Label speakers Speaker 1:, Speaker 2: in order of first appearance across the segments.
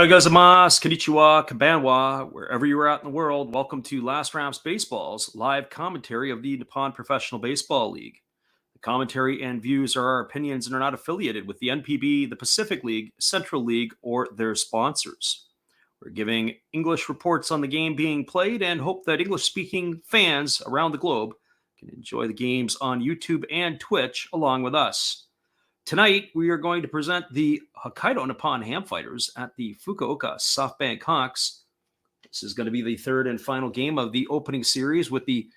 Speaker 1: Arigazamas, konnichiwa, konbanwa, wherever you are at in the world, welcome to Last Rounds Baseball's live commentary of the Nippon Professional Baseball League. The commentary and views are our opinions and are not affiliated with the NPB, the Pacific League, Central League, or their sponsors. We're giving English reports on the game being played and hope that English-speaking fans around the globe can enjoy the games on YouTube and Twitch along with us. Tonight, we are going to present the Hokkaido Nippon-Ham fighters at the Fukuoka SoftBank Hawks. This is going to be the third and final game of the opening series, with the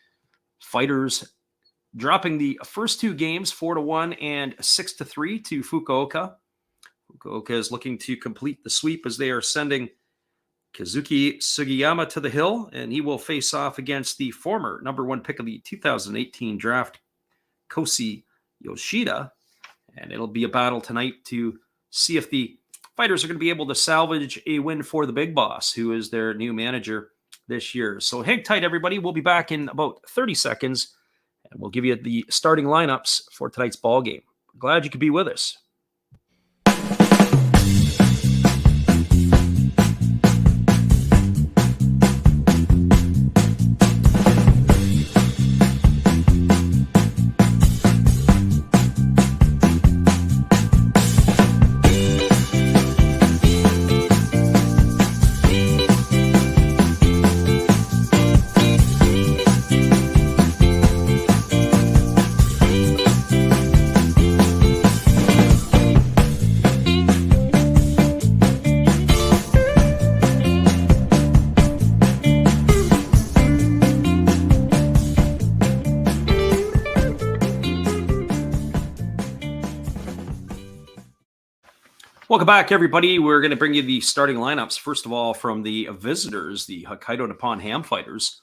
Speaker 1: fighters dropping the first two games 4-1 and 6-3 to Fukuoka. Fukuoka is looking to complete the sweep as they are sending Kazuki Sugiyama to the hill, and he will face off against the former number one pick of the 2018 draft, Kosei Yoshida. And it'll be a battle tonight to see if the fighters are going to be able to salvage a win for the big boss, who is their new manager this year. So hang tight, everybody. We'll be back in about 30 seconds, and we'll give you the starting lineups for tonight's ball game. Glad you could be with us. Welcome back, everybody. We're going to bring you the starting lineups. First of all, from the visitors, the Hokkaido Nippon-Ham fighters.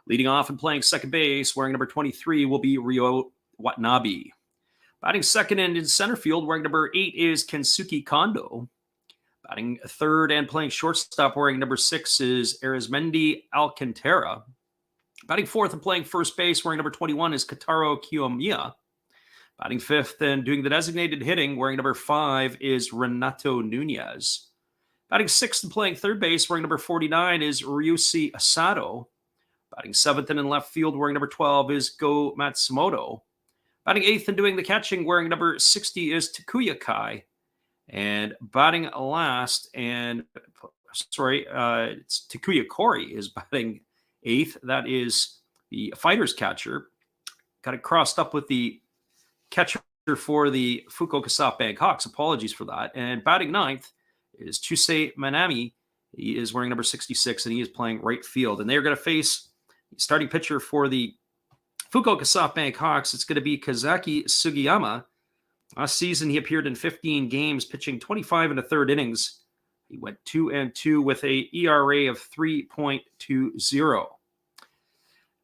Speaker 1: Leading off and playing second base, wearing number 23, will be Ryo Watanabe. Batting second and in center field, wearing number 8, is Kensuke Kondo. Batting third and playing shortstop, wearing number 6, is Arizmendi Alcantara. Batting fourth and playing first base, wearing number 21, is Kotaro Kiyomiya. Batting fifth and doing the designated hitting, wearing number 5, is Renato Nunez. Batting sixth and playing third base, wearing number 49, is Ryusuke Asado. Batting seventh and in left field, wearing number 12, is Go Matsumoto. Batting eighth and doing the catching, wearing number 60, is Takuya Kai. And batting last, it's Takuya Kori is batting eighth. That is the fighter's catcher. Got it crossed up with the catcher for the Fukuoka SoftBank Hawks. Apologies for that. And batting ninth is Chusei Manami. He is wearing number 66, and he is playing right field. And they're going to face the starting pitcher for the Fukuoka SoftBank Hawks. It's going to be Kazaki Sugiyama. Last season, he appeared in 15 games, pitching 25 and a third innings. He went 2-2 with a ERA of 3.20.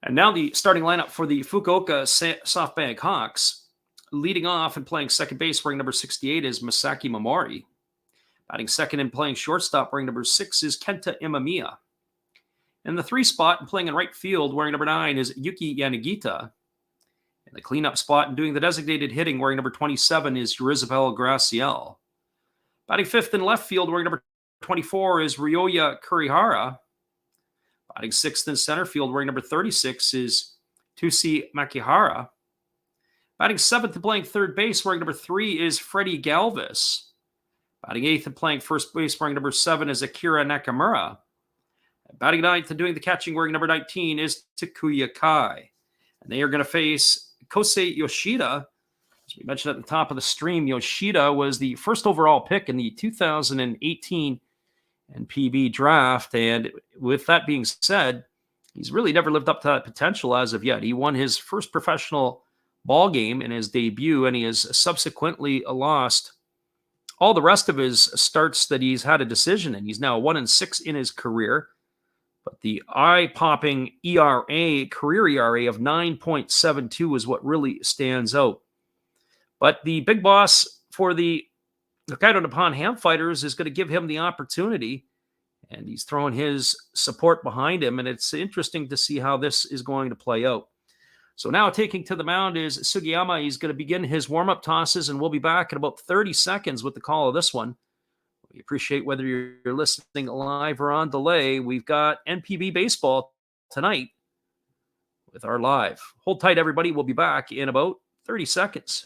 Speaker 1: And now the starting lineup for the Fukuoka SoftBank Hawks. Leading off and playing second base, wearing number 68, is Masaki Momori. Batting second and playing shortstop, wearing number 6, is Kenta Imamiya. In the 3 spot and playing in right field, wearing number 9, is Yuki Yanagita. In the cleanup spot and doing the designated hitting, wearing number 27, is Yorizabel Graciel. Batting fifth in left field, wearing number 24, is Ryoya Kurihara. Batting sixth in center field, wearing number 36, is Tusi Makihara. Batting seventh and playing third base, wearing number 3, is Freddie Galvis. Batting eighth and playing first base, wearing number 7, is Akira Nakamura. Batting ninth and doing the catching, wearing number 19, is Takuya Kai. And they are going to face Kosei Yoshida. As we mentioned at the top of the stream, Yoshida was the first overall pick in the 2018 NPB draft. And with that being said, he's really never lived up to that potential as of yet. He won his first professional ball game in his debut, and he has subsequently lost all the rest of his starts that he's had a decision in. He's now 1-6 in his career, but the eye-popping career ERA of 9.72 is what really stands out. But the big boss for the Hokkaido Nippon-Ham fighters is going to give him the opportunity, and he's throwing his support behind him, and it's interesting to see how this is going to play out. So now taking to the mound is Sugiyama. He's going to begin his warm-up tosses, and we'll be back in about 30 seconds with the call of this one. We appreciate whether you're listening live or on delay. We've got NPB baseball tonight with our live. Hold tight, everybody. We'll be back in about 30 seconds.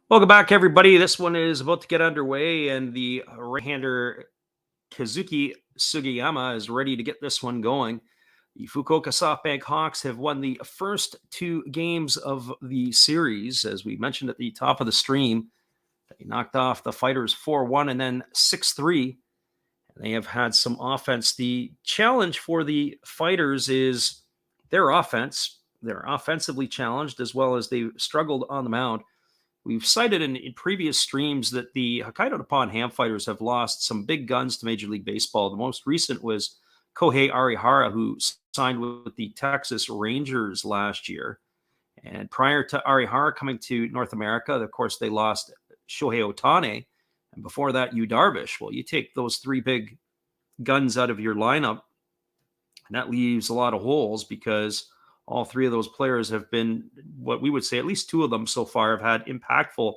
Speaker 1: Welcome back, everybody. This one is about to get underway, and the right-hander Kazuki Sugiyama is ready to get this one going. The Fukuoka SoftBank Hawks have won the first 2 games of the series. As we mentioned at the top of the stream, they knocked off the Fighters 4-1 and then 6-3. They have had some offense. The challenge for the Fighters is their offense. They're offensively challenged, as well as they've struggled on the mound. We've cited in previous streams that the Hokkaido Nippon-Ham fighters have lost some big guns to Major League Baseball. The most recent was Kohei Arihara, who signed with the Texas Rangers last year. And prior to Arihara coming to North America, of course, they lost Shohei Ohtani. And before that, Yu Darvish. Well, you take those 3 big guns out of your lineup, and that leaves a lot of holes, because all 3 of those players have been, what we would say, at least 2 of them so far have had impactful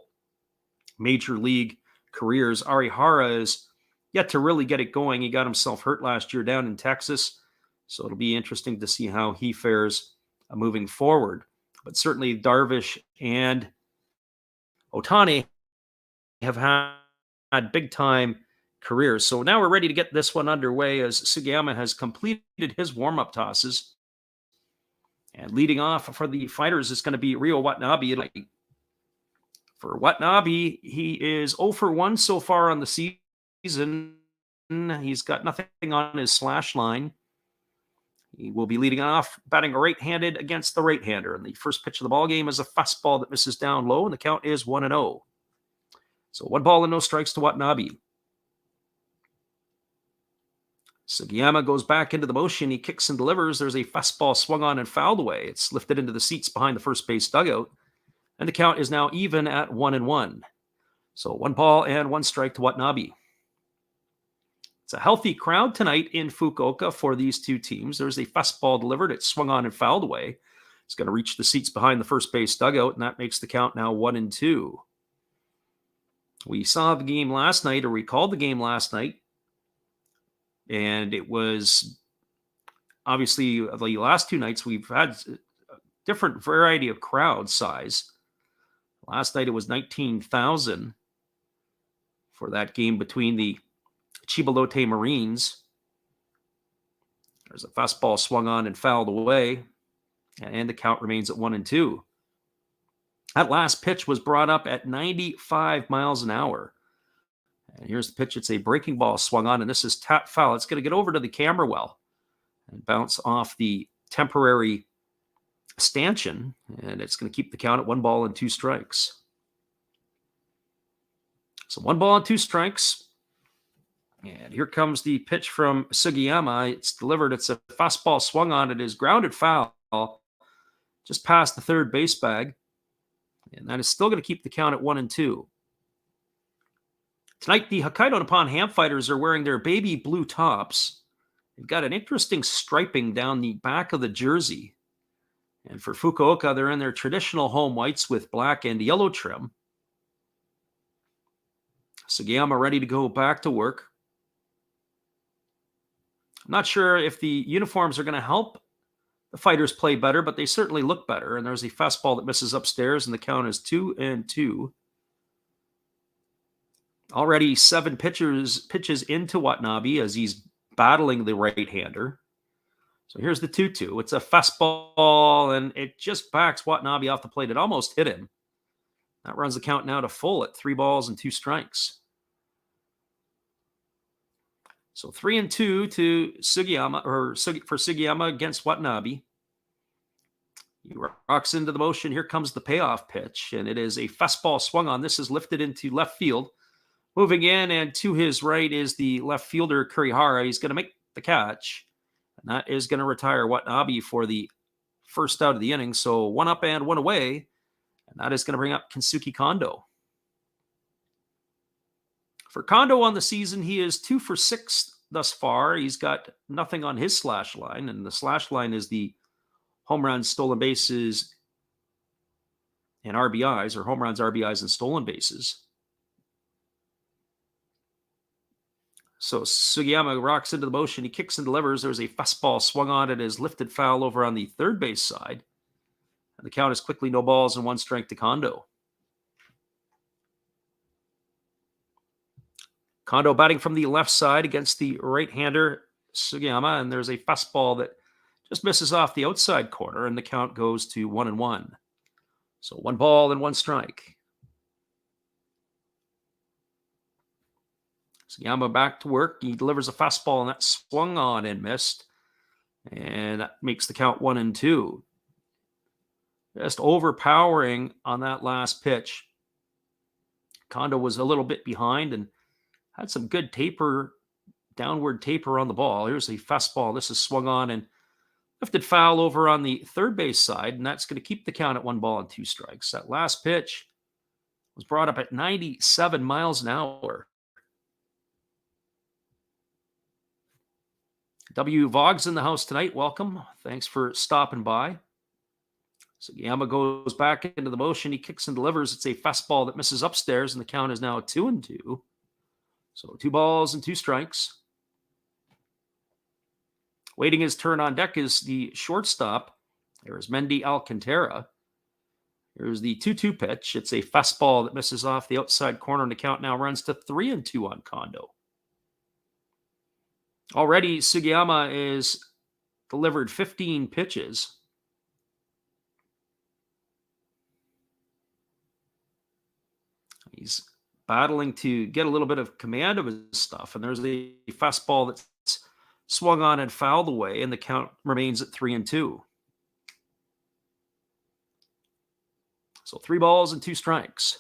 Speaker 1: major league careers. Arihara is yet to really get it going. He got himself hurt last year down in Texas, so it'll be interesting to see how he fares moving forward. But certainly Darvish and Ohtani have had big-time careers. So now we're ready to get this one underway, as Sugiyama has completed his warm-up tosses. And leading off for the Fighters is going to be Ryo Watanabe. For Watanabe, he is 0 for 1 so far on the season. He's got nothing on his slash line. He will be leading off, batting right-handed against the right-hander. And the first pitch of the ball game is a fastball that misses down low, and the count is 1-0. So 1 ball and no strikes to Watanabe. Sugiyama goes back into the motion. He kicks and delivers. There's a fastball swung on and fouled away. It's lifted into the seats behind the first base dugout. And the count is now even at 1-1. So 1 ball and 1 strike to Watanabe. It's a healthy crowd tonight in Fukuoka for these 2 teams. There's a fastball delivered. It's swung on and fouled away. It's going to reach the seats behind the first base dugout, and that makes the count now 1-2. We saw the game last night, or we called the game last night. And it was obviously the last 2 nights we've had a different variety of crowd size. Last night it was 19,000 for that game between the Chibalote Marines. There's a fastball swung on and fouled away, and the count remains at 1-2. That last pitch was brought up at 95 miles an hour. And here's the pitch. It's a breaking ball swung on, and this is tap foul. It's going to get over to the camera well and bounce off the temporary stanchion, and it's going to keep the count at 1 ball and 2 strikes. So 1 ball and 2 strikes. And here comes the pitch from Sugiyama. It's delivered. It's a fastball swung on. It is grounded foul just past the third base bag. And that is still going to keep the count at 1-2. Tonight, the Hokkaido Nippon-Ham fighters are wearing their baby blue tops. They've got an interesting striping down the back of the jersey. And for Fukuoka, they're in their traditional home whites with black and yellow trim. Sugiyama ready to go back to work. I'm not sure if the uniforms are going to help the fighters play better, but they certainly look better. And there's a fastball that misses upstairs, and the count is 2-2. Already 7 pitches into Watanabe as he's battling the right-hander. So here's the 2-2. It's a fastball, and it just backs Watanabe off the plate. It almost hit him. That runs the count now to full at 3 balls and 2 strikes. So 3-2 to Sugiyama, for Sugiyama against Watanabe. He rocks into the motion. Here comes the payoff pitch, and it is a fastball swung on. This is lifted into left field. Moving in, and to his right is the left fielder, Kurihara. He's going to make the catch, and that is going to retire Watanabe for the first out of the inning. So 1 up and 1 away, and that is going to bring up Kensuke Kondo. For Kondo on the season, he is 2 for 6 thus far. He's got nothing on his slash line, and the slash line is the home runs, stolen bases, and RBIs, or home runs, RBIs, and stolen bases. So Sugiyama rocks into the motion. He kicks and delivers. There's a fastball swung on. It is lifted foul over on the third base side. And the count is quickly no balls and 1 strike to Kondo. Kondo batting from the left side against the right-hander Sugiyama. And there's a fastball that just misses off the outside corner. And the count goes to 1-1. So 1 ball and 1 strike. Sugiyama back to work. He delivers a fastball, and that swung on and missed. And that makes the count 1-2. Just overpowering on that last pitch. Kondo was a little bit behind and had some good taper, downward taper on the ball. Here's a fastball. This is swung on and lifted foul over on the third base side, and that's going to keep the count at 1 ball and 2 strikes. That last pitch was brought up at 97 miles an hour. W. Vogg's in the house tonight. Welcome. Thanks for stopping by. Sugiyama goes back into the motion. He kicks and delivers. It's a fastball that misses upstairs, and the count is now 2-2. So 2 balls and 2 strikes. Waiting his turn on deck is the shortstop. There's Mendy Alcantara. Here's the 2-2 pitch. It's a fastball that misses off the outside corner, and the count now runs to 3-2 on Kondo. Already, Sugiyama is delivered 15 pitches. He's battling to get a little bit of command of his stuff, and there's the fastball that's swung on and fouled away, and the count remains at 3-2. So 3 balls and 2 strikes.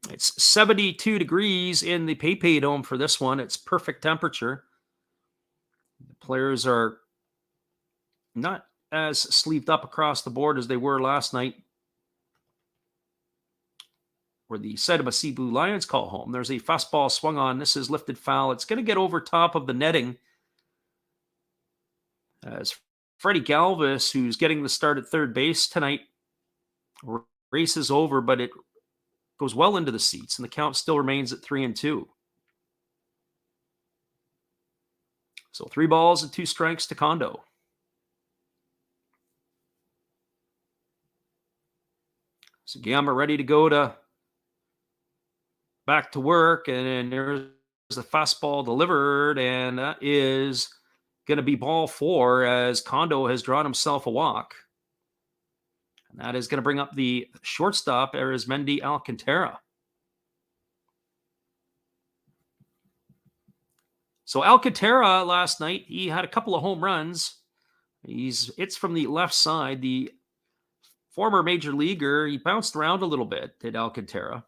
Speaker 1: It's 72 degrees in the PayPay Dome for this one. It's perfect temperature. The players are not as sleeved up across the board as they were last night, where the Saitama Sea Blue Lions call home. There's a fastball swung on. This is lifted foul. It's going to get over top of the netting as Freddie Galvis, who's getting the start at third base tonight, races over, but it goes well into the seats, and the count still remains at 3-2. So 3 balls and 2 strikes to Kondo. Sugiyama ready to go back to work, and there's the fastball delivered, and that is going to be ball 4 as Kondo has drawn himself a walk. And that is going to bring up the shortstop, Arizmendi Alcantara. So Alcantara last night, he had a couple of home runs. It's from the left side. The former major leaguer, he bounced around a little bit, did Alcantara.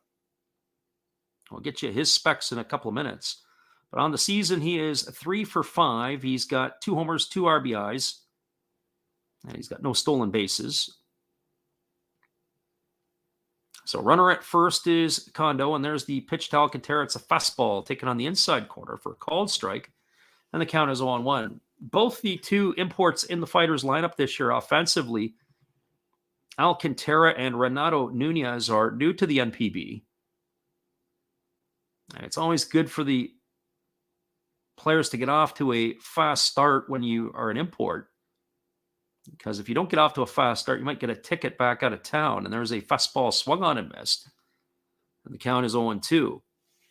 Speaker 1: I'll get you his specs in a couple of minutes. But on the season, he is 3 for 5. He's got 2 homers, 2 RBIs. And he's got no stolen bases. So runner at first is Kondo, and there's the pitch to Alcantara. It's a fastball taken on the inside corner for a called strike, and the count is 0-1. Both the 2 imports in the Fighters lineup this year offensively, Alcantara and Renato Nunez, are new to the NPB. And it's always good for the players to get off to a fast start when you are an import. Because if you don't get off to a fast start, you might get a ticket back out of town. And there's a fastball swung on and missed. And the count is 0-2.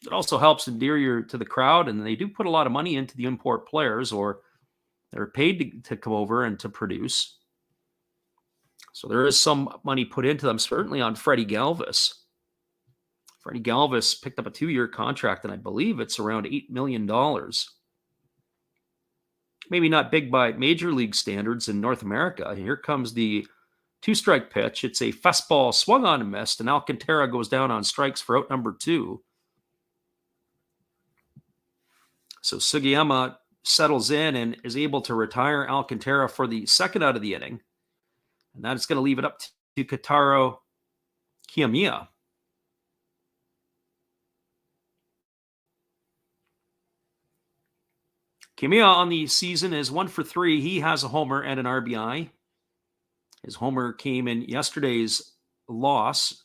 Speaker 1: It also helps endear you to the crowd. And they do put a lot of money into the import players, or they're paid to come over and to produce. So there is some money put into them, certainly on Freddie Galvis. Freddie Galvis picked up a 2-year contract, and I believe it's around $8 million. Maybe not big by major league standards in North America. Here comes the 2-strike pitch. It's a fastball swung on and missed, and Alcantara goes down on strikes for out number 2. So Sugiyama settles in and is able to retire Alcantara for the second out of the inning. And that is going to leave it up to Kotaro Kiyomiya. Kiyomiya on the season is 1 for 3. He has a homer and an RBI. His homer came in yesterday's loss.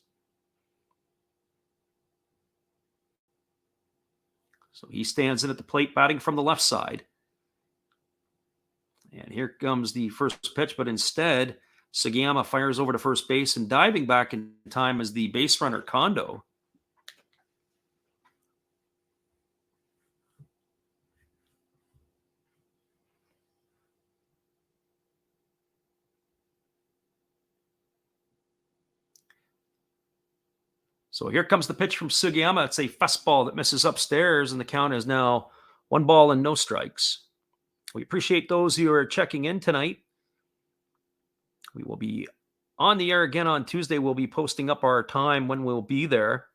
Speaker 1: So he stands in at the plate, batting from the left side. And here comes the first pitch, but instead, Sugiyama fires over to first base, and diving back in time is the base runner, Kondo. So here comes the pitch from Sugiyama. It's a fastball that misses upstairs, and the count is now 1 ball and no strikes. We appreciate those who are checking in tonight. We will be on the air again on Tuesday. We'll be posting up our time when we'll be there.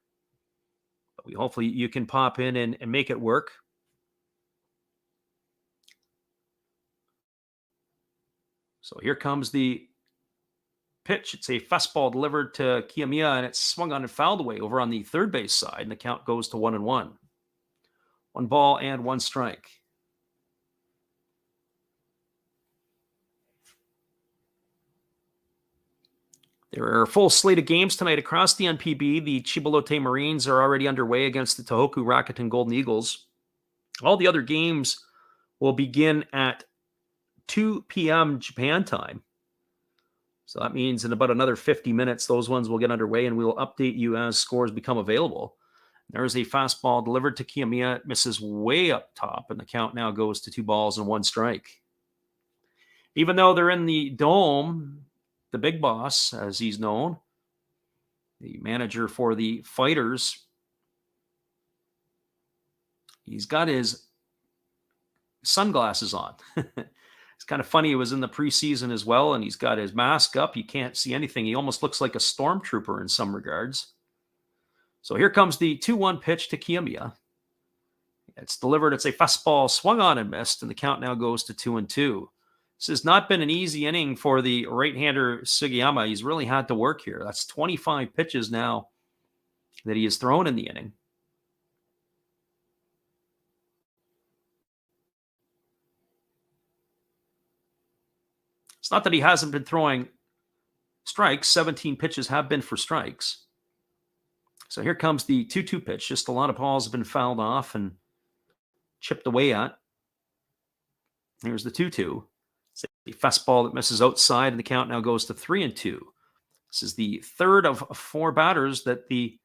Speaker 1: But hopefully you can pop in and make it work. So here comes the pitch. It's a fastball delivered to Kiyomiya, and it's swung on and fouled away over on the third base side, and the count goes to 1-1. 1 ball and 1 strike. There are a full slate of games tonight across the NPB. The Chibolote Marines are already underway against the Tohoku Rakuten Golden Eagles. All the other games will begin at 2 p.m. Japan time. So that means in about another 50 minutes, those ones will get underway, and we will update you as scores become available. There's a fastball delivered to Kiyomiya. It misses way up top, and the count now goes to 2 balls and 1 strike. Even though they're in the dome, the big boss, as he's known, the manager for the Fighters, he's got his sunglasses on. It's kind of funny. He was in the preseason as well, and he's got his mask up. You can't see anything. He almost looks like a stormtrooper in some regards. So here comes the 2-1 pitch to Kiyomiya. It's delivered. It's a fastball swung on and missed, and the count now goes to 2-2. This has not been an easy inning for the right-hander Sugiyama. He's really had to work here. That's 25 pitches now that he has thrown in the inning. It's not that he hasn't been throwing strikes. 17 pitches have been for strikes. So here comes the 2-2 pitch. Just a lot of balls have been fouled off and chipped away at. Here's the 2-2. It's a fastball that misses outside, and the count now goes to 3-2. This is the third of 4 batters that the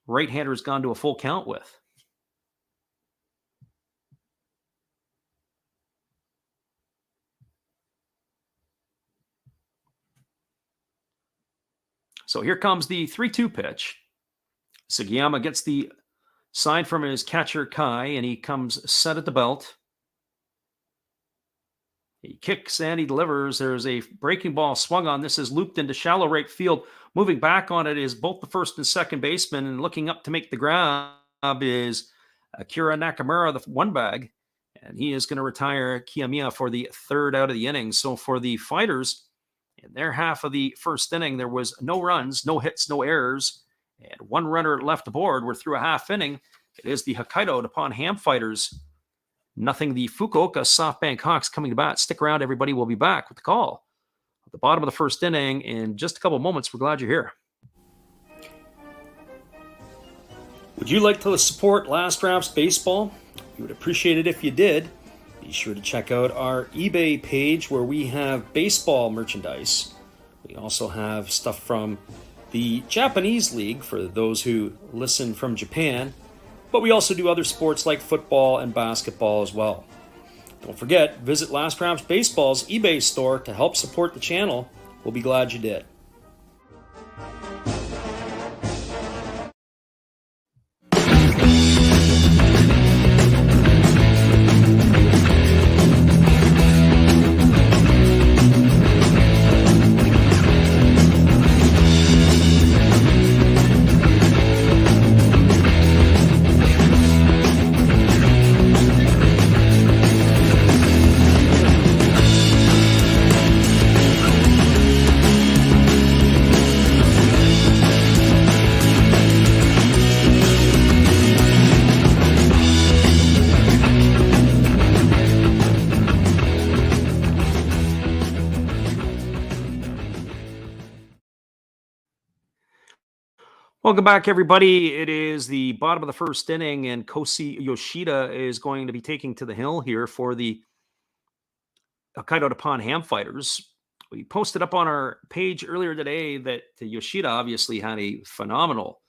Speaker 1: right-hander has gone to a full count with. So here comes the 3-2 pitch. Sugiyama gets the sign from his catcher, Kai, and he comes set at the belt. He kicks and he delivers. There's a breaking ball swung on. This is looped into shallow right field. Moving back on it is both the first and second baseman, and looking up to make the grab is Akira Nakamura, the one bag, and he is going to retire Kiyomiya for the third out of the inning. So for the Fighters, in their half of the first inning, there was no runs, no hits, no errors, and 1 runner left aboard. We're through a half inning. It is the Hokkaido Nippon-Ham Fighters, nothing the Fukuoka SoftBank Hawks coming to bat. Stick around, everybody. We'll be back with the call at the bottom of the first inning in just a couple of moments. We're glad you're here. Would you like to support Last Drafts Baseball? We would appreciate it if you did. Be sure to check out our eBay page where we have baseball merchandise. We also have stuff from the Japanese League for those who listen from Japan, but we also do other sports like football and basketball as well. Don't forget, visit Last Drafts Baseball's eBay store to help support the channel. We'll be glad you did. Welcome back, everybody. It is the bottom of the first inning, and Kosi Yoshida is going to be taking to the hill here for the Hokkaido Nippon-Ham fighters. We posted up on our page earlier today that Yoshida obviously had a phenomenal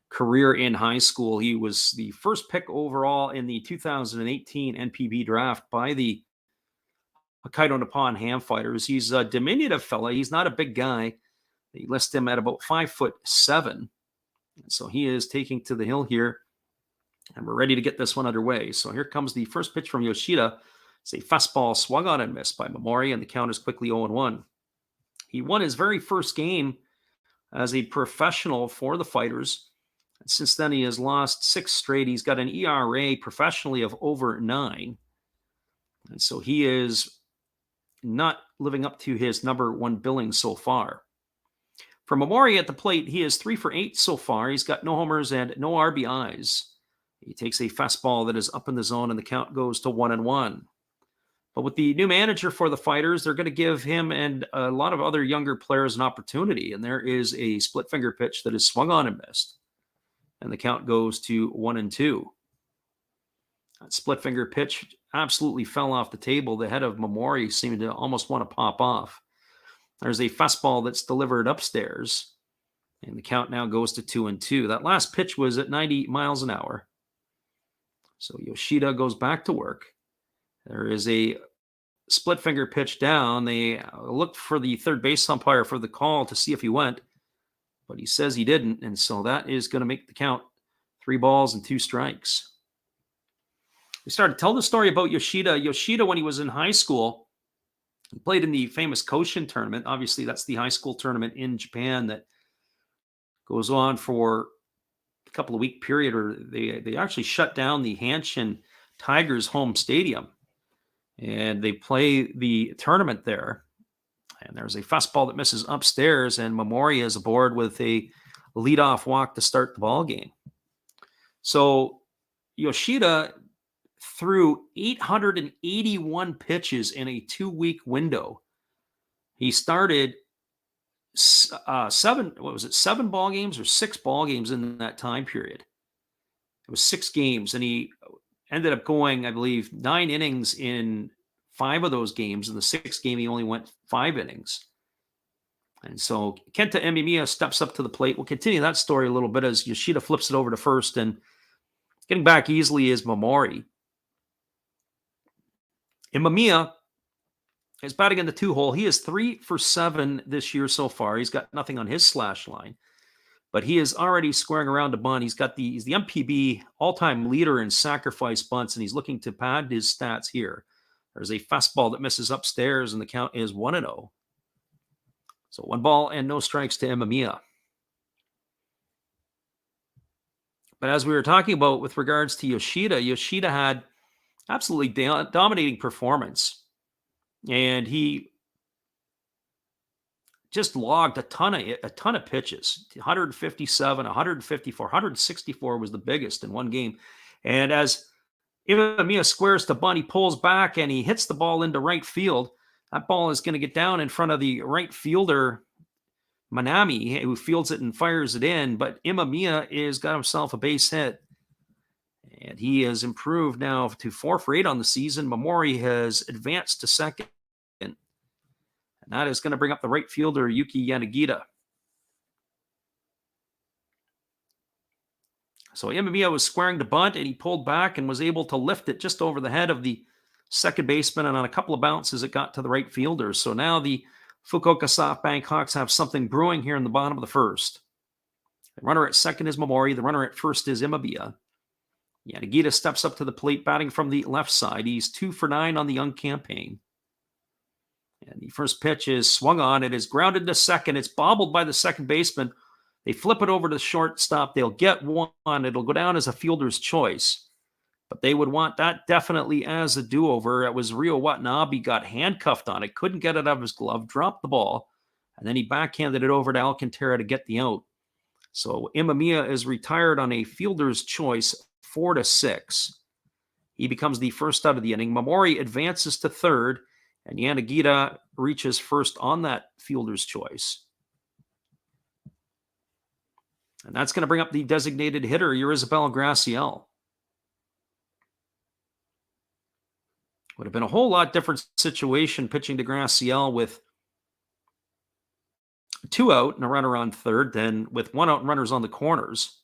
Speaker 1: career in high school. He was the first pick overall in the 2018 NPB draft by the Hokkaido Nippon-Ham fighters. He's a diminutive fella. He's not a big guy. They list him at about 5'7". So he is taking to the hill here, and we're ready to get this one underway. So here comes the first pitch from Yoshida. It's a fastball swung on and missed by Momori, and the count is quickly 0-1. He won his very first game as a professional for the fighters. And since then, he has lost 6 straight. He's got an ERA professionally of over 9. And so he is not living up to his number 1 billing so far. For Momori at the plate, he is 3 for 8 so far. He's got no homers and no RBIs. He takes a fastball that is up in the zone, and the count goes to 1-1. But with the new manager for the fighters, they're going to give him and a lot of other younger players an opportunity. And there is a split finger pitch that is swung on and missed. And the count goes to 1-2. That split finger pitch absolutely fell off the table. The head of Momori seemed to almost want to pop off. There's a fastball that's delivered upstairs, and the count now goes to 2-2. That last pitch was at 90 miles an hour. So Yoshida goes back to work. There is a split finger pitch down. They looked for the third base umpire for the call to see if he went, but he says he didn't, and so that is going to make the count 3 balls and 2 strikes. We started to tell the story about Yoshida. Yoshida, when he was in high school, he played in the famous Koshin tournament. Obviously, that's the high school tournament in Japan that goes on for a couple of week period, or they actually shut down the Hanshin Tigers home stadium, and they play the tournament there. And there's a fastball that misses upstairs, and Momori is aboard with a leadoff walk to start the ball game. So Yoshida threw 881 pitches in a 2-week window. He started 7 ball games or 6 ball games in that time period. It was 6 games, and he ended up going, I believe, 9 innings in 5 of those games. In the 6th game, he only went 5 innings. And so Kenta Emimiya steps up to the plate. We'll continue that story a little bit as Yoshida flips it over to first, and getting back easily is Momori. Emimiya is batting in the 2-hole. He is 3 for 7 this year so far. He's got nothing on his slash line, but he is already squaring around a bunt. He's the NPB all-time leader in sacrifice bunts, and he's looking to pad his stats here. There's a fastball that misses upstairs, and the count is 1-0. So 1 ball and no strikes to Emimiya. But as we were talking about with regards to Yoshida, Yoshida had absolutely dominating performance, and he just logged a ton of pitches. 157, 154, 164 was the biggest in one game. And as Emimiya squares to bunt, he pulls back and he hits the ball into right field. That ball is going to get down in front of the right fielder, Manami, who fields it and fires it in. But Emimiya has got himself a base hit, and he has improved now to 4 for 8 on the season. Momori has advanced to second, and that is going to bring up the right fielder, Yuki Yanagita. So Emimiya was squaring to bunt, and he pulled back and was able to lift it just over the head of the second baseman, and on a couple of bounces, it got to the right fielder. So now the Fukuoka SoftBank Hawks have something brewing here in the bottom of the first. The runner at second is Momori. The runner at first is Emimiya. Yanagita steps up to the plate, batting from the left side. He's 2 for 9 on the young campaign. And the first pitch is swung on. It is grounded to second. It's bobbled by the second baseman. They flip it over to the shortstop. They'll get one. It'll go down as a fielder's choice. But they would want that definitely as a do-over. It was Ryo Watanabe got handcuffed on it, couldn't get it out of his glove, dropped the ball, and then he backhanded it over to Alcantara to get the out. So Emimiya is retired on a fielder's choice, 4-6. He becomes the first out of the inning. Momori advances to third, and Yanagita reaches first on that fielder's choice. And that's going to bring up the designated hitter, Isabel Graciel. Would have been a whole lot different situation pitching to Graciel with 2 out and a runner on third than with 1 out and runners on the corners.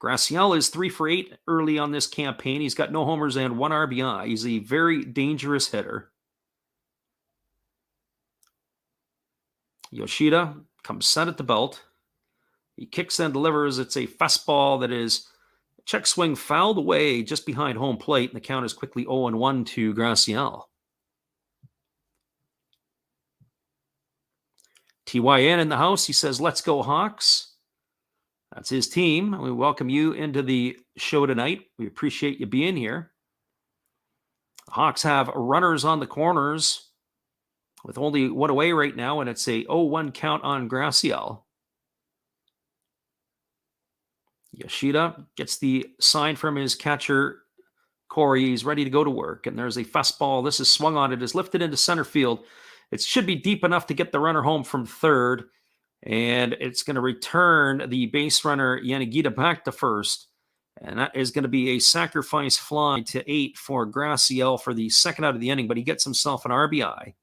Speaker 1: Graciel is 3 for 8 early on this campaign. He's got no homers and 1 RBI. He's a very dangerous hitter. Yoshida comes set at the belt. He kicks and delivers. It's a fastball that is check swing fouled away just behind home plate, and the count is quickly 0-1 to Graciel. TYN in the house. He says, "Let's go Hawks." That's his team. We welcome you into the show tonight. We appreciate you being here. The Hawks have runners on the corners with only 1 away right now, and it's a 0-1 count on Graciel. Yoshida gets the sign from his catcher, Corey. He's ready to go to work, and there's a fastball. This is swung on. It is lifted into center field. It should be deep enough to get the runner home from third, and it's going to return the base runner, Yanagita, back to first, and that is going to be a sacrifice fly to 8 for Graciel for the second out of the inning, but he gets himself an RBI,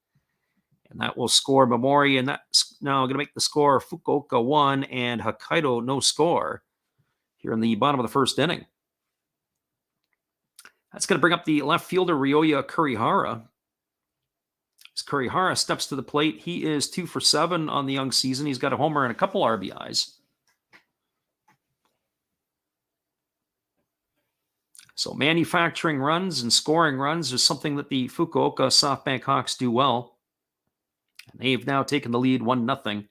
Speaker 1: and that will score Memori, and that's now going to make the score Fukuoka 1 and Hokkaido no score here in the bottom of the first inning. That's going to bring up the left fielder, Ryoya Kurihara. As Kurihara steps to the plate, he is 2 for 7 on the young season. He's got a homer and a couple RBIs. So manufacturing runs and scoring runs is something that the Fukuoka SoftBank Hawks do well. And they've now taken the lead 1-0.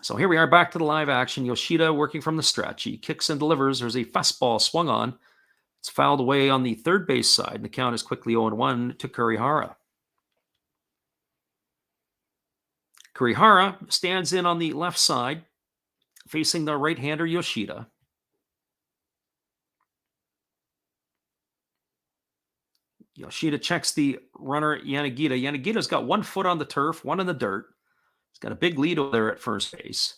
Speaker 1: So here we are back to the live action. Yoshida working from the stretch. He kicks and delivers. There's a fastball swung on. It's fouled away on the third base side, and the count is quickly 0-1 to Kurihara. Kurihara stands in on the left side, facing the right-hander Yoshida. Yoshida checks the runner Yanagita. Yanagita's got 1 foot on the turf, 1 in the dirt. He's got a big lead over there at first base.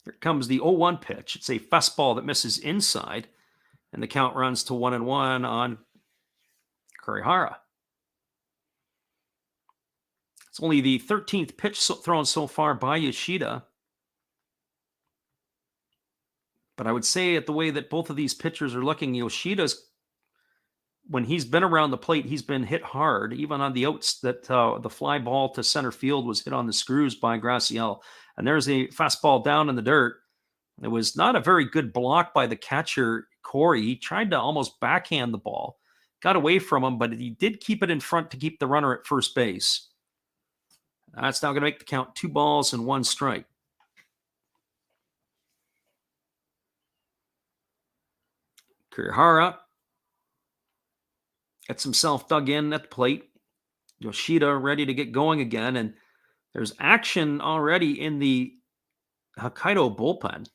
Speaker 1: Here comes the 0-1 pitch. It's a fastball that misses inside, and the count runs to 1-1 on Kurihara. It's only the 13th pitch thrown so far by Yoshida. But I would say at the way that both of these pitchers are looking, Yoshida's, when he's been around the plate, he's been hit hard, even on the outs that the fly ball to center field was hit on the screws by Graciel. And there's a fastball down in the dirt. It was not a very good block by the catcher, Corey. He tried to almost backhand the ball, got away from him, but he did keep it in front to keep the runner at first base. That's now going to make the count 2 balls and 1 strike. Kurihara gets himself dug in at the plate. Yoshida ready to get going again, and there's action already in the Hokkaido bullpen.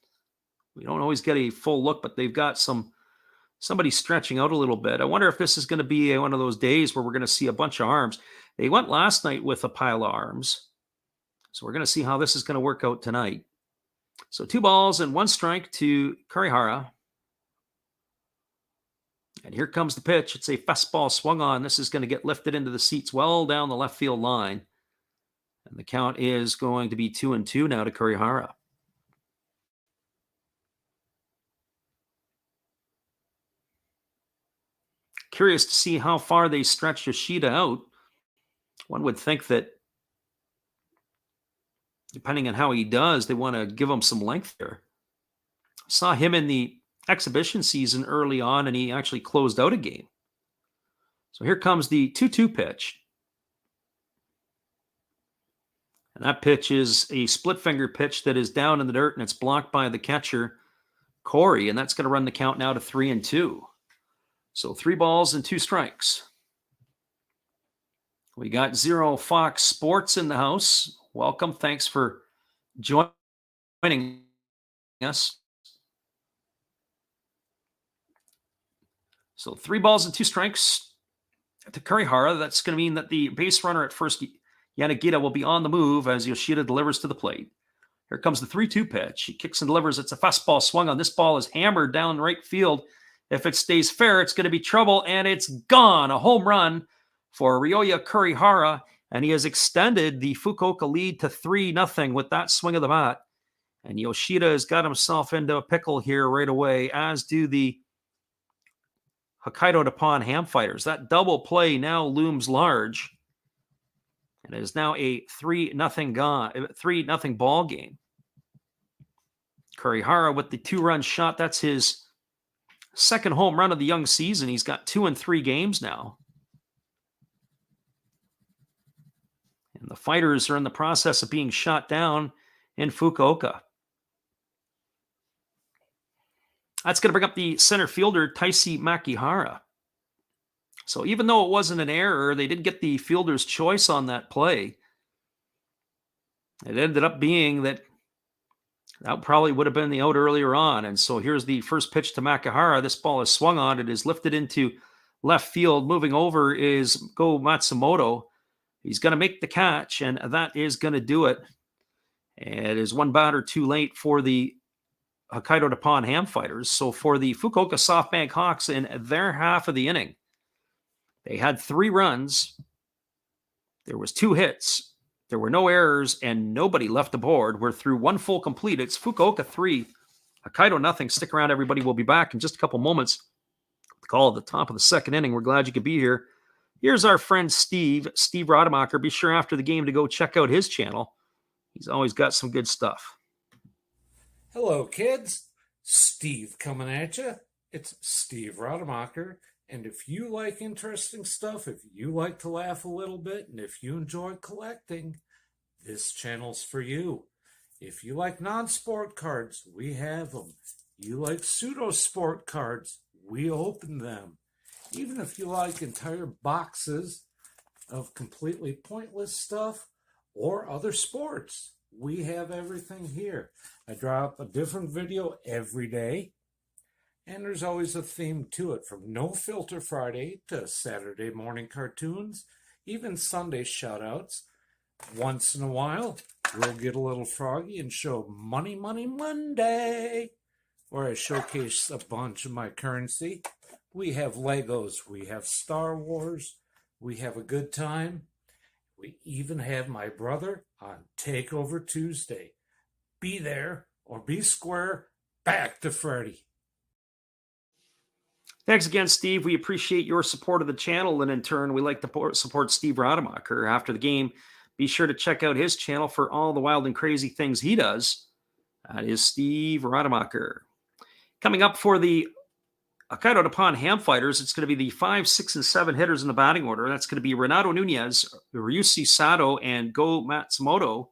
Speaker 1: We don't always get a full look, but they've got somebody stretching out a little bit. I wonder if this is going to be one of those days where we're going to see a bunch of arms. They went last night with a pile of arms, so we're going to see how this is going to work out tonight. So 2 balls and 1 strike to Kurihara. And here comes the pitch. It's a fastball swung on. This is going to get lifted into the seats well down the left field line. And the count is going to be 2-2 now to Kurihara. Curious to see how far they stretch Yoshida out. One would think that depending on how he does, they want to give him some length there. Saw him in the exhibition season early on, and he actually closed out a game. So here comes the 2-2 pitch. And that pitch is a split finger pitch that is down in the dirt, and it's blocked by the catcher, Corey, and that's going to run the count now to 3-2. So 3 balls and 2 strikes. We got Zero Fox Sports in the house. Welcome. Thanks for joining us. So 3 balls and 2 strikes to Kurihara. That's going to mean that the base runner at first, Yanagita will be on the move as Yoshida delivers to the plate. Here comes the 3-2 pitch. He kicks and delivers. It's a fastball swung on. This ball is hammered down right field. If it stays fair, it's going to be trouble, and it's gone. A home run for Ryoya Kurihara, and he has extended the Fukuoka lead to 3-0 with that swing of the bat. And Yoshida has got himself into a pickle here right away, as do the Hokkaido Nippon-Ham fighters. That double play now looms large. And it is now a 3-0 ball game. Kurihara with the 2-run shot. That's his second home run of the young season. He's got 2 in 3 games now. And the fighters are in the process of being shot down in Fukuoka. That's going to bring up the center fielder, Taisi Makihara. So even though it wasn't an error, they did get the fielder's choice on that play. It ended up being that probably would have been the out earlier on. And so here's the first pitch to Makihara. This ball is swung on. It is lifted into left field. Moving over is Go Matsumoto. He's going to make the catch, and that is going to do it. And it is one batter too late for the Hokkaido Nippon-Ham fighters. So for the Fukuoka SoftBank Hawks in their half of the inning, they had 3 runs. There was 2 hits. There were no errors, and nobody left the board. We're through 1 full complete. It's Fukuoka 3, Hokkaido nothing. Stick around, everybody. We'll be back in just a couple moments. The call at the top of the second inning. We're glad you could be here. Here's our friend Steve Rademacher. Be sure after the game to go check out his channel. He's always got some good stuff.
Speaker 2: Hello, kids. Steve coming at you. It's Steve Rademacher. And if you like interesting stuff, if you like to laugh a little bit, and if you enjoy collecting, this channel's for you. If you like non-sport cards, we have them. You like pseudo-sport cards, we open them. Even if you like entire boxes of completely pointless stuff or other sports, we have everything here. I drop a different video every day. And there's always a theme to it, from No Filter Friday to Saturday morning cartoons, even Sunday shoutouts. Once in a while, we'll get a little froggy and show Money Monday, where I showcase a bunch of my currency. We have Legos, we have Star Wars, we have a good time. We even have my brother on Takeover Tuesday. Be there or be square. Back to Freddy.
Speaker 1: Thanks again, Steve. We appreciate your support of the channel, and in turn, we like to support Steve Rademacher. After the game, be sure to check out his channel for all the wild and crazy things he does. That is Steve Rademacher. Coming up for the Hokkaido Nippon-Ham fighters, it's going to be the 5, 6, and 7 hitters in the batting order. That's going to be Renato Nunez, Ryusuke Sato, and Go Matsumoto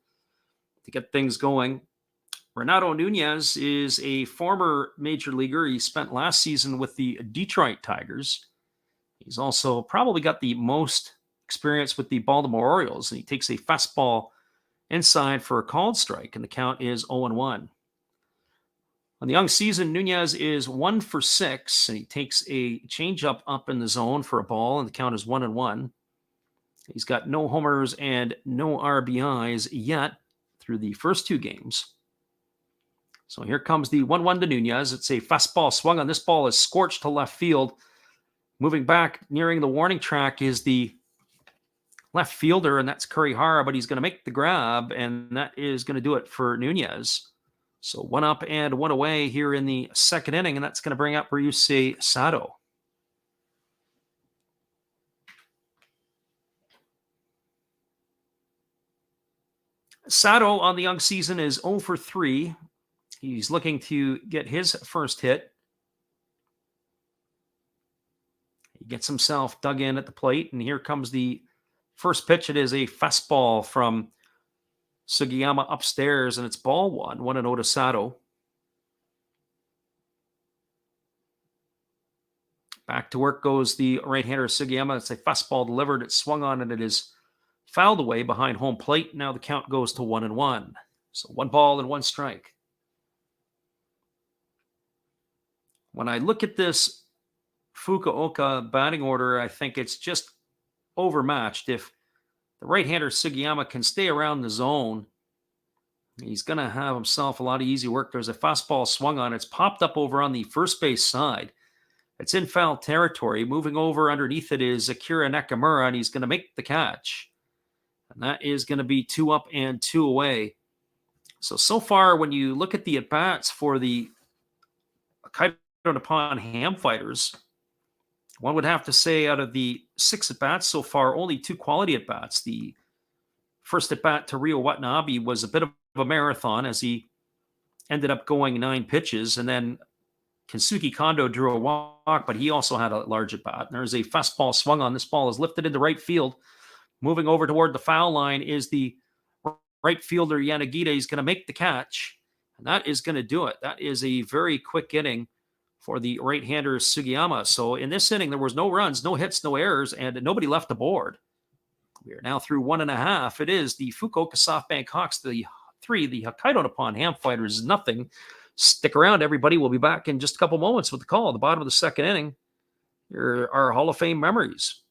Speaker 1: to get things going. Renato Nunez is a former major leaguer. He spent last season with the Detroit Tigers. He's also probably got the most experience with the Baltimore Orioles, and he takes a fastball inside for a called strike, and the count is 0-1. On the young season, Nunez is 1 for 6, and he takes a changeup up in the zone for a ball, and the count is 1-1. He's got no homers and no RBIs yet through the first 2 games. So here comes the 1-1 to Nunez. It's a fastball swung on. This ball is scorched to left field. Moving back, nearing the warning track, is the left fielder, and that's Kurihara, but he's going to make the grab, and that is going to do it for Nunez. So 1 up and 1 away here in the second inning, and that's going to bring up Ryusuke Sato. Sato on the young season is 0 for 3. He's looking to get his first hit. He gets himself dug in at the plate, and here comes the first pitch. It is a fastball from Sugiyama upstairs, and it's ball 1, 1-0 to Sato. Back to work goes the right-hander Sugiyama. It's a fastball delivered. It's swung on, and it is fouled away behind home plate. Now the count goes to 1-1. So 1 ball and 1 strike. When I look at this Fukuoka batting order, I think it's just overmatched. If the right-hander Sugiyama can stay around the zone, he's going to have himself a lot of easy work. There's a fastball swung on. It's popped up over on the first base side. It's in foul territory. Moving over underneath it is Akira Nakamura, and he's going to make the catch. And that is going to be 2 up and 2 away. So far, when you look at the at-bats for the Hokkaido Nippon-Ham fighters, one would have to say out of the 6 at-bats so far, only 2 quality at-bats. The first at-bat to Ryo Watanabe was a bit of a marathon as he ended up going 9 pitches, and then Kensuke Kondo drew a walk, but he also had a large at-bat. There's a fastball swung on. This ball is lifted into right field. Moving over toward the foul line is the right fielder Yanagita. He's going to make the catch, and that is going to do it. That is a very quick inning for the right-hander Sugiyama. So in this inning, there was no runs, no hits, no errors, and nobody left the board. We are now through 1.5. It is the Fukuoka SoftBank Hawks, the 3, the Hokkaido Nippon-Ham fighters, nothing. Stick around, everybody. We'll be back in just a couple moments with the call at the bottom of the second inning. Here are Hall of Fame memories.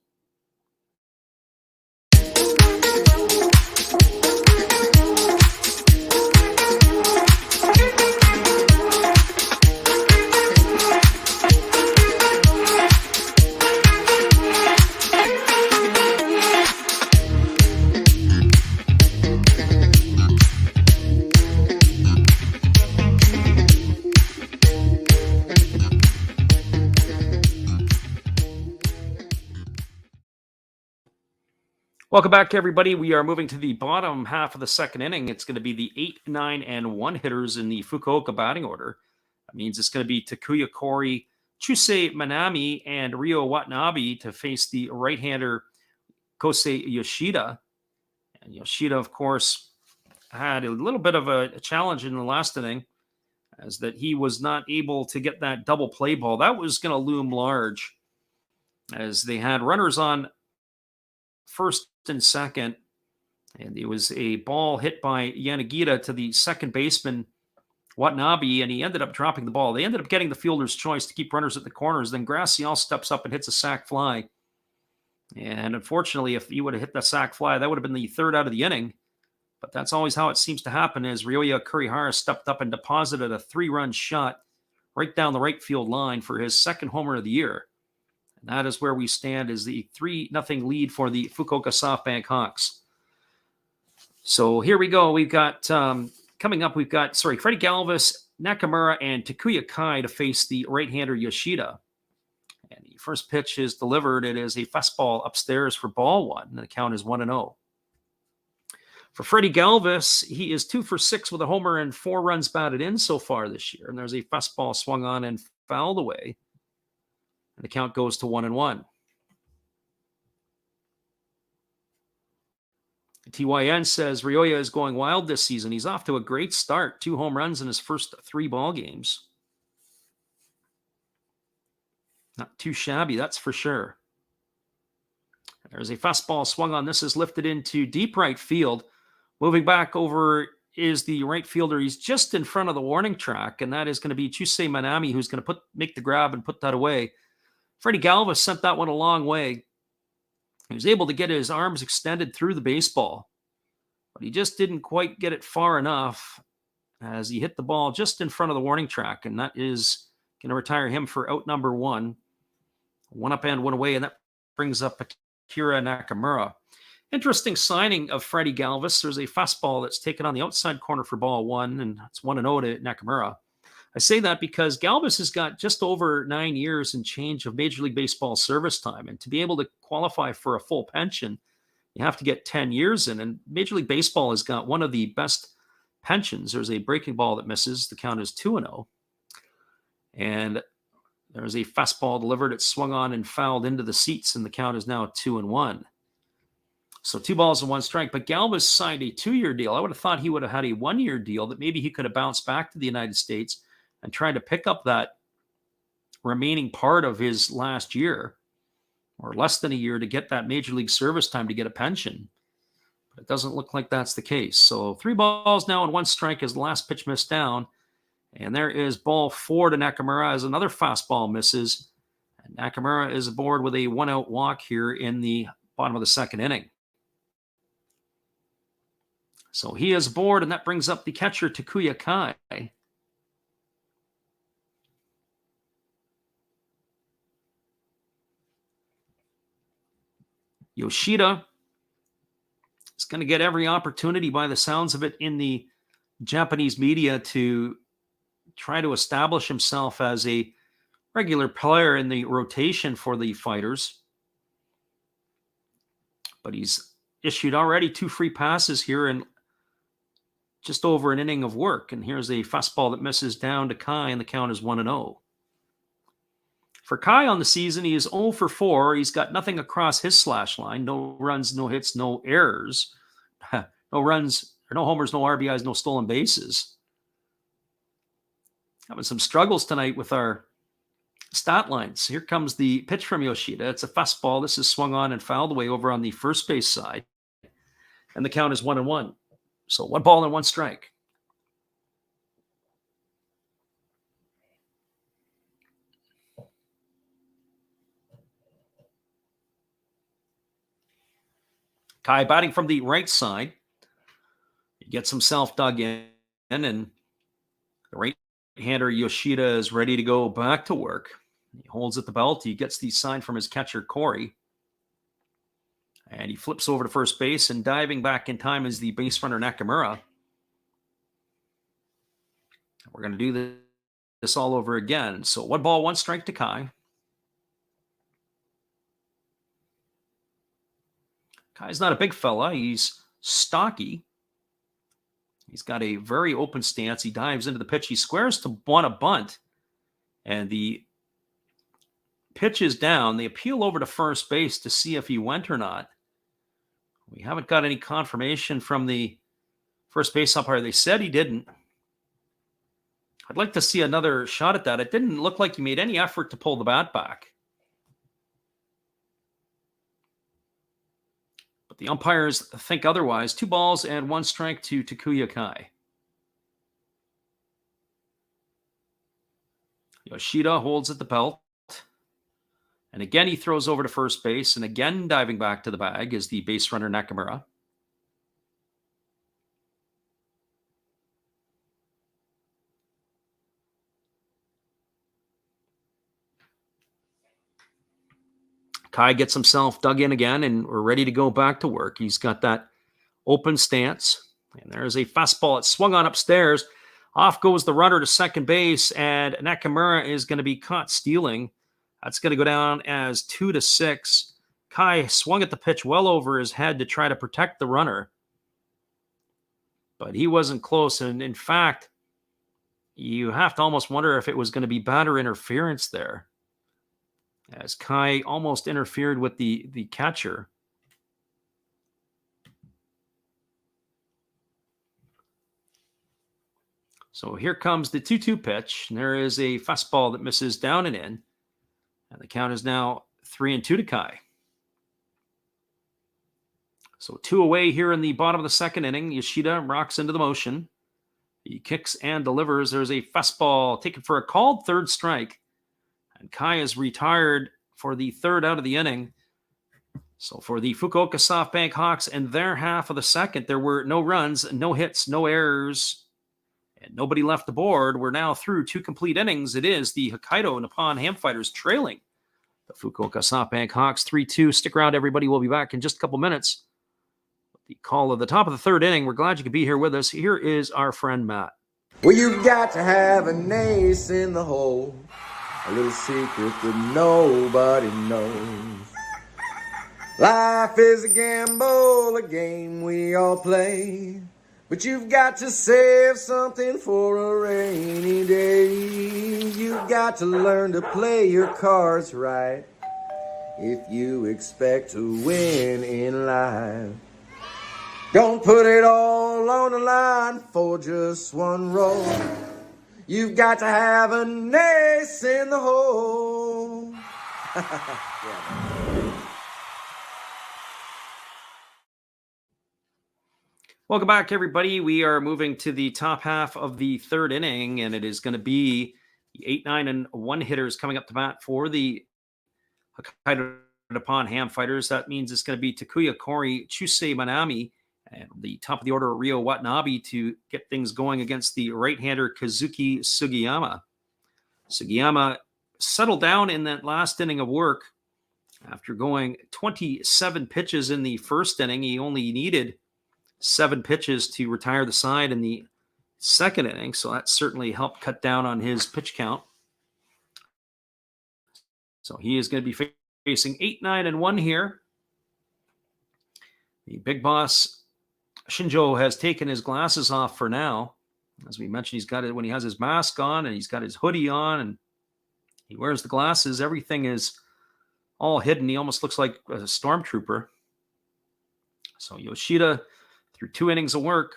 Speaker 1: Welcome back, everybody. We are moving to the bottom half of the second inning. It's going to be the 8, 9, and 1 hitters in the Fukuoka batting order. That means it's going to be Takuya Kori, Chusei Manami, and Ryo Watanabe to face the right-hander Kosei Yoshida. And Yoshida, of course, had a little bit of a challenge in the last inning, as that he was not able to get that double play ball. That was going to loom large, as they had runners on first and second, and it was a ball hit by Yanagita to the second baseman Watanabe, and he ended up dropping the ball. They ended up getting the fielder's choice to keep runners at the corners. Then Gracial steps up and hits a sac fly, and unfortunately, if he would have hit that sac fly, that would have been the 3rd out of the inning. But that's always how it seems to happen, as Ryoya Kurihara stepped up and deposited a 3-run shot right down the right field line for his 2nd homer of the year. That is where we stand, is the 3-0 lead for the Fukuoka SoftBank Hawks. So here we go. We've got, coming up, Freddie Galvis, Nakamura, and Takuya Kai to face the right-hander Yoshida. And the first pitch is delivered. It is a fastball upstairs for ball 1, and the count is 1-0. For Freddie Galvis, he is 2 for 6 with a homer and 4 runs batted in so far this year. And there's a fastball swung on and fouled away. And the count goes to 1-1. TYN says Ryoya is going wild this season. He's off to a great start. 2 home runs in his first 3 ball games. Not too shabby, that's for sure. There's a fastball swung on. This is lifted into deep right field. Moving back over is the right fielder. He's just in front of the warning track, and that is going to be Chusei Manami, who's going to make the grab and put that away. Freddie Galvis sent that one a long way. He was able to get his arms extended through the baseball, but he just didn't quite get it far enough as he hit the ball just in front of the warning track, and that is going to retire him for out number 1. 1 up and 1 away, and that brings up Akira Nakamura. Interesting signing of Freddie Galvis. There's a fastball that's taken on the outside corner for ball 1, and it's 1-0 to Nakamura. I say that because Galvis has got just over 9 years and change of Major League Baseball service time. And to be able to qualify for a full pension, you have to get 10 years in. And Major League Baseball has got one of the best pensions. There's a breaking ball that misses. The count is 2-0. And there's a fastball delivered. It's swung on and fouled into the seats, and the count is now 2-1. So 2 balls and 1 strike. But Galvis signed a 2-year deal. I would have thought he would have had a 1-year deal that maybe he could have bounced back to the United States and trying to pick up that remaining part of his last year, or less than a year, to get that Major League service time to get a pension. But it doesn't look like that's the case. So 3 balls now and 1 strike as the last pitch missed down. And there is ball 4 to Nakamura as another fastball misses. And Nakamura is aboard with a 1-out walk here in the bottom of the second inning. So he is aboard, and that brings up the catcher, Takuya Kai. Yoshida is going to get every opportunity, by the sounds of it, in the Japanese media to try to establish himself as a regular player in the rotation for the fighters. But he's issued already 2 free passes here in just over an inning of work. And here's a fastball that misses down to Kai, and the count is 1-0. For Kai on the season, he is 0 for 4. He's got nothing across his slash line. No runs, no hits, no errors. No runs, or no homers, no RBIs, no stolen bases. Having some struggles tonight with our stat lines. Here comes the pitch from Yoshida. It's a fastball. This is swung on and fouled away over on the first base side. And the count is 1-1. So 1 ball and 1 strike. Kai batting from the right side. He gets himself dug in, and the right-hander Yoshida is ready to go back to work. He holds at the belt. He gets the sign from his catcher, Corey. And he flips over to first base, and diving back in time is the base runner, Nakamura. We're going to do this all over again. So 1 ball, 1 strike to Kai. Kai's not a big fella. He's stocky. He's got a very open stance. He dives into the pitch. He squares to want a bunt. And the pitch is down. They appeal over to first base to see if he went or not. We haven't got any confirmation from the first base umpire. They said he didn't. I'd like to see another shot at that. It didn't look like he made any effort to pull the bat back. But the umpires think otherwise. 2 balls and 1 strike to Takuya Kai. Yoshida holds at the belt. And again, he throws over to first base. And again, diving back to the bag is the base runner, Nakamura. Kai gets himself dug in again, and we're ready to go back to work. He's got that open stance. And there's a fastball. It's swung on upstairs. Off goes the runner to second base, and Nakamura is going to be caught stealing. That's going to go down as 2-6. Kai swung at the pitch well over his head to try to protect the runner. But he wasn't close. And in fact, you have to almost wonder if it was going to be batter interference there, as Kai almost interfered with the catcher. So here comes the 2-2 pitch. And there is a fastball that misses down and in. And the count is now 3-2 to Kai. So 2 away here in the bottom of the second inning. Yoshida rocks into the motion. He kicks and delivers. There's a fastball taken for a called third strike. And Kai is retired for the 3rd out of the inning. So for the Fukuoka SoftBank Hawks and their half of the second, there were no runs, no hits, no errors, and nobody left the board. We're now through 2 complete innings. It is the Hokkaido Nippon-Ham fighters trailing the Fukuoka SoftBank Hawks 3-2. Stick around, everybody. We'll be back in just a couple minutes. The call of the top of the 3rd inning. We're glad you could be here with us. Here is our friend Matt.
Speaker 3: Well, you've got to have an ace in the hole, a little secret that nobody knows. Life is a gamble, a game we all play, but you've got to save something for a rainy day. You've got to learn to play your cards right if you expect to win in life. Don't put it all on the line for just 1 roll. You've got to have an ace in the hole. Yeah.
Speaker 1: Welcome back, everybody. We are moving to the top half of the 3rd inning, and it is going to be the 8, 9, and 1 hitters coming up to bat for the Hokkaido Nippon-Ham fighters. That means it's going to be Takuya, Corey, Chusei Manami, And the top of the order, Ryo Watanabe, to get things going against the right-hander Kazuki Sugiyama. Sugiyama settled down in that last inning of work. After going 27 pitches in the first inning, he only needed 7 pitches to retire the side in the second inning, so that certainly helped cut down on his pitch count. So he is going to be facing 8-9-1 here. The big boss, Shinjo, has taken his glasses off for now. As we mentioned, he's got it when he has his mask on and he's got his hoodie on and he wears the glasses. Everything is all hidden. He almost looks like a stormtrooper. So Yoshida, through 2 innings of work,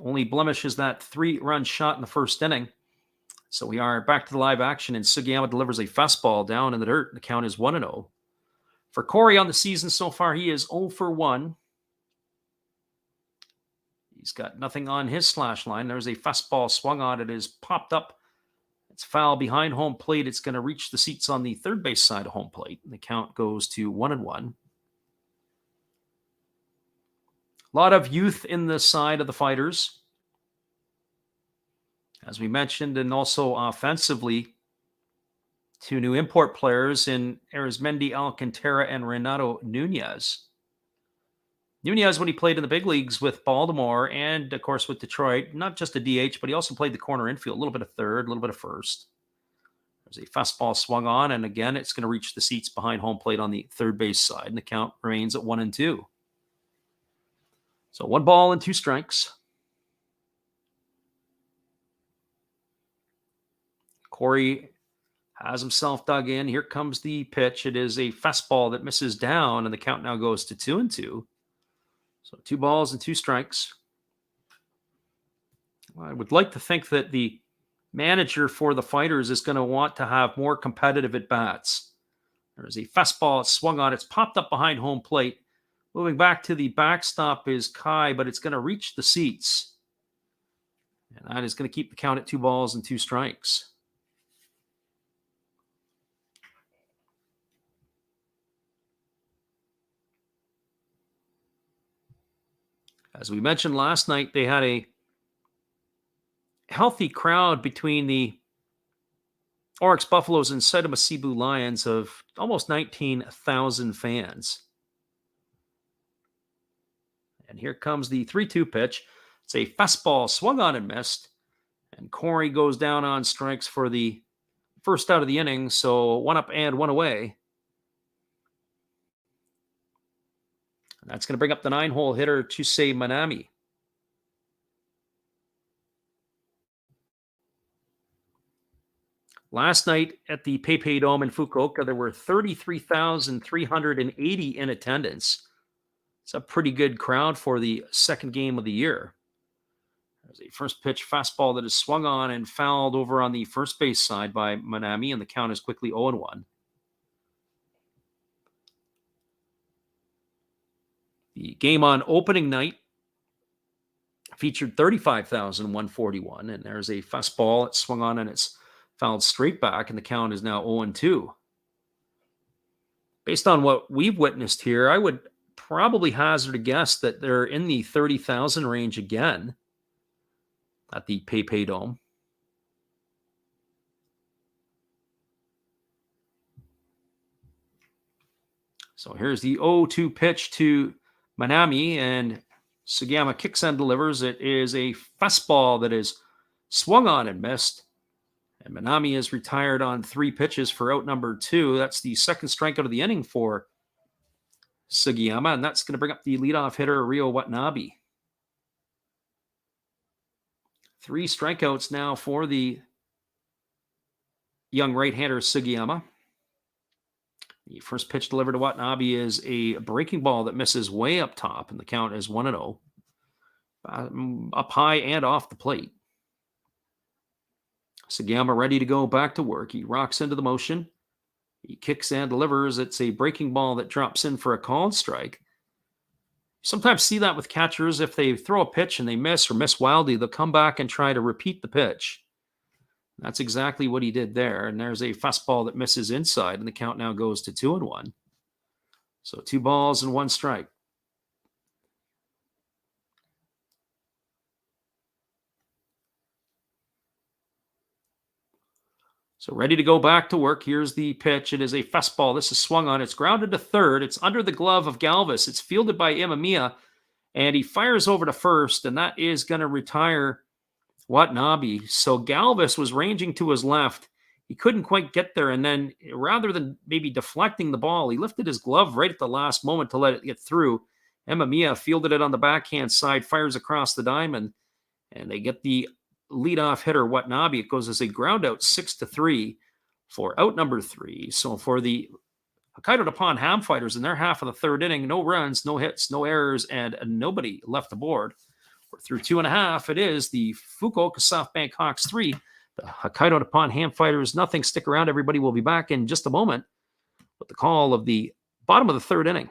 Speaker 1: only blemish is that 3-run shot in the first inning. So we are back to the live action, and Sugiyama delivers a fastball down in the dirt. The count is 1-0. For Corey on the season so far, he is 0 for 1. He's got nothing on his slash line. There's a fastball swung on. It is popped up. It's foul behind home plate. It's going to reach the seats on the third base side of home plate. And the count goes to 1-1. A lot of youth in the side of the Fighters, as we mentioned, and also offensively, 2 new import players in Arizmendi Alcantara and Renato Nunez. Nunez, when he played in the big leagues with Baltimore and, of course, with Detroit, not just a DH, but he also played the corner infield, a little bit of third, a little bit of first. There's a fastball swung on, and again, it's going to reach the seats behind home plate on the third base side, and the count remains at 1-2. So 1 ball and 2 strikes. Corey has himself dug in. Here comes the pitch. It is a fastball that misses down, and the count now goes to 2-2. So 2 balls and 2 strikes. I would like to think that the manager for the Fighters is going to want to have more competitive at-bats. There's a fastball. It's swung on. It's popped up behind home plate. Moving back to the backstop is Kai, but it's going to reach the seats. And that is going to keep the count at 2 balls and 2 strikes. As we mentioned last night, they had a healthy crowd between the Oryx Buffaloes and Saitama Cebu Lions of almost 19,000 fans. And here comes the 3-2 pitch. It's a fastball swung on and missed. And Corey goes down on strikes for the first out of the inning. So 1 up and 1 away. And that's going to bring up the 9-hole hitter, Chusei Manami. Last night at the PayPay Dome in Fukuoka, there were 33,380 in attendance. It's a pretty good crowd for the second game of the year. There's a first pitch fastball that is swung on and fouled over on the first base side by Manami, and the count is quickly 0-1. The game on opening night featured 35,141, and there's a fastball. It's swung on and it's fouled straight back, and the count is now 0-2. Based on what we've witnessed here, I would probably hazard a guess that they're in the 30,000 range again at the PayPay Dome. So here's the 0-2 pitch to Manami, and Sugiyama kicks and delivers. It is a fastball that is swung on and missed. And Manami is retired on 3 pitches for out number 2. That's the second strikeout of the inning for Sugiyama, and that's going to bring up the leadoff hitter, Ryo Watanabe. 3 strikeouts now for the young right-hander Sugiyama. The first pitch delivered to Watanabe is a breaking ball that misses way up top, and the count is 1-0. Up high and off the plate. Sugiyama ready to go back to work. He rocks into the motion. He kicks and delivers. It's a breaking ball that drops in for a called strike. Sometimes see that with catchers. If they throw a pitch and they miss or miss wildly, they'll come back and try to repeat the pitch. That's exactly what he did there. And there's a fastball that misses inside, and the count now goes to 2-1. So 2 balls and 1 strike. So ready to go back to work. Here's the pitch. It is a fastball. This is swung on. It's grounded to third. It's under the glove of Galvis. It's fielded by Imamiya, and he fires over to first, and that is going to retire Watanabe. So Galvis was ranging to his left. He couldn't quite get there, and then rather than maybe deflecting the ball, he lifted his glove right at the last moment to let it get through. Imamiya fielded it on the backhand side, fires across the diamond, and they get the leadoff hitter Watanabe. It goes as a ground out 6-3 for out number 3. So for the Hokkaido Nippon-Ham fighters in their half of the third inning, no runs, no hits, no errors, and nobody left aboard. We're through 2.5. It is the Fukuoka SoftBank Hawks 3, the Hokkaido Nippon-Ham fighters nothing. Stick around, everybody. We'll be back in just a moment with the call of the bottom of the third inning.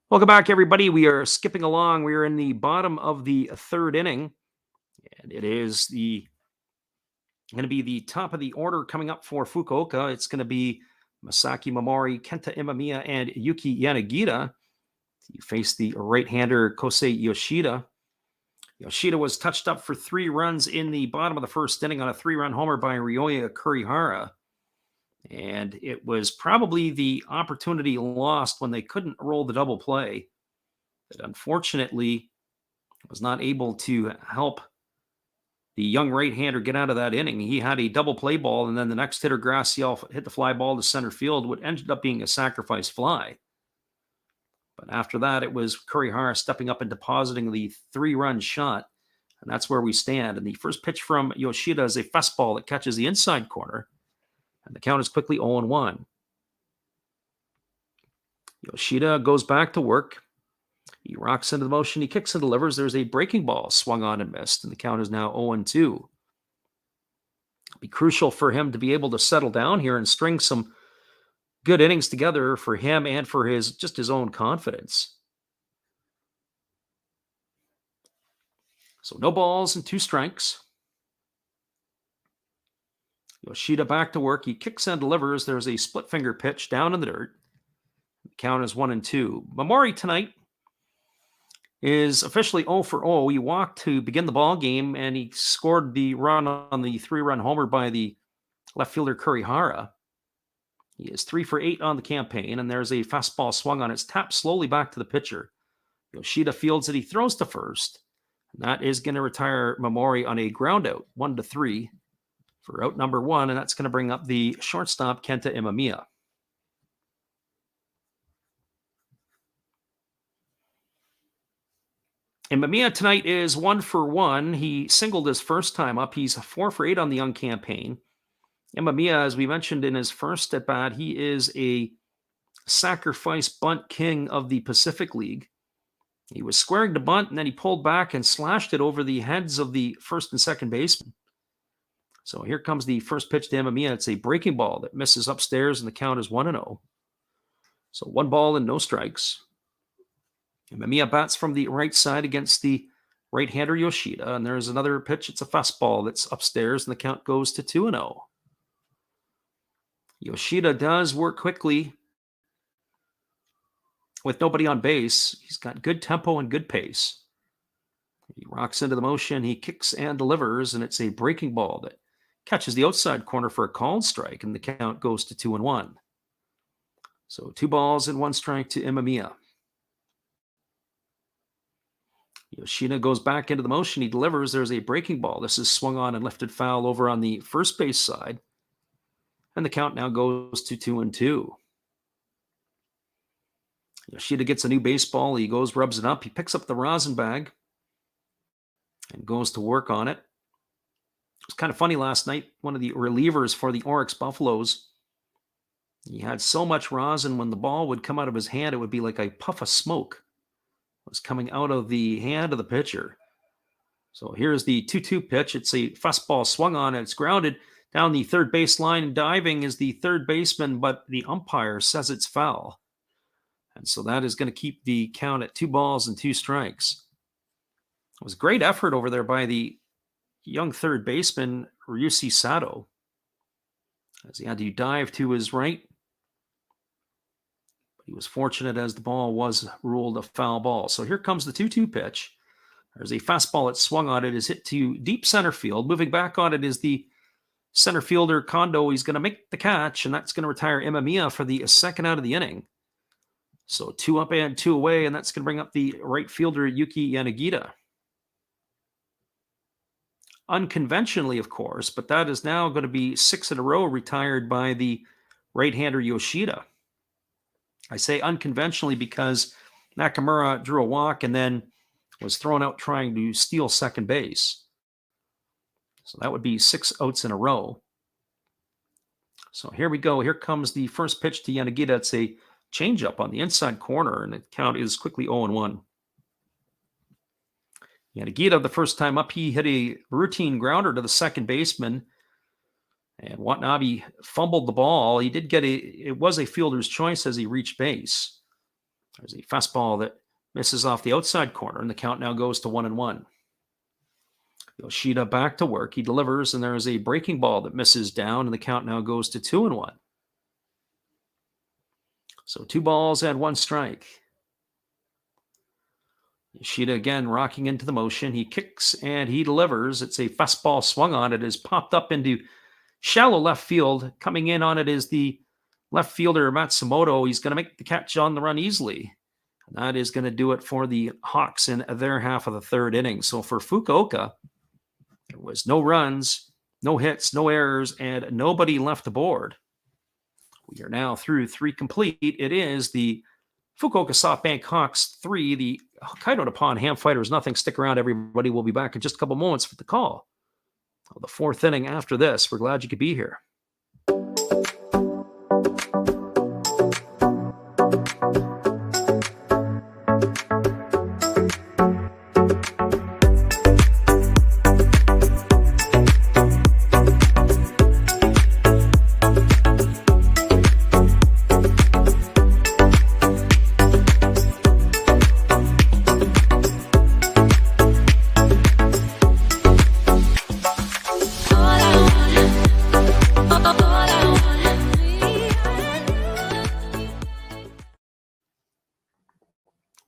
Speaker 1: Welcome back, everybody. We are skipping along. We are in the bottom of the third inning, and it is going to be the top of the order coming up for Fukuoka. It's going to be Masaki Momori, Kenta Imamiya, and Yuki Yanagita. You face the right-hander Kosei Yoshida. Yoshida was touched up for 3 runs in the bottom of the first inning on a 3-run homer by Ryoya Kurihara. And it was probably the opportunity lost when they couldn't roll the double play that unfortunately was not able to help the young right-hander get out of that inning. He had a double play ball, and then the next hitter, Graciel, hit the fly ball to center field, what ended up being a sacrifice fly. But after that, it was Kurihara stepping up and depositing the 3-run shot, and that's where we stand. And the first pitch from Yoshida is a fastball that catches the inside corner, and the count is quickly 0-1. Yoshida goes back to work. He rocks into the motion. He kicks and delivers. There's a breaking ball swung on and missed, and the count is now 0-2. It'll be crucial for him to be able to settle down here and string some good innings together for him and for his own confidence. So no balls and 2 strikes. Yoshida back to work. He kicks and delivers. There's a split finger pitch down in the dirt. The count is 1-2. Momori tonight is officially 0-0. He walked to begin the ball game, and he scored the run on the 3-run homer by the left fielder Kurihara. He is 3-for-8 on the campaign, and there's a fastball swung on. It's tapped slowly back to the pitcher. Yoshida fields it. He throws to first, and that is going to retire Momori on a ground out, 1-3. For out number 1, and that's going to bring up the shortstop, Kenta Imamiya. Imamiya tonight is 1-for-1. He singled his first time up. He's 4-for-8 on the young campaign. Imamiya, as we mentioned in his first at-bat, he is a sacrifice bunt king of the Pacific League. He was squaring to bunt, and then he pulled back and slashed it over the heads of the first and second baseman. So here comes the first pitch to Imamiya. It's a breaking ball that misses upstairs, and the count is 1-0. So 1 ball and no strikes. Imamiya bats from the right side against the right-hander Yoshida, and there's another pitch. It's a fastball that's upstairs, and the count goes to 2-0. Yoshida does work quickly with nobody on base. He's got good tempo and good pace. He rocks into the motion. He kicks and delivers, and it's a breaking ball that catches the outside corner for a called strike, and the count goes to 2-1. So 2 balls and 1 strike to Imamiya. Yoshida goes back into the motion. He delivers. There's a breaking ball. This is swung on and lifted foul over on the first base side, and the count now goes to 2-2. Yoshida gets a new baseball. He goes, rubs it up. He picks up the rosin bag and goes to work on it. It was kind of funny last night. One of the relievers for the Oryx Buffaloes, he had so much rosin when the ball would come out of his hand, it would be like a puff of smoke was coming out of the hand of the pitcher. So here's the 2-2 pitch. It's a fastball swung on. It's grounded down the third base line. Diving is the third baseman, but the umpire says it's foul. And so that is going to keep the count at 2-2 strikes. It was great effort over there by the young third baseman, Ryusi Sato, as he had to dive to his right. But he was fortunate as the ball was ruled a foul ball. So here comes the 2-2 pitch. There's a fastball that swung on it, is hit to deep center field. Moving back on it is the center fielder, Kondo. He's going to make the catch, and that's going to retire Imamiya for the second out of the inning. So 2 up and 2 away, and that's going to bring up the right fielder, Yuki Yanagita. Unconventionally, of course, but that is now going to be 6 in a row retired by the right-hander Yoshida. I say unconventionally because Nakamura drew a walk and then was thrown out trying to steal second base. So that would be 6 outs in a row. So here we go. Here comes the first pitch to Yanagita. It's a changeup on the inside corner, and the count is quickly 0-1. Yanagita, the first time up, he hit a routine grounder to the second baseman, and Watanabe fumbled the ball. He did get it was a fielder's choice as he reached base. There's a fastball that misses off the outside corner, and the count now goes to 1-1. Yoshida back to work. He delivers, and there is a breaking ball that misses down, and the count now goes to 2-1. So 2 balls and 1 strike. Yoshida again rocking into the motion. He kicks and he delivers. It's a fastball swung on. It is popped up into shallow left field. Coming in on it is the left fielder, Matsumoto. He's going to make the catch on the run easily. And that is going to do it for the Hawks in their half of the third inning. So for Fukuoka, there was no runs, no hits, no errors, and nobody left aboard. We are now through 3 complete. It is the Fukuoka SoftBank Hawks 3, the Hokkaido Nippon-Ham Fighters nothing. Stick around, everybody. We'll be back in just a couple moments for the call of the 4th inning after this. We're glad you could be here.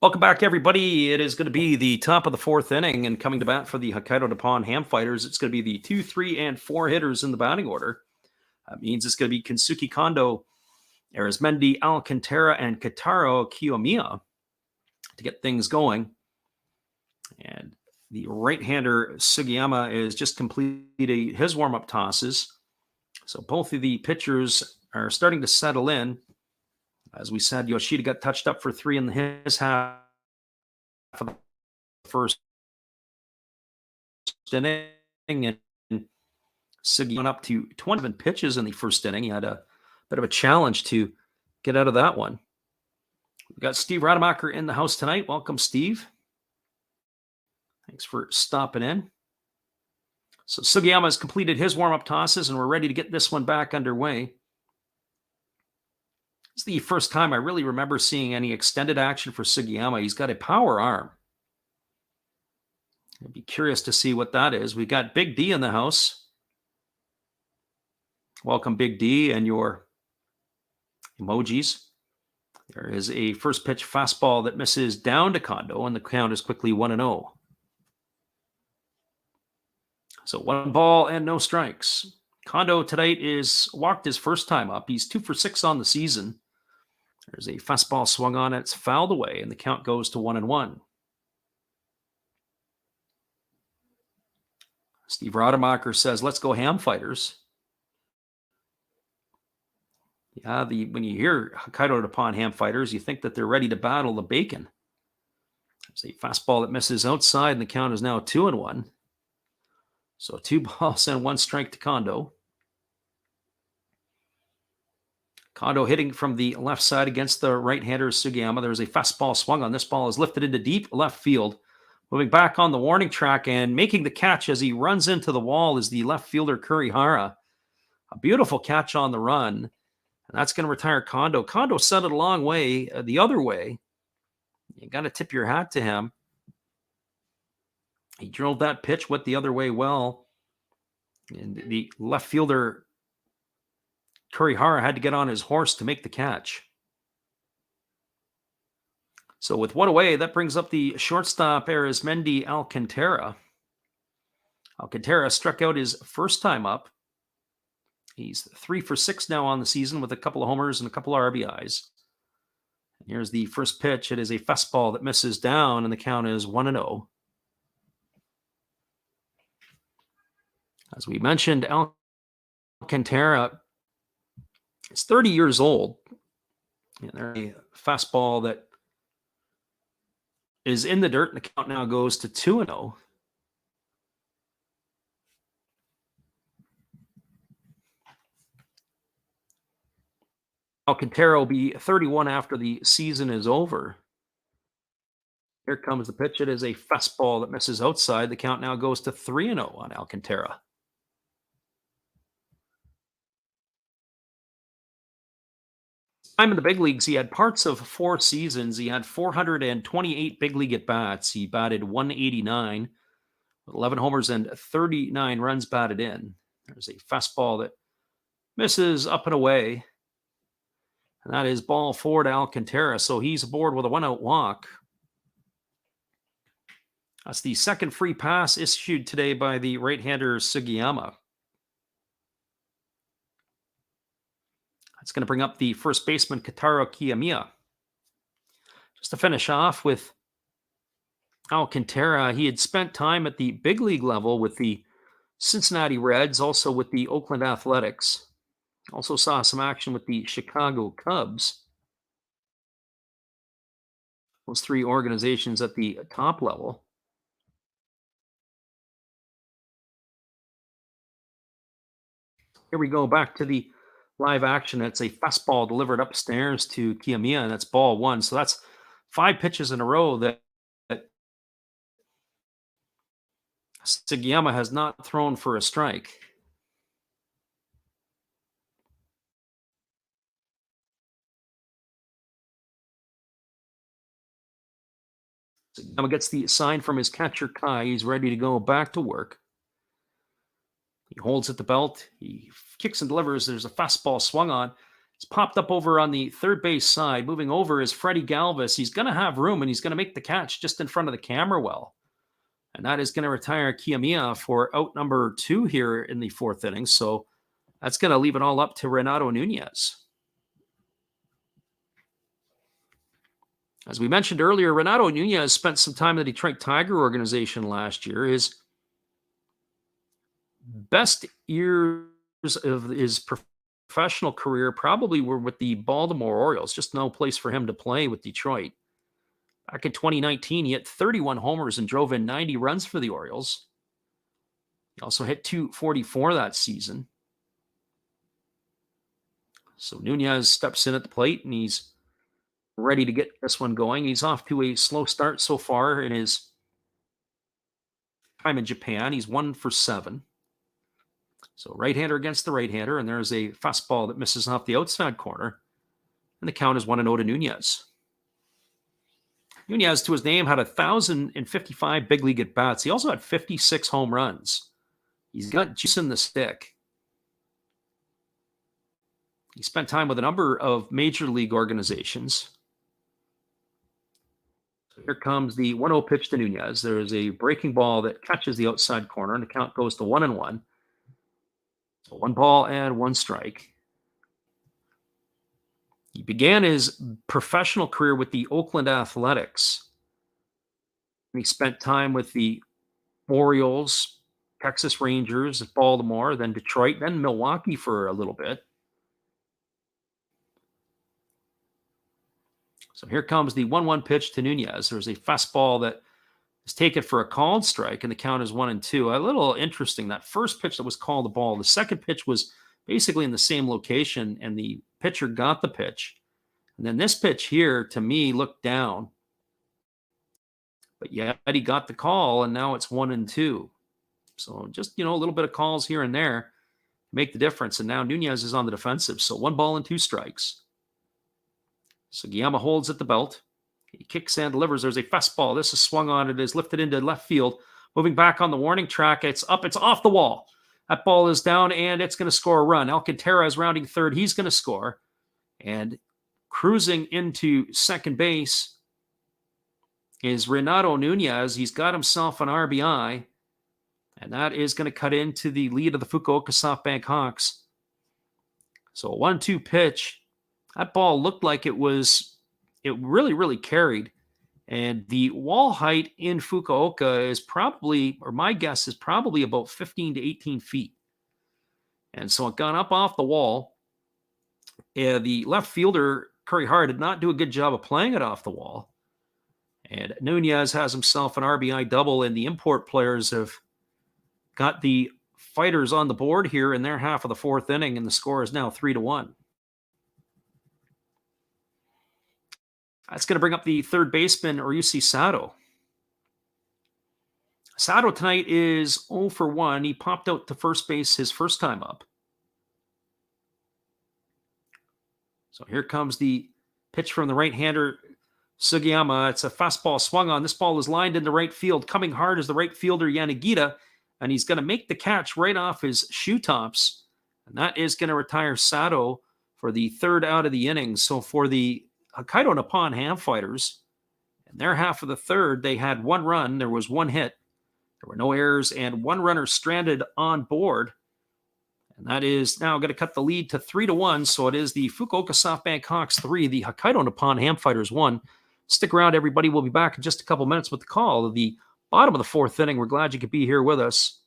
Speaker 1: Welcome back, everybody. It is going to be the top of the 4th inning, and coming to bat for the Hokkaido Nippon-Ham Fighters, it's going to be the 2, 3, and 4 hitters in the batting order. That means it's going to be Kensuke Kondo, Arizmendi Alcantara, and Kataro Kiyomiya to get things going. And the right-hander Sugiyama is just completed his warm-up tosses. So both of the pitchers are starting to settle in. As we said, Yoshida got touched up for 3 in his half of the first inning, and Sugi went up to 27 pitches in the first inning. He had a bit of a challenge to get out of that one. We've got Steve Rademacher in the house tonight. Welcome, Steve. Thanks for stopping in. So Sugiyama has completed his warm-up tosses, and we're ready to get this one back underway. It's the first time I really remember seeing any extended action for Sugiyama. He's got a power arm. I'd be curious to see what that is. We've got Big D in the house. Welcome, Big D, and your emojis. There is a first pitch fastball that misses down to Kondo, and the count is quickly 1-0. So 1 ball and no strikes. Kondo tonight is walked his first time up. He's 2 for 6 on the season. There's a fastball swung on. It's fouled away, and the count goes to 1-1. Steve Rademacher says, let's go Ham Fighters. Yeah, when you hear Hokkaido Nippon-Ham Fighters, you think that they're ready to battle the bacon. There's a fastball that misses outside, and the count is now 2-1. So 2 balls and 1 strike to Kondo. Kondo hitting from the left side against the right-hander Sugiyama. There's a fastball swung on. This ball is lifted into deep left field. Moving back on the warning track and making the catch as he runs into the wall is the left fielder Kurihara. A beautiful catch on the run. And that's going to retire Kondo. Kondo sent it a long way the other way. You got to tip your hat to him. He drilled that pitch, went the other way well. And the left fielder Kurihara had to get on his horse to make the catch. So with one away, that brings up the shortstop Arizmendi Alcantara. Alcantara struck out his first time up. He's 3 for 6 now on the season with a couple of homers and a couple of RBIs. And here's the first pitch. It is a fastball that misses down, and the count is 1-0. As we mentioned, Alcantara is 30 years old. And there's a fastball that is in the dirt, and the count now goes to 2-0. Alcantara will be 31 after the season is over. Here comes the pitch. It is a fastball that misses outside. The count now goes to 3-0 on Alcantara. Time in the big leagues, he had parts of 4 seasons. He had 428 big league at-bats. He batted 189 with 11 homers and 39 runs batted in. There's a fastball that misses up and away. And that is ball 4 to Alcantara. So he's aboard with a 1-out walk. That's the second free pass issued today by the right-hander Sugiyama. That's going to bring up the first baseman Kataro Kiyomiya. Just to finish off with Alcantara, he had spent time at the big league level with the Cincinnati Reds, also with the Oakland Athletics. Also saw some action with the Chicago Cubs. Those 3 organizations at the top level. Here we go back to the live action. It's a fastball delivered upstairs to Kiyomiya, and that's ball 1. So that's 5 pitches in a row that Sugiyama has not thrown for a strike. Sugiyama gets the sign from his catcher Kai. He's ready to go back to work. He holds at the belt. He kicks and delivers. There's a fastball swung on. It's popped up over on the third base side. Moving over is Freddie Galvis. He's going to have room, and he's going to make the catch just in front of the camera well. And that is going to retire Kiyomiya for out number 2 here in the 4th inning. So that's going to leave it all up to Renato Nunez. As we mentioned earlier, Renato Nunez spent some time in the Detroit Tiger organization last year. His best years of his professional career probably were with the Baltimore Orioles. Just no place for him to play with Detroit. Back in 2019, he hit 31 homers and drove in 90 runs for the Orioles. He also hit .244 that season. So Nunez steps in at the plate, and he's ready to get this one going. He's off to a slow start so far in his time in Japan. He's 1 for 7. So right-hander against the right-hander, and there's a fastball that misses off the outside corner. And the count is 1-0 to Nunez. Nunez, to his name, had 1,055 big league at-bats. He also had 56 home runs. He's got juice in the stick. He spent time with a number of major league organizations. So here comes the 1-0 pitch to Nunez. There is a breaking ball that catches the outside corner, and the count goes to 1-1. So 1 ball and 1 strike. He began his professional career with the Oakland Athletics. He spent time with the Orioles, Texas Rangers, Baltimore, then Detroit, then Milwaukee for a little bit. So here comes the 1-1 pitch to Nunez. There's a fastball that is taken for a called strike, and the count is 1-2. A little interesting, that first pitch that was called a ball. The second pitch was basically in the same location, and the pitcher got the pitch. And then this pitch here, to me, looked down. But yet he got the call, and now it's 1-2. So just, a little bit of calls here and there make the difference. And now Nunez is on the defensive. So 1 ball and 2 strikes. Sugiyama holds at the belt. He kicks and delivers. There's a fastball. This is swung on. It is lifted into left field. Moving back on the warning track. It's up. It's off the wall. That ball is down, and it's going to score a run. Alcantara is rounding third. He's going to score. And cruising into second base is Renato Nunez. He's got himself an RBI. And that is going to cut into the lead of the Fukuoka SoftBank Hawks. So a 1-2 pitch. That ball looked like it really, really carried. And the wall height in Fukuoka is probably, or my guess is probably about 15 to 18 feet. And so it got up off the wall. The left fielder, Kurihara, did not do a good job of playing it off the wall. And Nunez has himself an RBI double, and the import players have got the fighters on the board here in their half of the fourth inning, and the score is now 3-1. That's going to bring up the third baseman, Ryusi Sato. Sato tonight is 0 for 1. He popped out to first base his first time up. So here comes the pitch from the right-hander, Sugiyama. It's a fastball swung on. This ball is lined into right field. Coming hard is the right fielder, Yanagita, and he's going to make the catch right off his shoe tops. And that is going to retire Sato for the third out of the inning. So for the Hokkaido Nippon-Ham fighters, in their half of the third, they had 1 run. There was 1 hit. There were no errors, and 1 runner stranded on board. And that is now going to cut the lead to 3-1. So it is the Fukuoka SoftBank Hawks 3, the Hokkaido Nippon-Ham fighters 1. Stick around, everybody. We'll be back in just a couple minutes with the call of the bottom of the fourth inning. We're glad you could be here with us.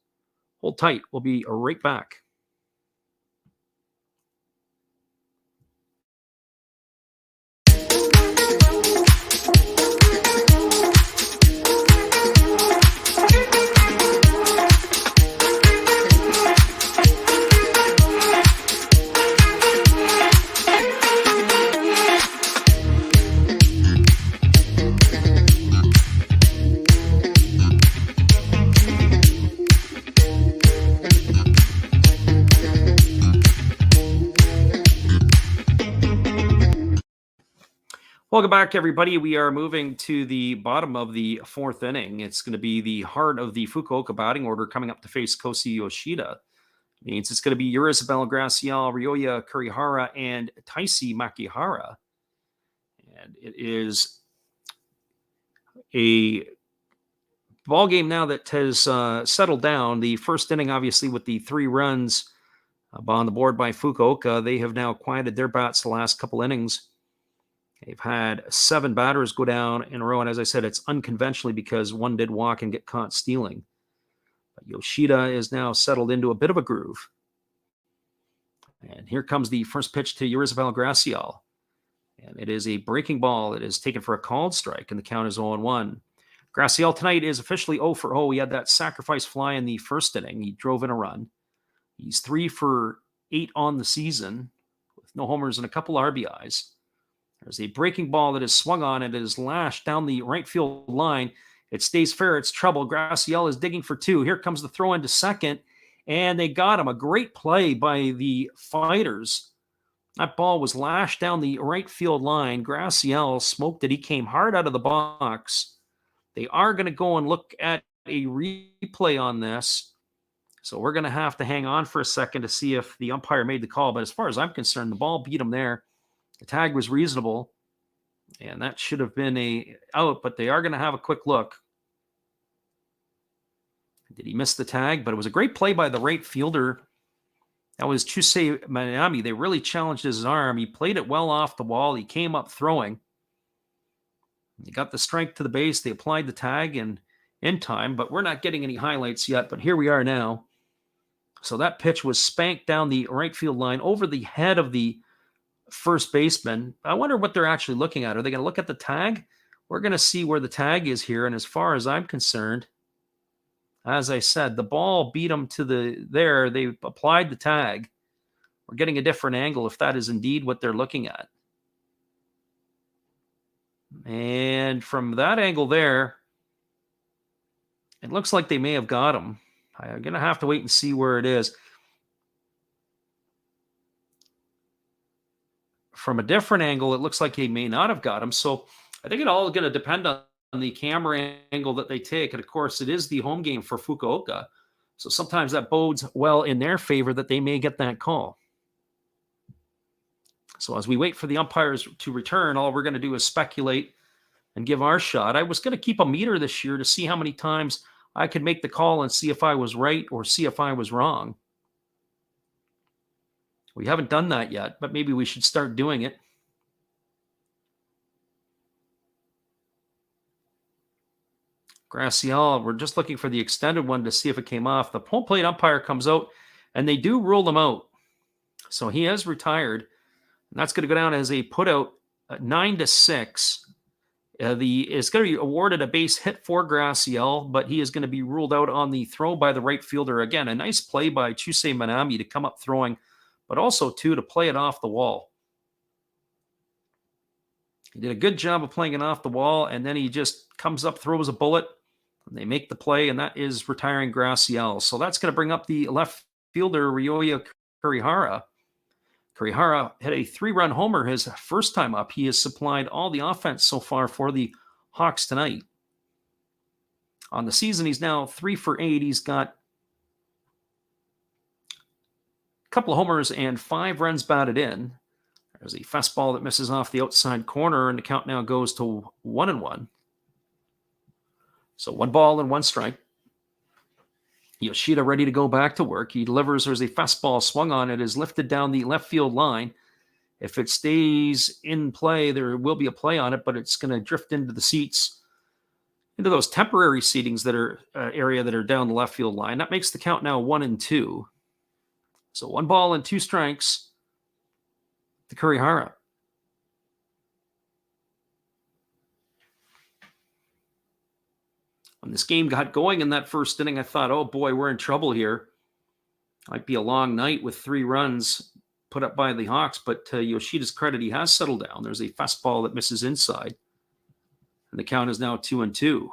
Speaker 1: Hold tight. We'll be right back. Welcome back, everybody. We are moving to the bottom of the fourth inning. It's going to be the heart of the Fukuoka batting order coming up to face Kosi Yoshida. Means it's going to be Yurizabel Gracial, Ryoya Kurihara, and Taisi Makihara. And it is a ball game now that has settled down. The first inning, obviously, with the 3 runs on the board by Fukuoka, they have now quieted their bats the last couple innings. They've had 7 batters go down in a row, and as I said, it's unconventionally because 1 did walk and get caught stealing. But Yoshida is now settled into a bit of a groove. And here comes the first pitch to Yurizabel Gracial. And it is a breaking ball. It is taken for a called strike, and the count is 0-1. Gracial tonight is officially 0 for 0. He had that sacrifice fly in the first inning. He drove in a run. He's 3 for 8 on the season with no homers and a couple RBIs. There's a breaking ball that is swung on. It is lashed down the right field line. It stays fair. It's trouble. Gracial is digging for 2. Here comes the throw into second, and they got him. A great play by the fighters. That ball was lashed down the right field line. Gracial smoked it. He came hard out of the box. They are going to go and look at a replay on this. So we're going to have to hang on for a second to see if the umpire made the call. But as far as I'm concerned, the ball beat him there. The tag was reasonable, and that should have been a out, but they are going to have a quick look. Did he miss the tag? But it was a great play by the right fielder. That was Chusei Manami. They really challenged his arm. He played it well off the wall. He came up throwing. He got the strike to the base. They applied the tag in time, but we're not getting any highlights yet. But here we are now. So that pitch was spanked down the right field line over the head of the first baseman. I wonder what they're actually looking at. Are they going to look at the tag? We're going to see where the tag is here. And as far as I'm concerned, as I said, the ball beat them to there. They applied the tag. We're getting a different angle if that is indeed what they're looking at. And from that angle there, It looks like they may have got him. I'm going to have to wait and see where it is. From a different angle, it looks like they may not have got him. So I think it all going to depend on the camera angle that they take. And of course, it is the home game for Fukuoka. So sometimes that bodes well in their favor that they may get that call. So as we wait for the umpires to return, all we're going to do is speculate and give our shot. I was going to keep a meter this year to see how many times I could make the call and see if I was right or see if I was wrong. We haven't done that yet, but maybe we should start doing it. Graciel, we're just looking for the extended one to see if it came off. The home plate umpire comes out, and they do rule him out. So he has retired, and that's going to go down as a putout 9-6. Is going to be awarded a base hit for Graciel, but he is going to be ruled out on the throw by the right fielder. Again, a nice play by Chusei Manami to come up throwing, but also, too, to play it off the wall. He did a good job of playing it off the wall, and then he just comes up, throws a bullet, and they make the play, and that is retiring Graciel. So that's going to bring up the left fielder, Ryoya Kurihara. Kurihara hit a 3-run homer his first time up. He has supplied all the offense so far for the Hawks tonight. On the season, he's now 3 for 8. He's got a couple of homers and 5 runs batted in. There's a fastball that misses off the outside corner, and the count now goes to 1-1. So 1 ball and 1 strike. Yoshida ready to go back to work. He delivers. There's a fastball swung on. It is lifted down the left field line. If it stays in play, there will be a play on it, but it's going to drift into the seats, into those temporary seatings that are area that are down the left field line. That makes the count now 1-2. So 1 ball and 2 strikes to Kurihara. When this game got going in that first inning, I thought, oh boy, we're in trouble here. Might be a long night with 3 runs put up by the Hawks, but to Yoshida's credit, he has settled down. There's a fastball that misses inside, and the count is now 2-2.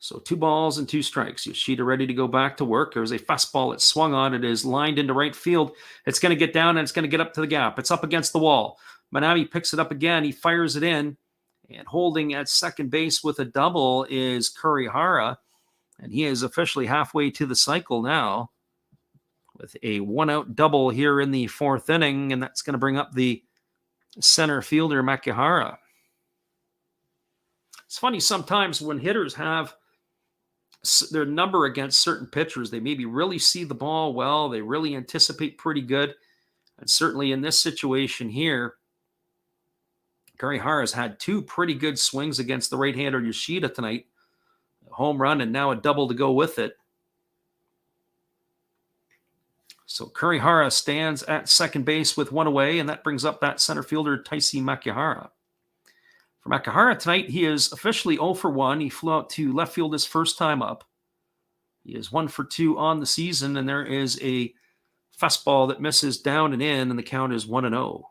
Speaker 1: So 2 balls and 2 strikes. Yoshida ready to go back to work. There's a fastball that swung on. It is lined into right field. It's going to get down, and it's going to get up to the gap. It's up against the wall. Manami picks it up again. He fires it in. And holding at second base with a double is Kurihara. And he is officially halfway to the cycle now with a 1-out double here in the 4th inning. And that's going to bring up the center fielder, Makihara. It's funny sometimes when hitters have their number against certain pitchers, they maybe really see the ball well. They really anticipate pretty good. And certainly in this situation here, Kurihara has had 2 pretty good swings against the right-hander Yoshida tonight. A home run and now a double to go with it. So Kurihara stands at second base with 1 away, and that brings up that center fielder, Taisi Makihara. For Makihara tonight, he is officially 0 for 1. He flew out to left field his first time up. He is 1 for 2 on the season, and there is a fastball that misses down and in, and the count is 1-0.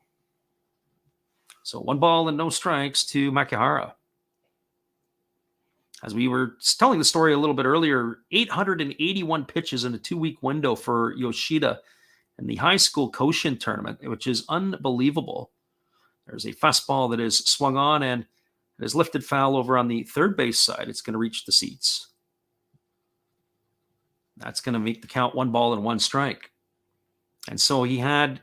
Speaker 1: So 1 ball and no strikes to Makihara. As we were telling the story a little bit earlier, 881 pitches in a 2-week window for Yoshida in the high school Koshin tournament, which is unbelievable. There's a fastball that is swung on and it is lifted foul over on the third base side. It's going to reach the seats. That's going to make the count 1 ball and 1 strike. And so he had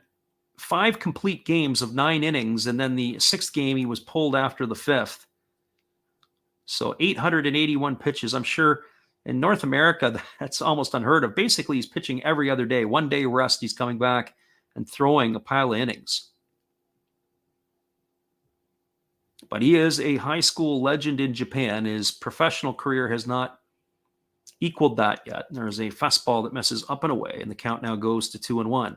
Speaker 1: 5 complete games of 9 innings, and then the 6th game he was pulled after the 5th. So 881 pitches. I'm sure in North America, that's almost unheard of. Basically, he's pitching every other day. 1 day rest, he's coming back and throwing a pile of innings. But he is a high school legend in Japan. His professional career has not equaled that yet. There's a fastball that misses up and away, and the count now goes to 2-1.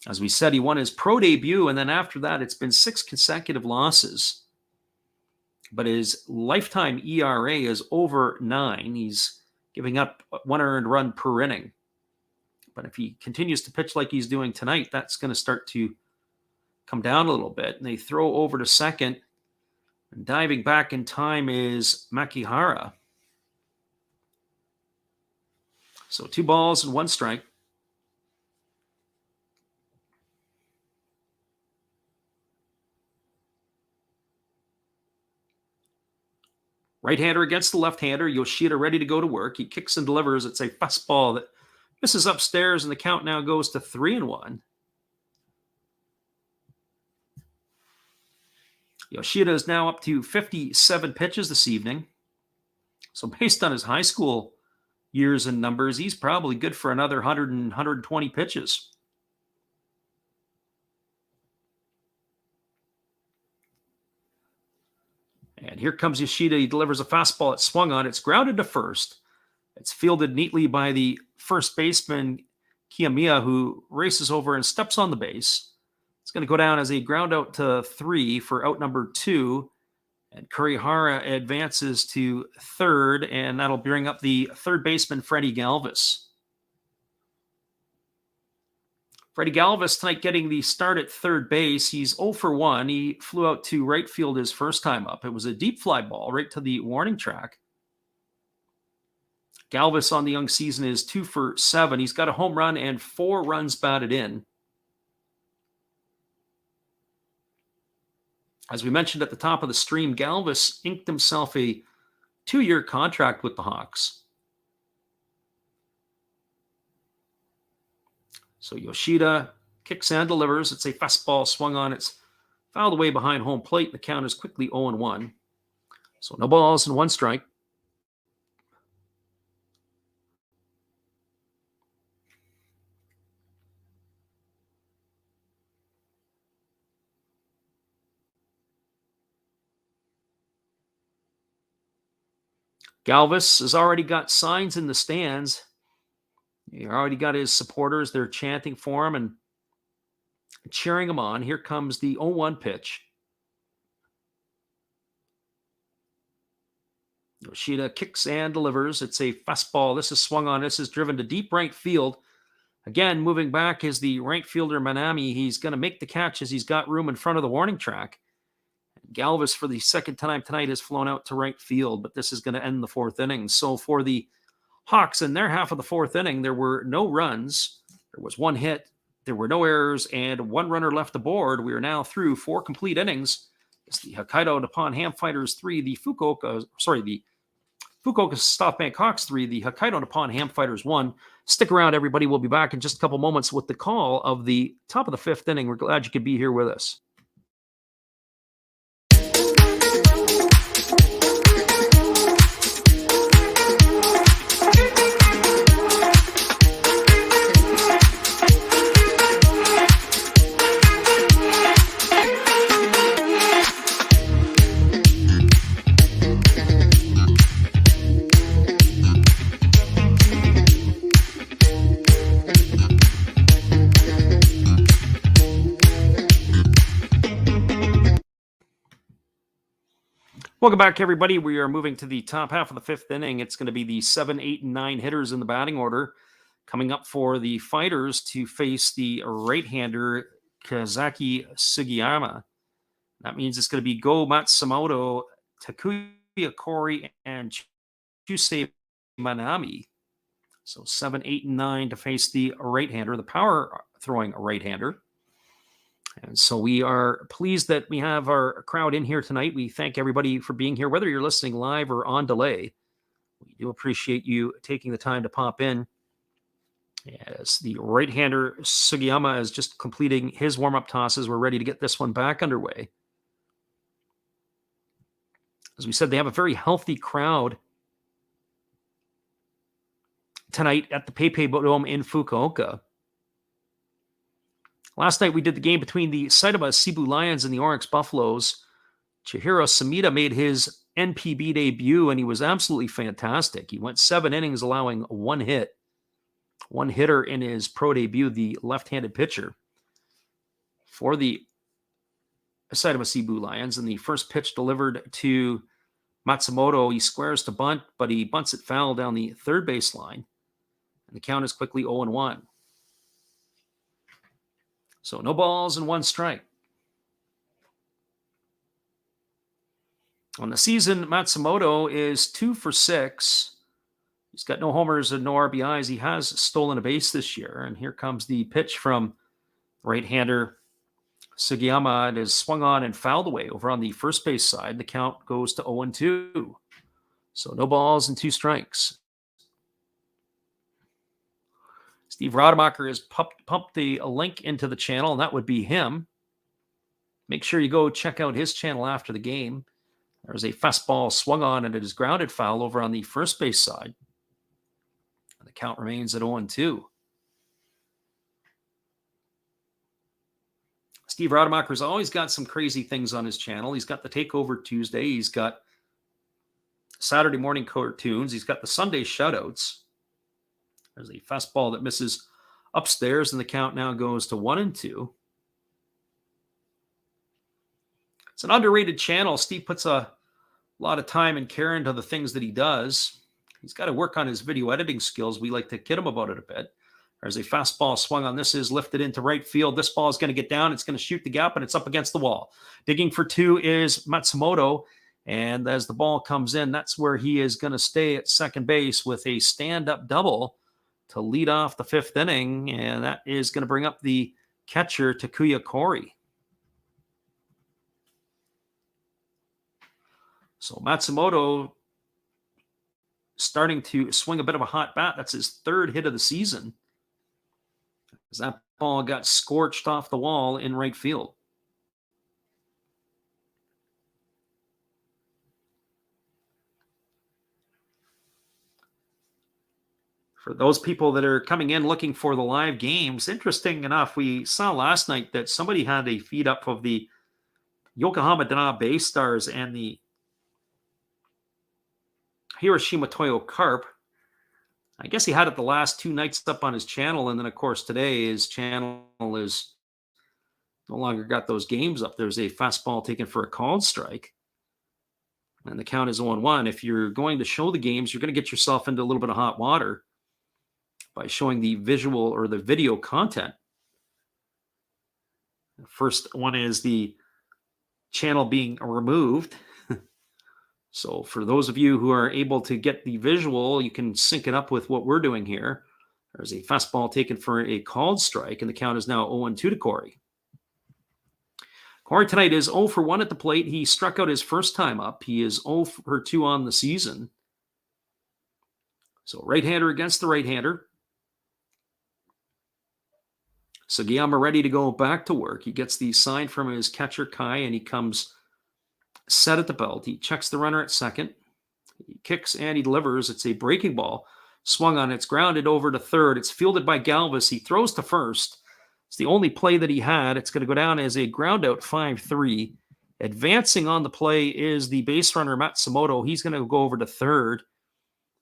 Speaker 1: As we said, he won his pro debut, and then after that, it's been 6 consecutive losses. But his lifetime ERA is over 9. He's giving up 1 earned run per inning. But if he continues to pitch like he's doing tonight, that's going to start to come down a little bit. And they throw over to second. And diving back in time is Makihara. So 2 balls and 1 strike. Right-hander against the left-hander. Yoshida ready to go to work. He kicks and delivers. It's a fastball that misses upstairs, and the count now goes to 3-1. Yoshida is now up to 57 pitches this evening. So based on his high school years and numbers, he's probably good for another 100 and 120 pitches. And here comes Yoshida. He delivers a fastball. It's swung on. It's grounded to first. It's fielded neatly by the first baseman, Kiyomiya, who races over and steps on the base. It's going to go down as a ground out to 3 for out number 2. And Kurihara advances to third, and that'll bring up the third baseman, Freddie Galvis. Freddie Galvis tonight getting the start at third base. He's 0 for 1. He flew out to right field his first time up. It was a deep fly ball right to the warning track. Galvis on the young season is 2 for 7. He's got a home run and 4 runs batted in. As we mentioned at the top of the stream, Galvis inked himself a 2-year contract with the Hawks. So Yoshida kicks and delivers. It's a fastball swung on. It's fouled away behind home plate. The count is quickly 0-1. So no balls and 1 strike. Galvis has already got signs in the stands. He already got his supporters. They're chanting for him and cheering him on. Here comes the 0-1 pitch. Yoshida kicks and delivers. It's a fastball. This is swung on. This is driven to deep right field. Again, moving back is the right fielder, Manami. He's going to make the catch as he's got room in front of the warning track. Galvis, for the second time tonight, has flown out to right field, but this is going to end the 4th inning. So for the Hawks in their half of the 4th inning, there were no runs. There was 1 hit. There were no errors and 1 runner left aboard. We are now through 4 complete innings. It's the Hokkaido Nippon-Ham Fighters 3, the Fukuoka SoftBank Hawks 3, the Hokkaido Nippon-Ham Fighters 1. Stick around, everybody. We'll be back in just a couple moments with the call of the top of the 5th inning. We're glad you could be here with us. Welcome back, everybody. We are moving to the top half of the 5th inning. It's going to be the 7, 8, and 9 hitters in the batting order coming up for the Fighters to face the right-hander Kazaki Sugiyama. That means it's going to be Go Matsumoto, Takuya Kori, and Chusei Manami. So 7, 8, and 9 to face the right-hander, the power-throwing right-hander. And so we are pleased that we have our crowd in here tonight. We thank everybody for being here, whether you're listening live or on delay. We do appreciate you taking the time to pop in. As the right-hander Sugiyama is just completing his warm-up tosses, we're ready to get this one back underway. As we said, they have a very healthy crowd tonight at the PayPay Dome in Fukuoka. Last night, we did the game between the Saitama Cebu Lions and the Oryx Buffaloes. Chihiro Samita made his NPB debut, and he was absolutely fantastic. He went 7 innings, allowing 1 hit. 1 hitter in his pro debut, the left-handed pitcher for the Saitama Cebu Lions. And the first pitch delivered to Matsumoto. He squares to bunt, but he bunts it foul down the third base line. And the count is quickly 0-1. So no balls and 1 strike. On the season, Matsumoto is 2 for 6. He's got no homers and no RBIs. He has stolen a base this year. And here comes the pitch from right-hander Sugiyama. It is swung on and fouled away over on the first base side. The count goes to 0-2. So no balls and 2 strikes. Steve Rademacher has pumped the link into the channel, and that would be him. Make sure you go check out his channel after the game. There's a fastball swung on, and it is grounded foul over on the first base side. And the count remains at 0-2. Steve Rademacher's always got some crazy things on his channel. He's got the Takeover Tuesday. He's got Saturday morning cartoons. He's got the Sunday shoutouts. There's a fastball that misses upstairs, and the count now goes to 1-2. It's an underrated channel. Steve puts a lot of time and care into the things that he does. He's got to work on his video editing skills. We like to kid him about it a bit. There's a fastball swung on. This is lifted into right field. This ball is going to get down. It's going to shoot the gap, and it's up against the wall. Digging for 2 is Matsumoto. And as the ball comes in, that's where he is going to stay at second base with a stand-up double to lead off the 5th inning. And that is going to bring up the catcher, Takuya Kori. So Matsumoto starting to swing a bit of a hot bat. That's his 3rd hit of the season, as that ball got scorched off the wall in right field. For those people that are coming in looking for the live games, interesting enough, we saw last night that somebody had a feed up of the Yokohama Dana Bay Stars and the Hiroshima Toyo Carp. I guess he had it the last 2 nights up on his channel, and then, of course, today his channel is no longer got those games up. There's a fastball taken for a called strike, and the count is 0-1. If you're going to show the games, you're going to get yourself into a little bit of hot water by showing the visual or the video content. The first one is the channel being removed. So for those of you who are able to get the visual, you can sync it up with what we're doing here. There's a fastball taken for a called strike, and the count is now 0-2 to Kori. Kori tonight is 0 for 1 at the plate. He struck out his first time up. He is 0 for 2 on the season. So right-hander against the right-hander. Sugiyama ready to go back to work. He gets the sign from his catcher, Kai, and he comes set at the belt. He checks the runner at second. He kicks and he delivers. It's a breaking ball. Swung on. It's grounded over to third. It's fielded by Galvis. He throws to first. It's the only play that he had. It's going to go down as a ground out 5-3. Advancing on the play is the base runner, Matsumoto. He's going to go over to third.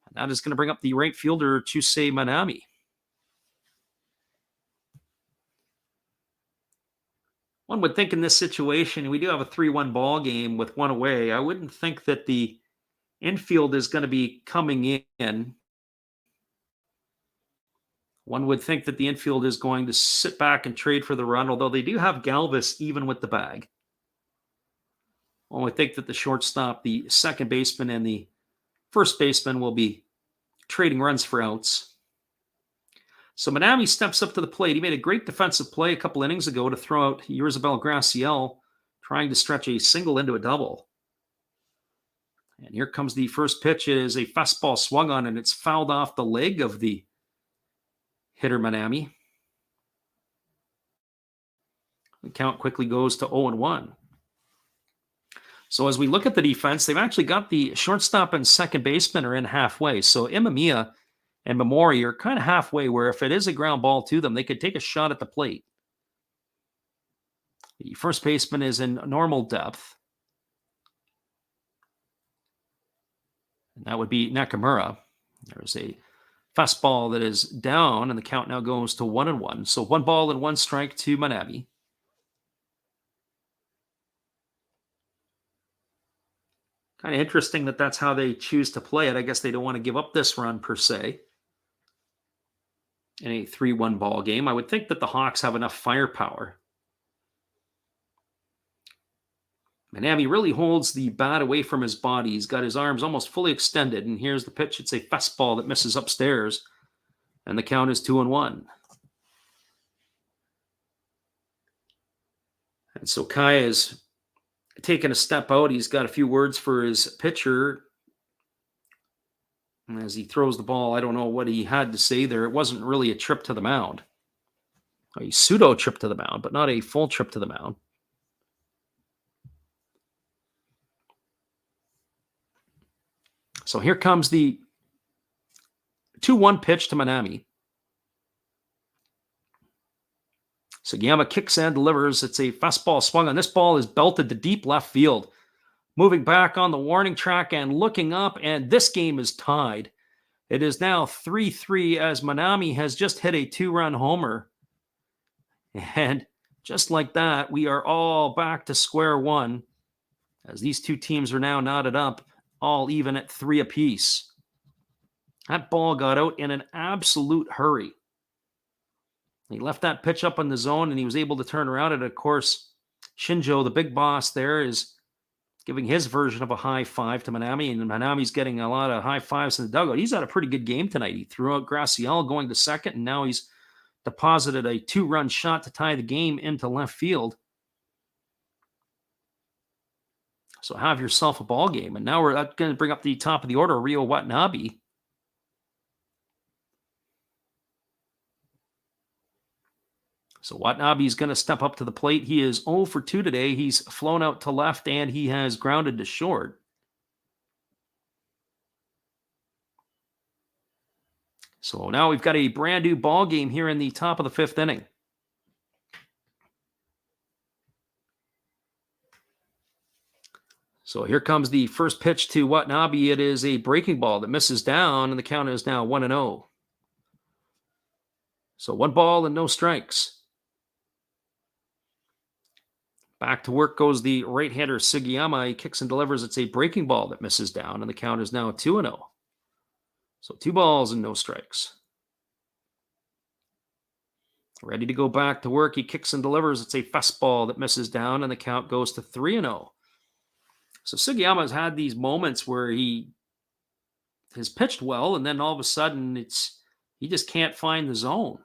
Speaker 1: And that is going to bring up the right fielder, Chusei Manami. One would think in this situation, we do have a 3-1 ball game with 1 away. I wouldn't think that the infield is going to be coming in. One would think that the infield is going to sit back and trade for the run, although they do have Galvis even with the bag. One would think that the shortstop, the second baseman, and the first baseman will be trading runs for outs. So Manami steps up to the plate. He made a great defensive play a couple innings ago to throw out Yerzabel Graciel, trying to stretch a single into a double. And here comes the first pitch. It is a fastball swung on, and it's fouled off the leg of the hitter Manami. The count quickly goes to 0-1. So as we look at the defense, they've actually got the shortstop and second baseman are in halfway. So Imamiya and Memori are kind of halfway, where if it is a ground ball to them, they could take a shot at the plate. The first baseman is in normal depth. And that would be Nakamura. There's a fastball that is down, and the count now goes to 1-1. So 1 ball and 1 strike to Manami. Kind of interesting that that's how they choose to play it. I guess they don't want to give up this run per se in a 3-1 ball game. I would think that the Hawks have enough firepower. Manami really holds the bat away from his body. He's got his arms almost fully extended, and here's the pitch. It's a fastball that misses upstairs, and the count is 2-1. And so Kai is taking a step out. He's got a few words for his pitcher. And as he throws the ball, I don't know what he had to say there. It wasn't really a trip to the mound. A pseudo trip to the mound, but not a full trip to the mound. So here comes the 2-1 pitch to Manami. Sugiyama kicks and delivers. It's a fastball swung on. This ball is belted to deep left field. Moving back on the warning track and looking up, and this game is tied. It is now 3-3 as Manami has just hit a 2-run homer. And just like that, we are all back to square one as these two teams are now knotted up, all even at 3 apiece. That ball got out in an absolute hurry. He left that pitch up in the zone and he was able to turn around. And of course, Shinjo, the big boss there, is giving his version of a high five to Manami. And Manami's getting a lot of high fives in the dugout. He's had a pretty good game tonight. He threw out Graciel going to second, and now he's deposited a 2-run shot to tie the game into left field. So have yourself a ball game. And now we're going to bring up the top of the order, Ryo Watanabe. So Watanabe is going to step up to the plate. He is 0 for 2 today. He's flown out to left and he has grounded to short. So now we've got a brand new ball game here in the top of the 5th inning. So here comes the first pitch to Watanabe. It is a breaking ball that misses down, and the count is now 1-0. So 1 ball and no strikes. Back to work goes the right-hander Sugiyama. He kicks and delivers. It's a breaking ball that misses down, and the count is now 2-0. So 2 balls and no strikes. Ready to go back to work. He kicks and delivers. It's a fastball that misses down, and the count goes to 3-0. So Sugiyama has had these moments where he has pitched well, and then all of a sudden he just can't find the zone.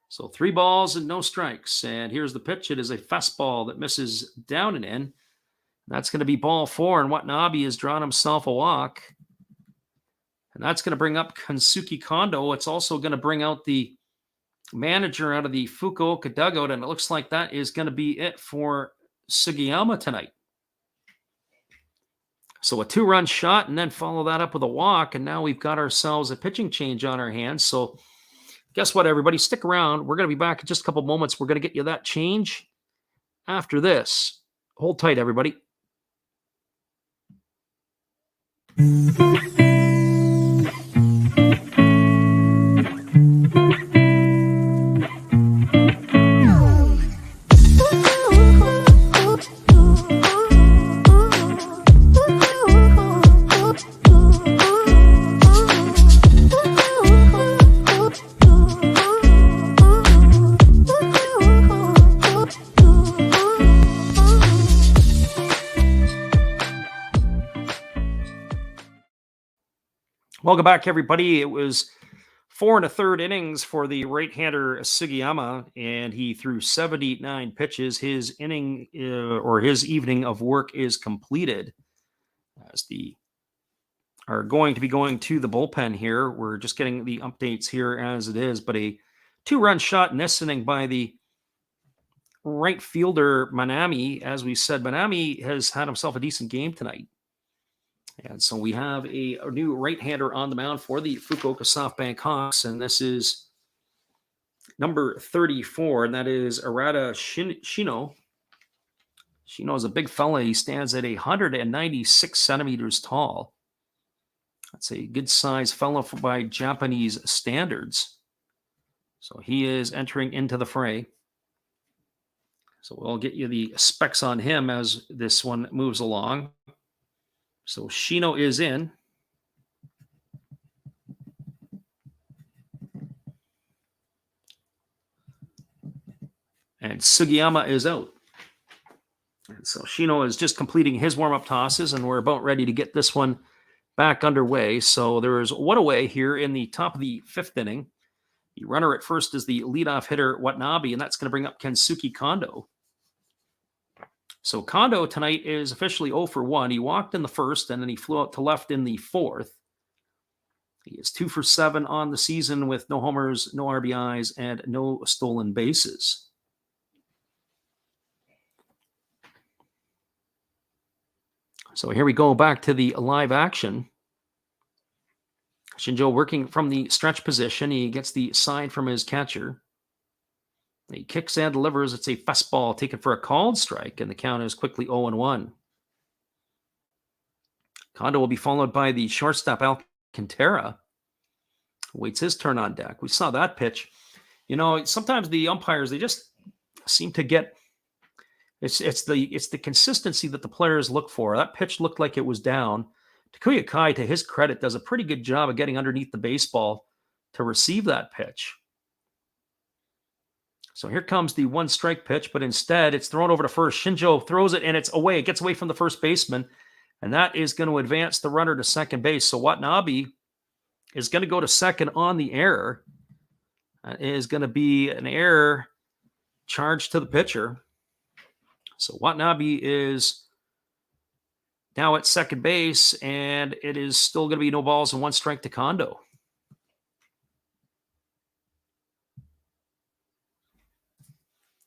Speaker 1: So 3 balls and no strikes. And here's the pitch. It is a fastball that misses down and in. That's going to be ball 4, and Watanabe has drawn himself a walk. And that's going to bring up Kensuke Kondo. It's also going to bring out the manager out of the Fukuoka dugout, and it looks like that is going to be it for Sugiyama tonight. So a 2-run shot, and then follow that up with a walk, and now we've got ourselves a pitching change on our hands. So guess what, everybody? Stick around. We're going to be back in just a couple moments. We're going to get you that change after this. Hold tight, everybody. Welcome back, everybody. It was 4 1/3 innings for the right-hander Sugiyama, and he threw 79 pitches. His inning or his evening of work is completed. As the are going to be going to the bullpen here. We're just getting the updates here as it is, but a 2-run shot in this inning by the right fielder Manami. As we said, Manami has had himself a decent game tonight. And so we have a new right-hander on the mound for the Fukuoka SoftBank Hawks, and this is number 34, and that is Arata Shino. Shino is a big fella. He stands at 196 centimeters tall. That's a good-sized fella by Japanese standards. So he is entering into the fray. So we'll get you the specs on him as this one moves along. So Shino is in. And Sugiyama is out. And so Shino is just completing his warm-up tosses, and we're about ready to get this one back underway. So there is one away here in the top of the 5th inning. The runner at first is the leadoff hitter, Watanabe, and that's going to bring up Kensuke Kondo. So Kondo tonight is officially 0 for 1. He walked in the first, and then he flew out to left in the 4th. He is 2 for 7 on the season with no homers, no RBIs, and no stolen bases. So here we go back to the live action. Shinjo working from the stretch position. He gets the side from his catcher. He kicks and delivers. It's a fastball taken for a called strike, and the count is quickly 0-1. Kondo will be followed by the shortstop Alcantara. Waits his turn on deck. We saw that pitch. You know, sometimes the umpires, they just seem to get it's the consistency that the players look for. That pitch looked like it was down. Takuya Kai, to his credit, does a pretty good job of getting underneath the baseball to receive that pitch. So here comes the 1-strike pitch, but instead it's thrown over to first. Shinjo throws it, and it's away. It gets away from the first baseman, and that is going to advance the runner to second base. So Watanabe is going to go to second on the error. That is going to be an error charged to the pitcher. So Watanabe is now at second base, and it is still going to be no balls and 1 strike to Kondo.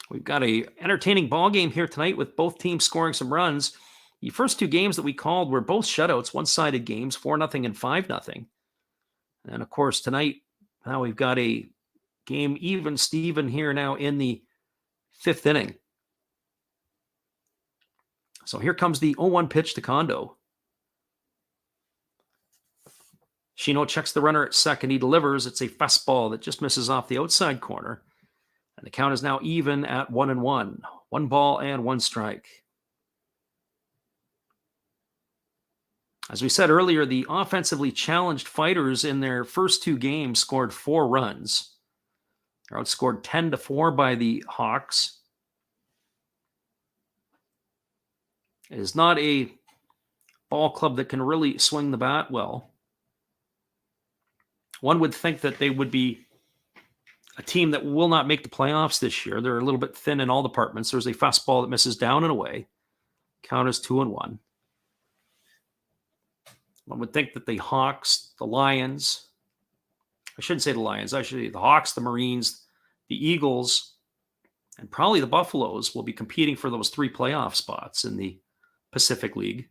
Speaker 1: We've got a entertaining ball game here tonight with both teams scoring some runs. The first 2 games that we called were both shutouts, one-sided games, 4-0 and 5-0. And of course, tonight, now we've got a game even Steven here now in the 5th inning. So here comes the 0-1 pitch to Kondo. Shino checks the runner at second. He delivers. It's a fastball that just misses off the outside corner. And the count is now even at 1-1. 1 ball and 1 strike. As we said earlier, the offensively challenged fighters in their first 2 games scored 4 runs. They're outscored 10-4 by the Hawks. It is not a ball club that can really swing the bat well. One would think that they would be a team that will not make the playoffs this year. They're a little bit thin in all departments. There's a fastball that misses down and away. Count is 2-1. One would think that the Hawks, the Lions, I shouldn't say the Lions, actually the Hawks, the Marines, the Eagles, and probably the Buffaloes will be competing for those 3 playoff spots in the Pacific League.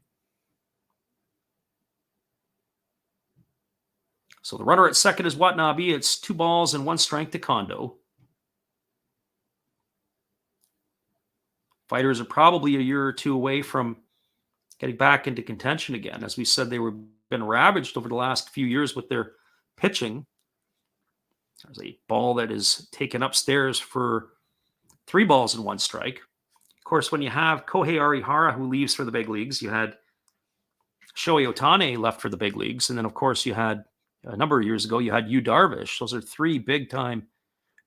Speaker 1: So the runner at second is Watanabe. It's 2 balls and 1 strike to Kondo. Fighters are probably a year or 2 away from getting back into contention again. As we said, they were been ravaged over the last few years with their pitching. There's a ball that is taken upstairs for 3 balls and 1 strike. Of course, when you have Kohei Arihara, who leaves for the big leagues, you had Shohei Ohtani left for the big leagues. And then, of course, you had a number of years ago, you had Yu Darvish. Those are 3 big-time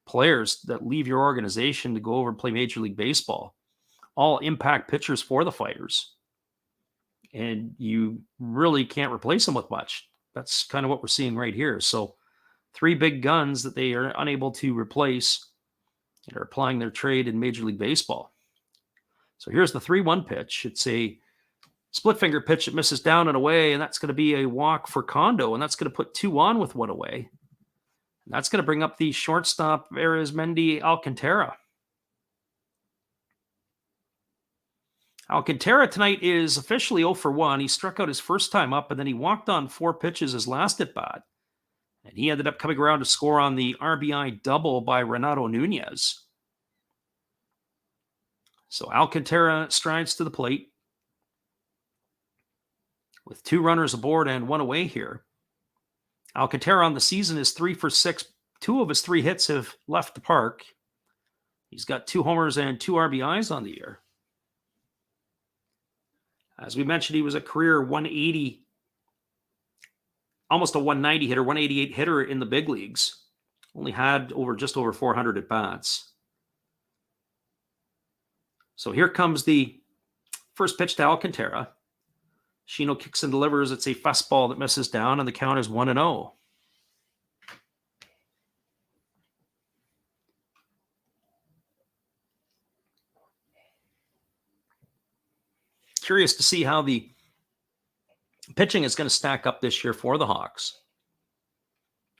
Speaker 1: players that leave your organization to go over and play Major League Baseball. All impact pitchers for the fighters. And you really can't replace them with much. That's kind of what we're seeing right here. So 3 big guns that they are unable to replace and are applying their trade in Major League Baseball. So here's the 3-1 pitch. It's a split finger pitch that misses down and away, and that's going to be a walk for Kondo, and that's going to put 2 on with 1 away. And that's going to bring up the shortstop, Arizmendi Alcantara. Alcantara tonight is officially 0 for 1. He struck out his first time up, and then he walked on 4 pitches his last at bat. And he ended up coming around to score on the RBI double by Renato Nunez. So Alcantara strides to the plate with 2 runners aboard and 1 away here. Alcantara on the season is 3 for 6. 2 of his 3 hits have left the park. He's got 2 homers and 2 RBIs on the year. As we mentioned, he was a career 180, almost a 190 hitter, 188 hitter in the big leagues. Only had just over 400 at bats. So here comes the First pitch to Alcantara. Shino kicks and delivers. It's a fastball that misses down, and the count is 1-0. Curious to see how the pitching is going to stack up this year for the Hawks.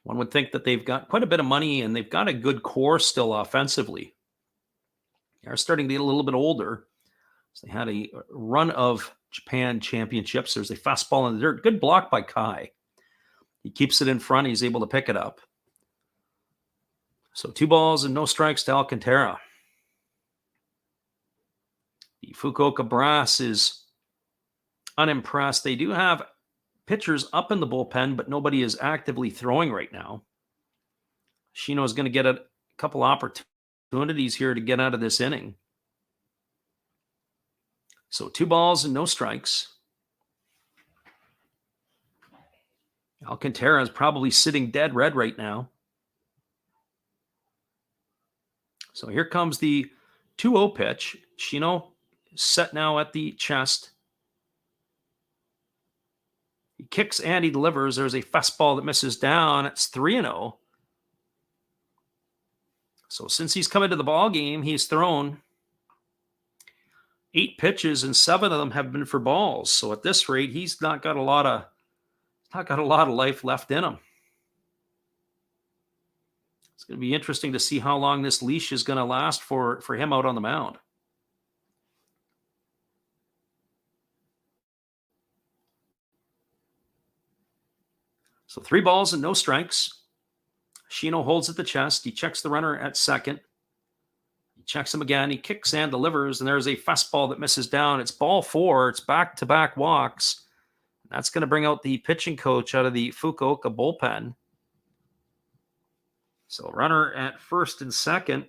Speaker 1: One would think that they've got quite a bit of money and they've got a good core still offensively. They are starting to get a little bit older. So they had a run of Japan championships. There's a fastball in the dirt. Good block by Kai. He keeps it in front. He's able to pick it up. So 2 balls and no strikes to Alcantara. The Fukuoka Brass is unimpressed. They do have pitchers up in the bullpen, but nobody is actively throwing right now. Shino is going to get a couple opportunities here to get out of this inning. So 2 balls and no strikes. Alcantara is probably sitting dead red right now. So here comes the 2-0 pitch. Shino set now at the chest. He kicks and he delivers. There's a fastball that misses down. It's 3-0. So since he's come into the ball game, he's thrown 8 pitches and 7 of them have been for balls. So at this rate, he's not got a lot of life left in him. It's going to be interesting to see how long this leash is going to last for him out on the mound. So 3 balls and no strikes. Shino holds at the chest. He checks the runner at second. He checks him again. He kicks and delivers, and there's a fastball that misses down. It's ball 4. It's back-to-back walks. That's going to bring out the pitching coach out of the Fukuoka bullpen. So runner at first and second.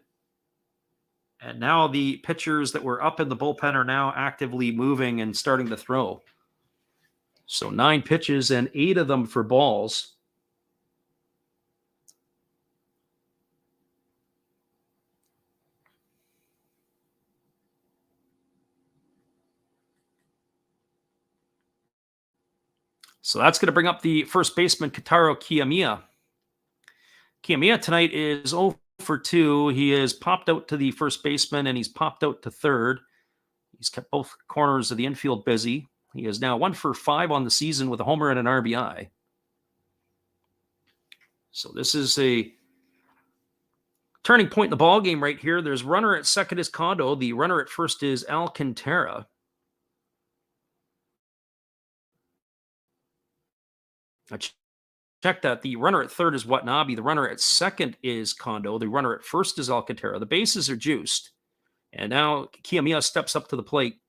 Speaker 1: And now the pitchers that were up in the bullpen are now actively moving and starting to throw. So 9 pitches and 8 of them for balls. So that's going to bring up the first baseman, Kotaro Kiyomiya. Kiyomiya tonight is 0 for 2. He has popped out to the first baseman and he's popped out to third. He's kept both corners of the infield busy. He is now 1 for 5 on the season with a homer and an RBI. So this is a turning point in the ball game right here. There's runner at second is Kondo. The runner at first is Alcantara. Check that. The runner at third is Watanabe. The runner at second is Kondo. The runner at first is Alcantara. The bases are juiced. And now Kiyomiya steps up to the plate.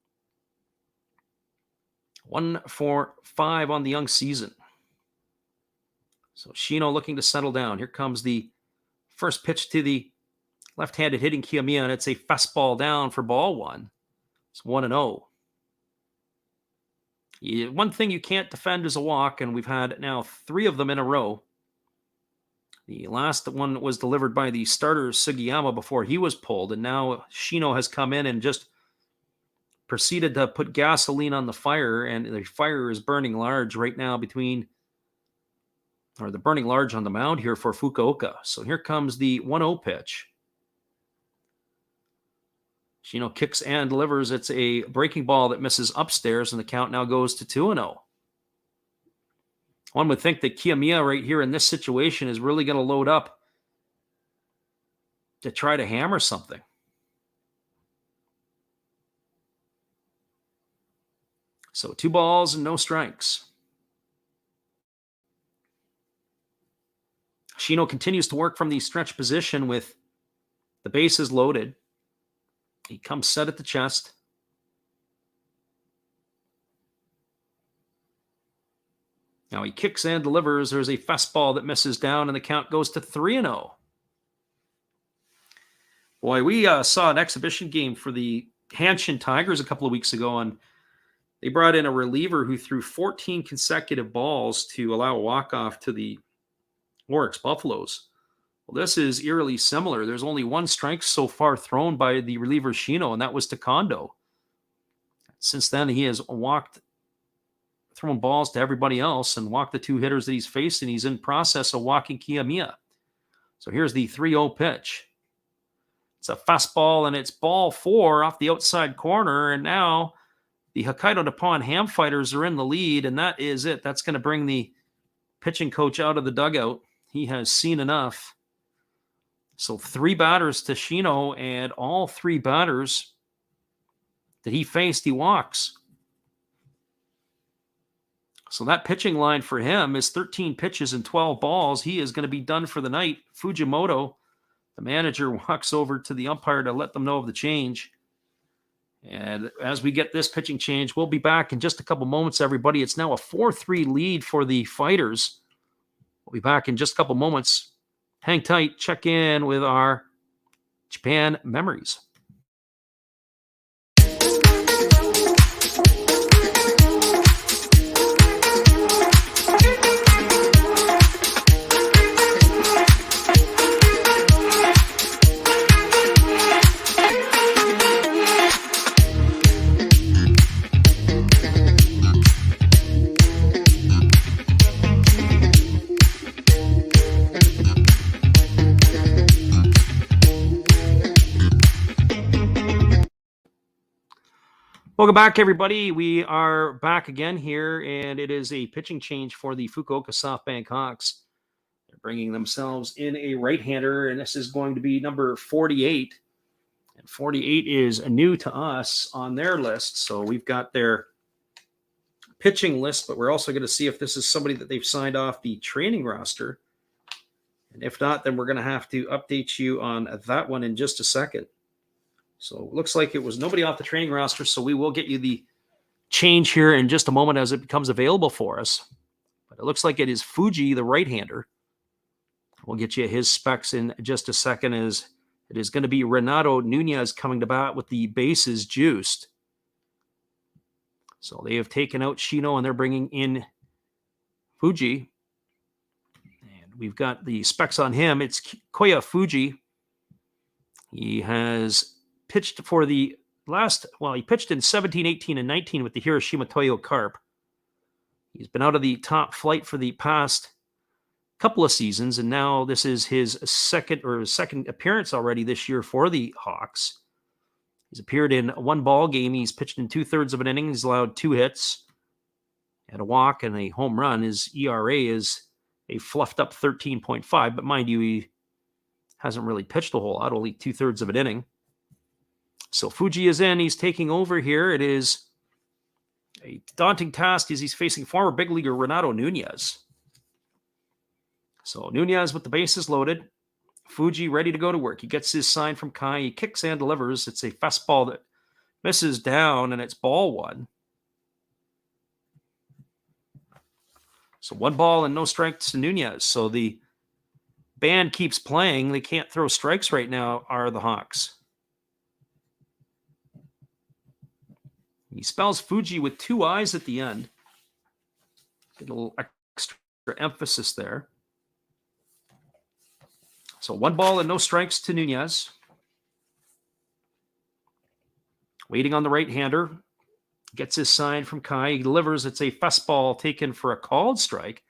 Speaker 1: 1 for 5 on the young season. So Shino looking to settle down. Here comes the first pitch to the left-handed hitting Kiyomiya, and it's a fastball down for ball 1. It's 1-0. One thing you can't defend is a walk, and we've had now 3 of them in a row. The last one was delivered by the starter Sugiyama before he was pulled, and now Shino has come in and just proceeded to put gasoline on the fire, and the fire is burning large right now burning large on the mound here for Fukuoka. So here comes the 1-0 pitch. Shino kicks and delivers. It's a breaking ball that misses upstairs, and the count now goes to 2-0. One would think that Kiyomiya right here in this situation is really going to load up to try to hammer something. So 2 balls and no strikes. Shino continues to work from the stretch position with the bases loaded. He comes set at the chest. Now he kicks and delivers. There's a fastball that misses down, and the count goes to 3-0. Boy, we saw an exhibition game for the Hanshin Tigers a couple of weeks ago, and they brought in a reliever who threw 14 consecutive balls to allow a walk-off to the Oryx Buffaloes. Well, this is eerily similar. There's only 1 strike so far thrown by the reliever Shino, and that was to Kondo. Since then, he has throwing balls to everybody else and walked the 2 hitters that he's facing. He's in process of walking Kiyomiya. So here's the 3-0 pitch. It's a fastball, and it's ball 4 off the outside corner. And now the Hokkaido Nippon-Ham fighters are in the lead, and that is it. That's going to bring the pitching coach out of the dugout. He has seen enough. So 3 batters to Shino, and all 3 batters that he faced, he walks. So that pitching line for him is 13 pitches and 12 balls. He is going to be done for the night. Fujimoto, the manager, walks over to the umpire to let them know of the change. And as we get this pitching change, we'll be back in just a couple moments, everybody. It's now a 4-3 lead for the fighters. We'll be back in just a couple moments. Hang tight. Check in with our Japan memories. Welcome back, everybody. We are back again here, and it is a pitching change for the Fukuoka SoftBank Hawks. They're bringing themselves in a right-hander, and this is going to be number 48. And 48 is new to us on their list, so we've got their pitching list, but we're also going to see if this is somebody that they've signed off the training roster. And if not, then we're going to have to update you on that one in just a second. So it looks like it was nobody off the training roster, so we will get you the change here in just a moment as it becomes available for us. But it looks like it is Fuji, the right-hander. We'll get you his specs in just a second, as it is going to be Renato Nunez coming to bat with the bases juiced. So they have taken out Shino, and they're bringing in Fuji. And we've got the specs on him. It's Koya Fuji. He has pitched for the he pitched in 17, 18, and 19 with the Hiroshima Toyo Carp. He's been out of the top flight for the past couple of seasons, and now this is his second appearance already this year for the Hawks. He's appeared in 1 ball game. He's pitched in 2/3 of an inning. He's allowed 2 hits, and a walk, and a home run. His ERA is a fluffed up 13.5, but mind you, he hasn't really pitched a whole lot, only 2/3 of an inning. So Fuji is in. He's taking over here. It is a daunting task as he's facing former big leaguer Renato Nunez. So Nunez with the bases loaded. Fuji ready to go to work. He gets his sign from Kai. He kicks and delivers. It's a fastball that misses down, and it's ball 1. So 1 ball and no strikes to Nunez. So the band keeps playing. They can't throw strikes right now, are the Hawks. He spells Fuji with 2 I's at the end. Get a little extra emphasis there. So 1 ball and no strikes to Nunez. Waiting on the right-hander. Gets his sign from Kai. He delivers. It's a fastball taken for a called strike.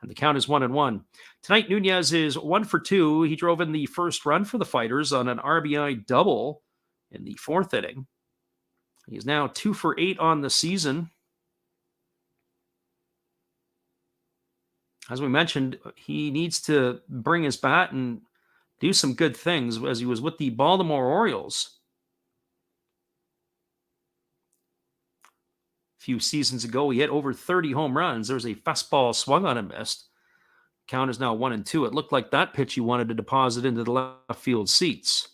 Speaker 1: And the count is 1-1. Tonight, Nunez is 1 for 2. He drove in the first run for the Fighters on an RBI double in the 4th inning. He's now 2 for 8 on the season. As we mentioned, he needs to bring his bat and do some good things, as he was with the Baltimore Orioles a few seasons ago. He hit over 30 home runs. There was a fastball swung on and missed. Count is now 1-2. It looked like that pitch he wanted to deposit into the left field seats.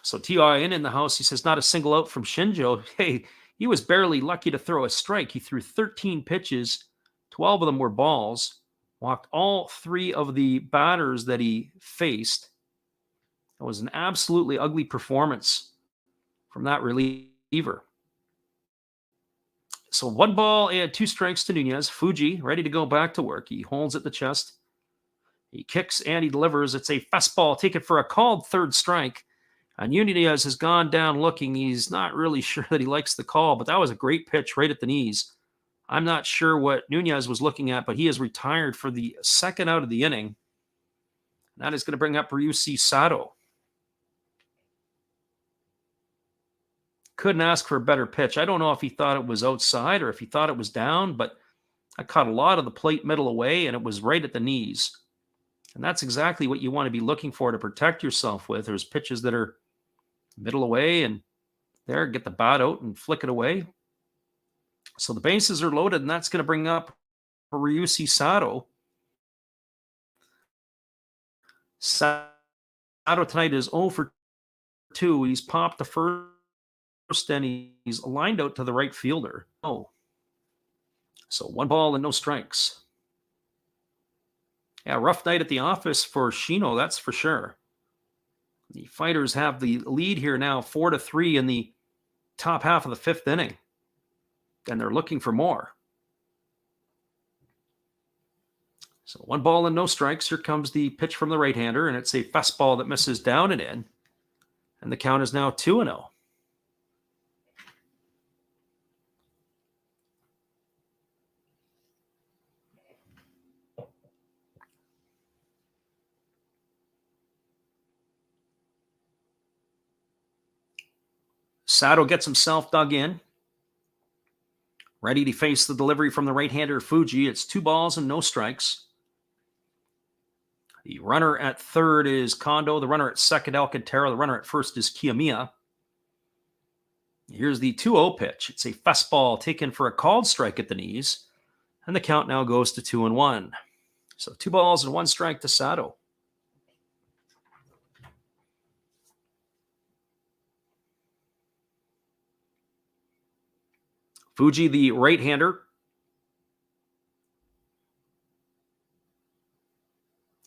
Speaker 1: So T.I. in the house, he says, not a single out from Shinjo. Hey, he was barely lucky to throw a strike. He threw 13 pitches, 12 of them were balls, walked all 3 of the batters that he faced. It was an absolutely ugly performance from that reliever. So 1 ball and 2 strikes to Nunez. Fuji ready to go back to work. He holds at the chest. He kicks and he delivers. It's a fastball taken for a called 3rd strike. And Nunez has gone down looking. He's not really sure that he likes the call, but that was a great pitch right at the knees. I'm not sure what Nunez was looking at, but he is retired for the second out of the inning. That is going to bring up Ryushi Sato. Couldn't ask for a better pitch. I don't know if he thought it was outside or if he thought it was down, but I caught a lot of the plate middle away, and it was right at the knees. And that's exactly what you want to be looking for to protect yourself with. There's pitches that are middle away, and there, get the bat out and flick it away. So the bases are loaded, and that's going to bring up Ryushi Sato. Sato tonight is 0 for 2. He's popped the first, and he's lined out to the right fielder. Oh. So 1 ball and no strikes. Yeah, rough night at the office for Shino, that's for sure. The Fighters have the lead here now, 4-3 in the top half of the 5th inning. And they're looking for more. So 1 ball and no strikes. Here comes the pitch from the right-hander, and it's a fastball that misses down and in. And the count is now 2-0. Sato gets himself dug in. Ready to face the delivery from the right-hander Fuji. It's 2 balls and no strikes. The runner at third is Kondo. The runner at second, Alcantara. The runner at first is Kiyomiya. Here's the 2-0 pitch. It's a fastball taken for a called strike at the knees. And the count now goes to 2-1. So 2 balls and 1 strike to Sato. Fuji, the right-hander,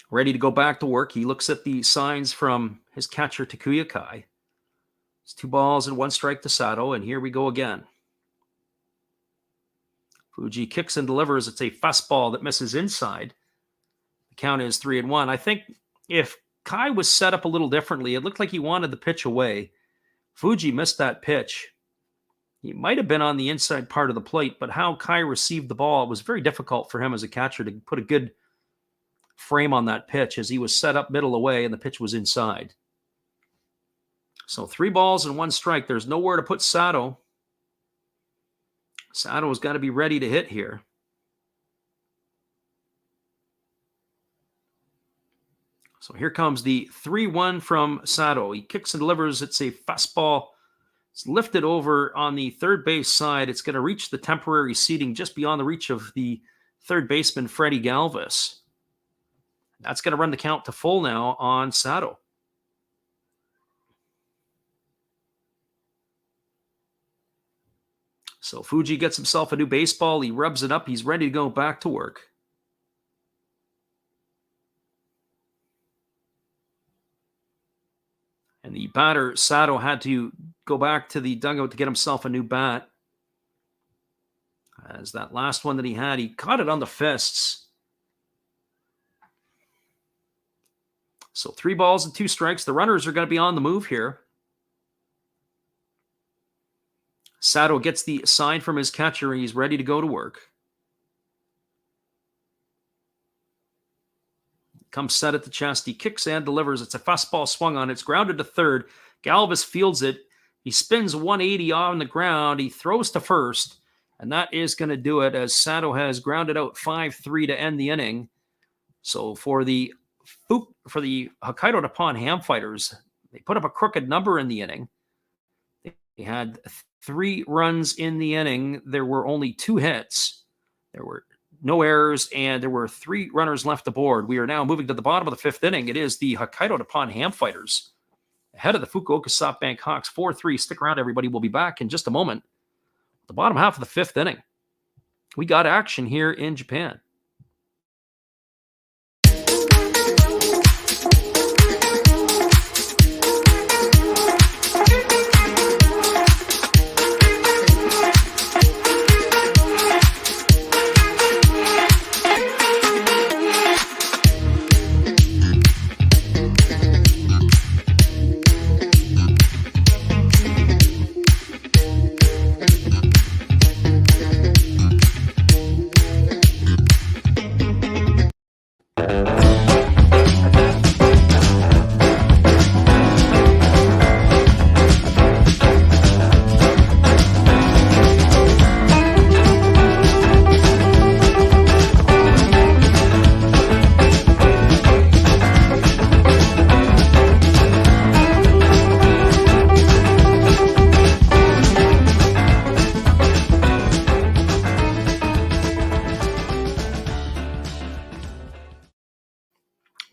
Speaker 1: ready to go back to work. He looks at the signs from his catcher, Takuya Kai. It's 2 balls and 1 strike to Sato, and here we go again. Fuji kicks and delivers. It's a fastball that misses inside. The count is 3-1. I think if Kai was set up a little differently, it looked like he wanted the pitch away. Fuji missed that pitch. He might have been on the inside part of the plate, but how Kai received the ball, it was very difficult for him as a catcher to put a good frame on that pitch as he was set up middle away and the pitch was inside. So 3 balls and 1 strike. There's nowhere to put Sato. Sato's got to be ready to hit here. So here comes the 3-1 from Sato. He kicks and delivers. It's a fastball. It's lifted over on the third base side. It's going to reach the temporary seating just beyond the reach of the third baseman, Freddie Galvis. That's going to run the count to full now on Sato. So Fuji gets himself a new baseball. He rubs it up. He's ready to go back to work. And the batter, Sato, had to go back to the dugout to get himself a new bat. As that last one that he had, he caught it on the fists. So 3 balls and 2 strikes. The runners are going to be on the move here. Sato gets the sign from his catcher. He's ready to go to work. Comes set at the chest. He kicks and delivers. It's a fastball swung on. It's grounded to third. Galvis fields it. He spins 180 on the ground. He throws to first. And that is going to do it as Sato has grounded out 5-3 to end the inning. So for the Hokkaido Nippon-Ham Fighters, they put up a crooked number in the inning. They had 3 runs in the inning. There were only 2 hits. There were no errors, and there were 3 runners left aboard. We are now moving to the bottom of the 5th inning. It is the Hokkaido Nippon-Ham Fighters ahead of the Fukuoka SoftBank Hawks 4-3. Stick around, everybody. We'll be back in just a moment. The bottom half of the 5th inning. We got action here in Japan.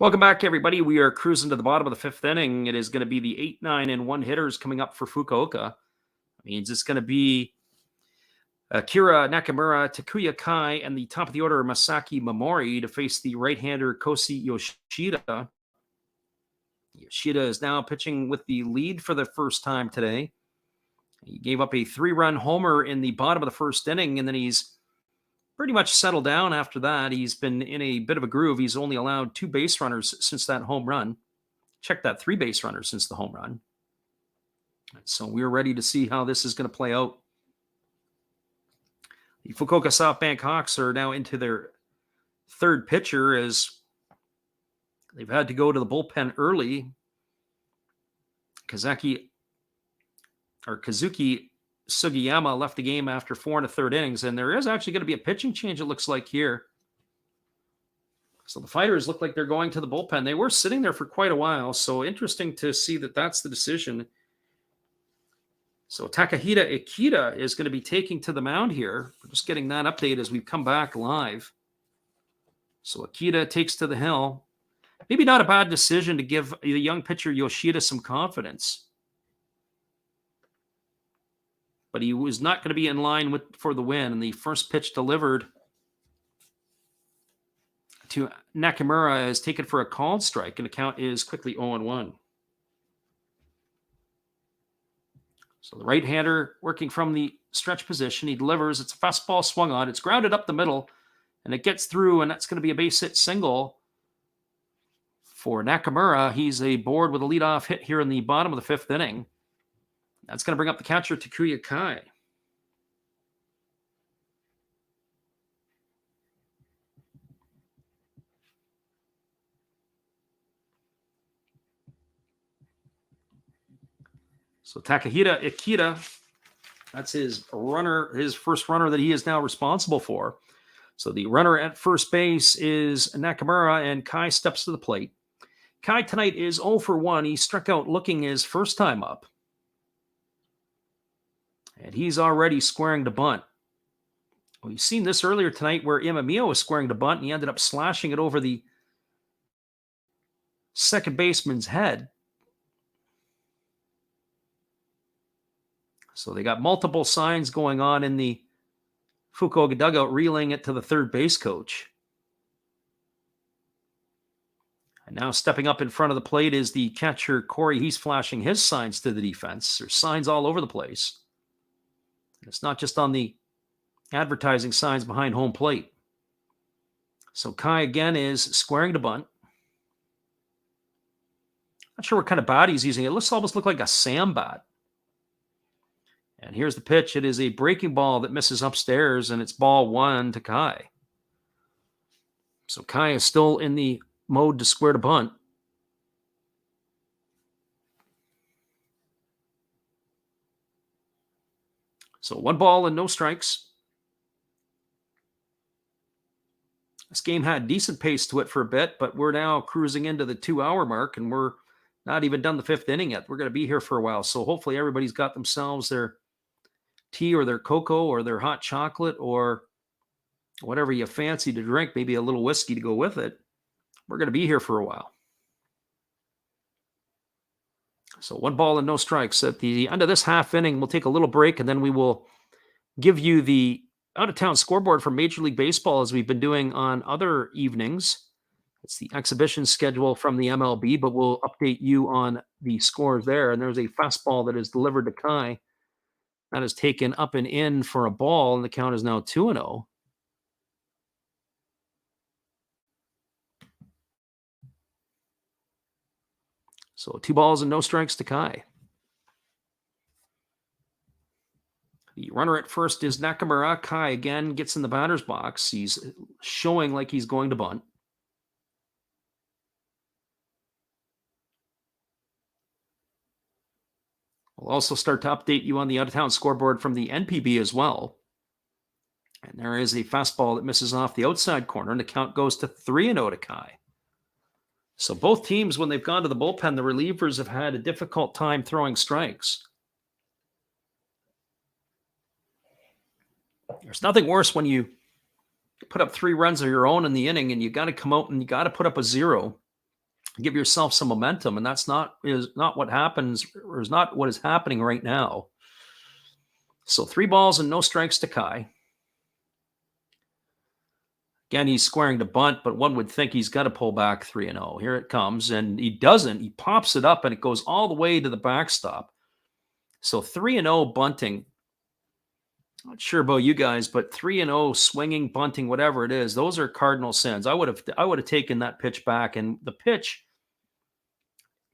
Speaker 1: Welcome back, everybody. We are cruising to the bottom of the fifth inning. It is going to be the 8, 9, and 1 hitters coming up for Fukuoka. That means it's going to be Akira Nakamura, Takuya Kai, and the top of the order, Masaki Momori, to face the right-hander Kosi Yoshida. Yoshida is now pitching with the lead for the first time today. He gave up a 3-run homer in the bottom of the first inning, and then he's pretty much settled down after that. He's been in a bit of a groove. He's only allowed 2 base runners since that home run. Check that, 3 base runners since the home run. So we're ready to see how this is going to play out. The Fukuoka SoftBank Hawks are now into their third pitcher as they've had to go to the bullpen early. Kazuki Sugiyama left the game after 4 1/3 innings, and there is actually going to be a pitching change, it looks like, here. So the Fighters look like they're going to the bullpen. They were sitting there for quite a while, so interesting to see that that's the decision. So Takahita Ikeda is going to be taking to the mound here. We're just getting that update as we come back live. So Ikeda takes to the hill. Maybe not a bad decision to give the young pitcher Yoshida some confidence. But he was not going to be in line for the win. And the first pitch delivered to Nakamura is taken for a called strike, and the count is quickly 0-1. So the right-hander working from the stretch position. He delivers. It's a fastball swung on. It's grounded up the middle, and it gets through, and that's going to be a base hit single for Nakamura. He's aboard with a leadoff hit here in the bottom of the fifth inning. That's going to bring up the catcher, Takuya Kai. So Takahita Ikeda, that's his runner, his first runner that he is now responsible for. So the runner at first base is Nakamura, and Kai steps to the plate. Kai tonight is 0 for 1. He struck out looking his first time up. And he's already squaring to bunt. We've seen this earlier tonight where Imamiya was squaring to bunt, and he ended up slashing it over the second baseman's head. So they got multiple signs going on in the Fukuoka dugout, relaying it to the third base coach. And now stepping up in front of the plate is the catcher, Corey. He's flashing his signs to the defense. There's signs all over the place. It's not just on the advertising signs behind home plate. So Kai again is squaring to bunt. Not sure what kind of bat he's using. It almost look like a Sam bat. And here's the pitch. It is a breaking ball that misses upstairs, and it's ball 1 to Kai. So Kai is still in the mode to square to bunt. So 1 ball and no strikes. This game had decent pace to it for a bit, but we're now cruising into the 2-hour mark, and we're not even done the fifth inning yet. We're going to be here for a while. So hopefully everybody's got themselves their tea or their cocoa or their hot chocolate or whatever you fancy to drink, maybe a little whiskey to go with it. We're going to be here for a while. So 1 ball and no strikes. At the end of this half inning, we'll take a little break, and then we will give you the out-of-town scoreboard for Major League Baseball as we've been doing on other evenings. It's the exhibition schedule from the MLB, but we'll update you on the scores there. And there's a fastball that is delivered to Kai. That is taken up and in for a ball, and the count is now 2-0. So 2 balls and no strikes to Kai. The runner at first is Nakamura. Kai again gets in the batter's box. He's showing like he's going to bunt. We'll also start to update you on the out-of-town scoreboard from the NPB as well. And there is a fastball that misses off the outside corner, and the count goes to 3-0 to Kai. So both teams, when they've gone to the bullpen, the relievers have had a difficult time throwing strikes. There's nothing worse when you put up 3 runs of your own in the inning and you got to come out and you got to put up a 0. give yourself some momentum, and that's not what happens, or is not what is happening right now. So 3 balls and no strikes to Kai. Again, he's squaring to bunt, but one would think he's got to pull back 3-0. Here it comes, and he doesn't. He pops it up, and it goes all the way to the backstop. So 3-0 bunting. Not sure about you guys, but 3-0 swinging, bunting, whatever it is, those are cardinal sins. I would have taken that pitch back, and the pitch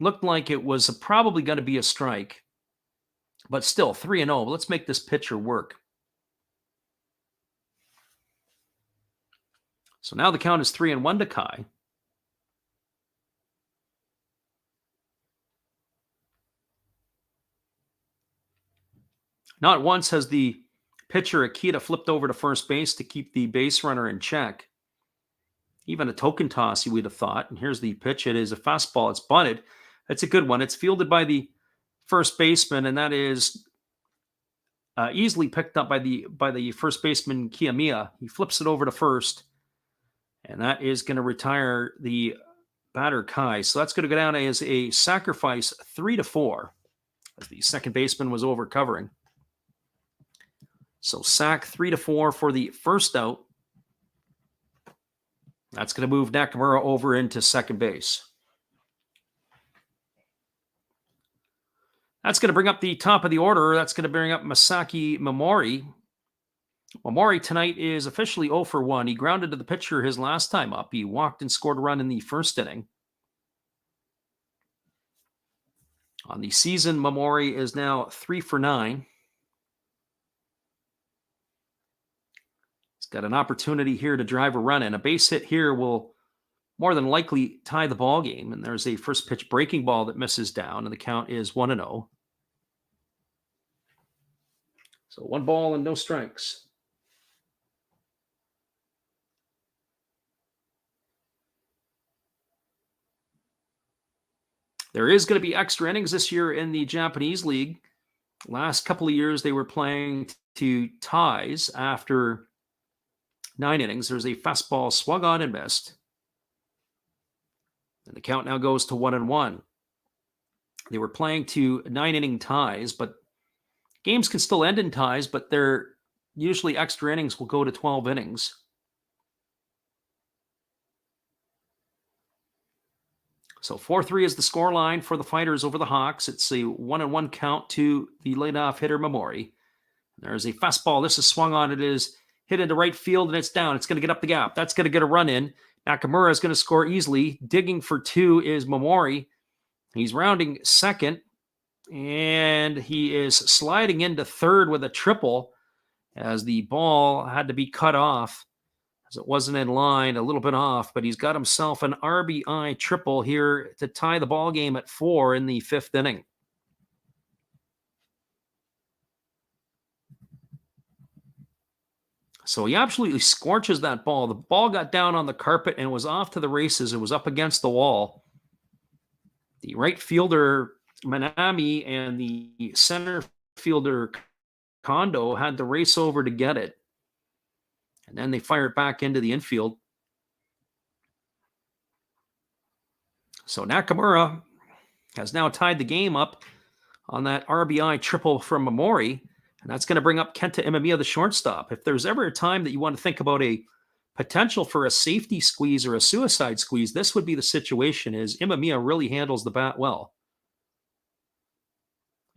Speaker 1: looked like it was probably going to be a strike, but still 3-0. Let's make this pitcher work. So now the count is 3-1 to Kai. Not once has the pitcher Akita flipped over to first base to keep the base runner in check. Even a token toss, you would have thought. And here's the pitch. It is a fastball. It's bunted. It's a good one. It's fielded by the first baseman, and that is easily picked up by the first baseman Kiyomiya. He flips it over to first, and that is going to retire the batter Kai. So that's going to go down as a sacrifice 3-4, as the second baseman was over covering. So sack 3-4 for the first out. That's going to move Nakamura over into second base. That's going to bring up the top of the order. That's going to bring up Masaki Momori. Momori tonight is officially 0 for 1. He grounded to the pitcher his last time up. He walked and scored a run in the first inning. On the season, Momori is now 3 for 9. He's got an opportunity here to drive a run in. A base hit here will more than likely tie the ball game. And there's a first pitch breaking ball that misses down, and the count is 1-0. So 1 ball and no strikes. There is going to be extra innings this year in the Japanese League. Last couple of years, they were playing to ties after 9 innings. There's a fastball swung on and missed. And the count now goes to 1-1. They were playing to 9-inning ties, but games can still end in ties, but they're usually extra innings will go to 12 innings. So 4-3 is the score line for the Fighters over the Hawks. It's a 1-1 count to the leadoff hitter Momori. There's a fastball. This is swung on. It is hit into right field, and it's down. It's going to get up the gap. That's going to get a run in. Nakamura is going to score easily. Digging for 2 is Momori. He's rounding second, and he is sliding into third with a triple as the ball had to be cut off, as it wasn't in line, a little bit off, but he's got himself an RBI triple here to tie the ball game at 4 in the 5th inning. So he absolutely scorches that ball. The ball got down on the carpet and was off to the races. It was up against the wall. The right fielder, Manami, and the center fielder, Kondo, had to race over to get it. And then they fire it back into the infield. So Nakamura has now tied the game up on that RBI triple from Momori. And that's going to bring up Kenta Imamiya, the shortstop. If there's ever a time that you want to think about a potential for a safety squeeze or a suicide squeeze, this would be the situation, is Imamiya really handles the bat well.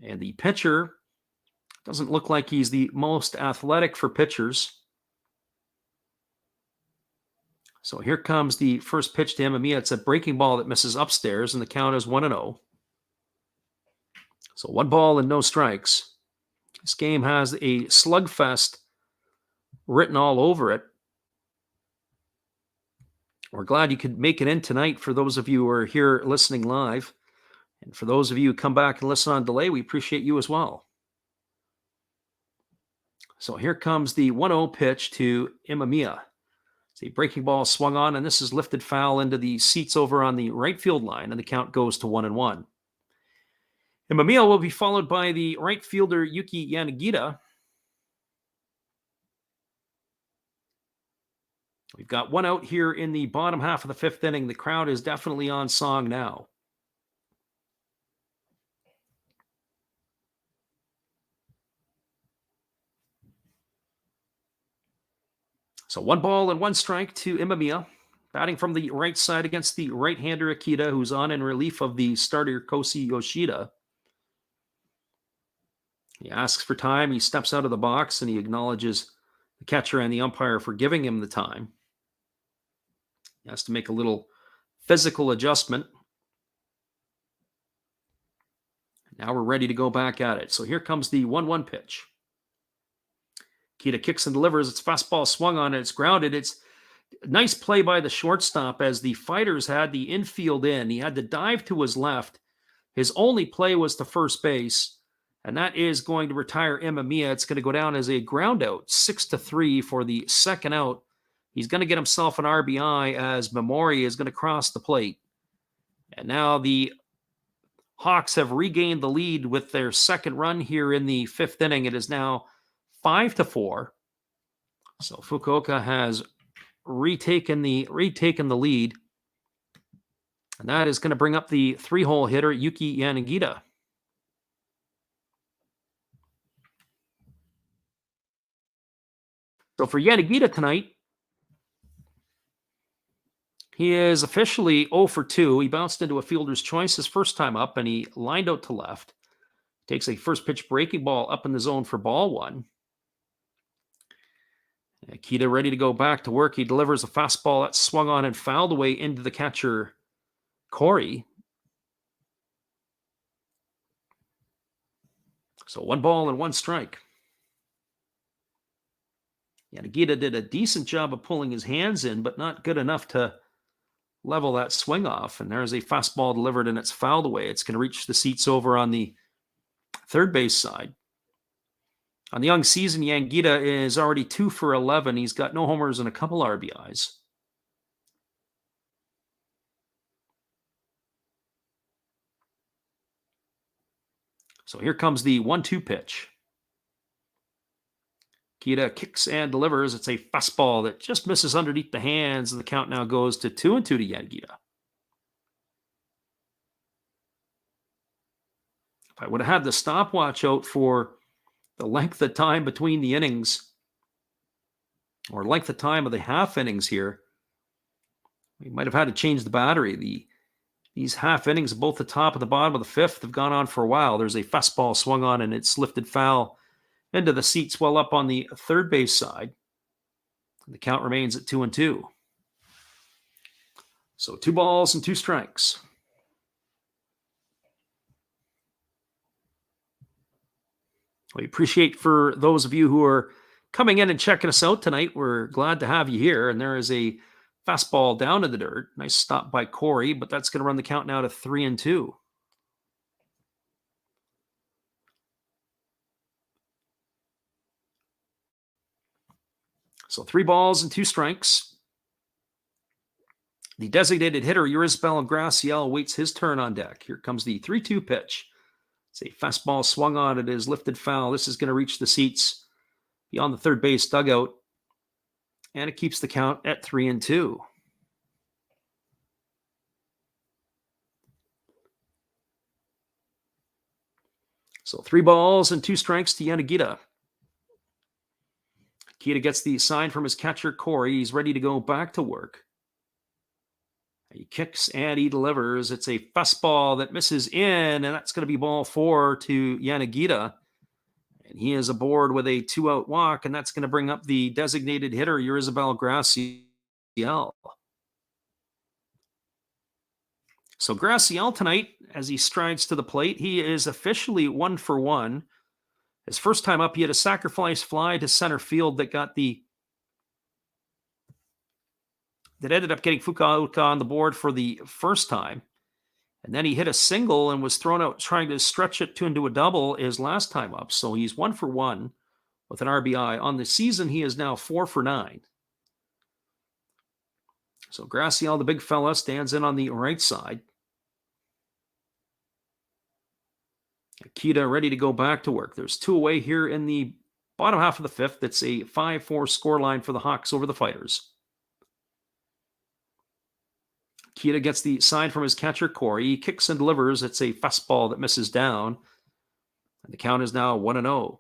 Speaker 1: And the pitcher doesn't look like he's the most athletic for pitchers. So here comes the first pitch to Imamiya. It's a breaking ball that misses upstairs, and the count is 1-0. So 1 ball and no strikes. This game has a slugfest written all over it. We're glad you could make it in tonight for those of you who are here listening live. And for those of you who come back and listen on delay, we appreciate you as well. So here comes the 1-0 pitch to Imamiya. It's a breaking ball swung on, and this is lifted foul into the seats over on the right field line, and the count goes to 1-1. Imamiya will be followed by the right fielder Yuki Yanagita. We've got one out here in the bottom half of the fifth inning. The crowd is definitely on song now. So 1 ball and 1 strike to Imamiya. Batting from the right side against the right-hander Akita, who's on in relief of the starter Kosi Yoshida. He asks for time. He steps out of the box and he acknowledges the catcher and the umpire for giving him the time. He has to make a little physical adjustment. Now we're ready to go back at it. So here comes the 1-1 pitch. Akita kicks and delivers. It's fastball swung on and it's grounded. It's a nice play by the shortstop as the fighters had the infield in. He had to dive to his left. His only play was to first base. And that is going to retire Imamiya. It's going to go down as a ground out, 6-3 for the second out. He's going to get himself an RBI as Memori is going to cross the plate. And now the Hawks have regained the lead with their second run here in the fifth inning. It is now 5-4. So Fukuoka has retaken the lead. And that is going to bring up the 3-hole hitter, Yuki Yanagita. So for Yanagita tonight, he is officially 0 for 2. He bounced into a fielder's choice his first time up, and he lined out to left. Takes a first pitch breaking ball up in the zone for ball 1. Akita ready to go back to work. He delivers a fastball that swung on and fouled away into the catcher, Corey. So 1 ball and 1 strike. Yanagita did a decent job of pulling his hands in, but not good enough to level that swing off. And there's a fastball delivered and it's fouled away. It's going to reach the seats over on the third base side. On the young season, Yanagita is already 2 for 11. He's got no homers and a couple RBIs. So here comes the 1-2 pitch. Akita kicks and delivers. It's a fastball that just misses underneath the hands, and the count now goes to 2-2 to Yanagita. If I would have had the stopwatch out for the length of time between the innings, or length of time of the half innings here, we might have had to change the battery. These half innings, both the top and the bottom of the fifth, have gone on for a while. There's a fastball swung on, and it's lifted foul into the seats well up on the third base side. And the count remains at 2-2. So 2 balls and 2 strikes. We appreciate for those of you who are coming in and checking us out tonight. We're glad to have you here. And there is a fastball down to the dirt. Nice stop by Corey, but that's going to run the count now to 3-2. So 3 balls and 2 strikes. The designated hitter, Yurisbel Graciel, waits his turn on deck. Here comes the 3-2 pitch. It's a fastball swung on. It is lifted foul. This is going to reach the seats beyond the third base dugout. And it keeps the count at 3-2. So 3 balls and 2 strikes to Yanagita. Akita gets the sign from his catcher, Corey. He's ready to go back to work. He kicks and he delivers. It's a fastball that misses in, and that's going to be ball 4 to Yanagita. And he is aboard with a 2-out walk, and that's going to bring up the designated hitter, Yurisbel Graciel. So Graciel tonight, as he strides to the plate, he is officially 1 for 1. His first time up, he had a sacrifice fly to center field that ended up getting Fukuoka on the board for the first time. And then he hit a single and was thrown out trying to stretch it into a double his last time up. So he's 1 for 1 with an RBI. On the season, he is now 4 for 9. So Graciel, the big fella, stands in on the right side. Akita ready to go back to work. There's 2 away here in the bottom half of the fifth. It's a 5-4 scoreline for the Hawks over the Fighters. Kita gets the sign from his catcher, Corey. He kicks and delivers. It's a fastball that misses down. And the count is now 1-0.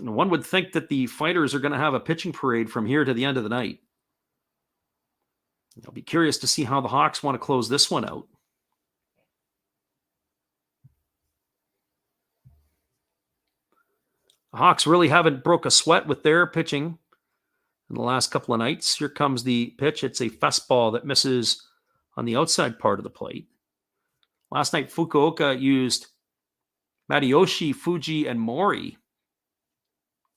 Speaker 1: And one would think that the fighters are going to have a pitching parade from here to the end of the night. I'll be curious to see how the Hawks want to close this one out. The Hawks really haven't broke a sweat with their pitching in the last couple of nights. Here comes the pitch. It's a fastball that misses on the outside part of the plate. Last night, Fukuoka used Matayoshi, Fuji, and Mori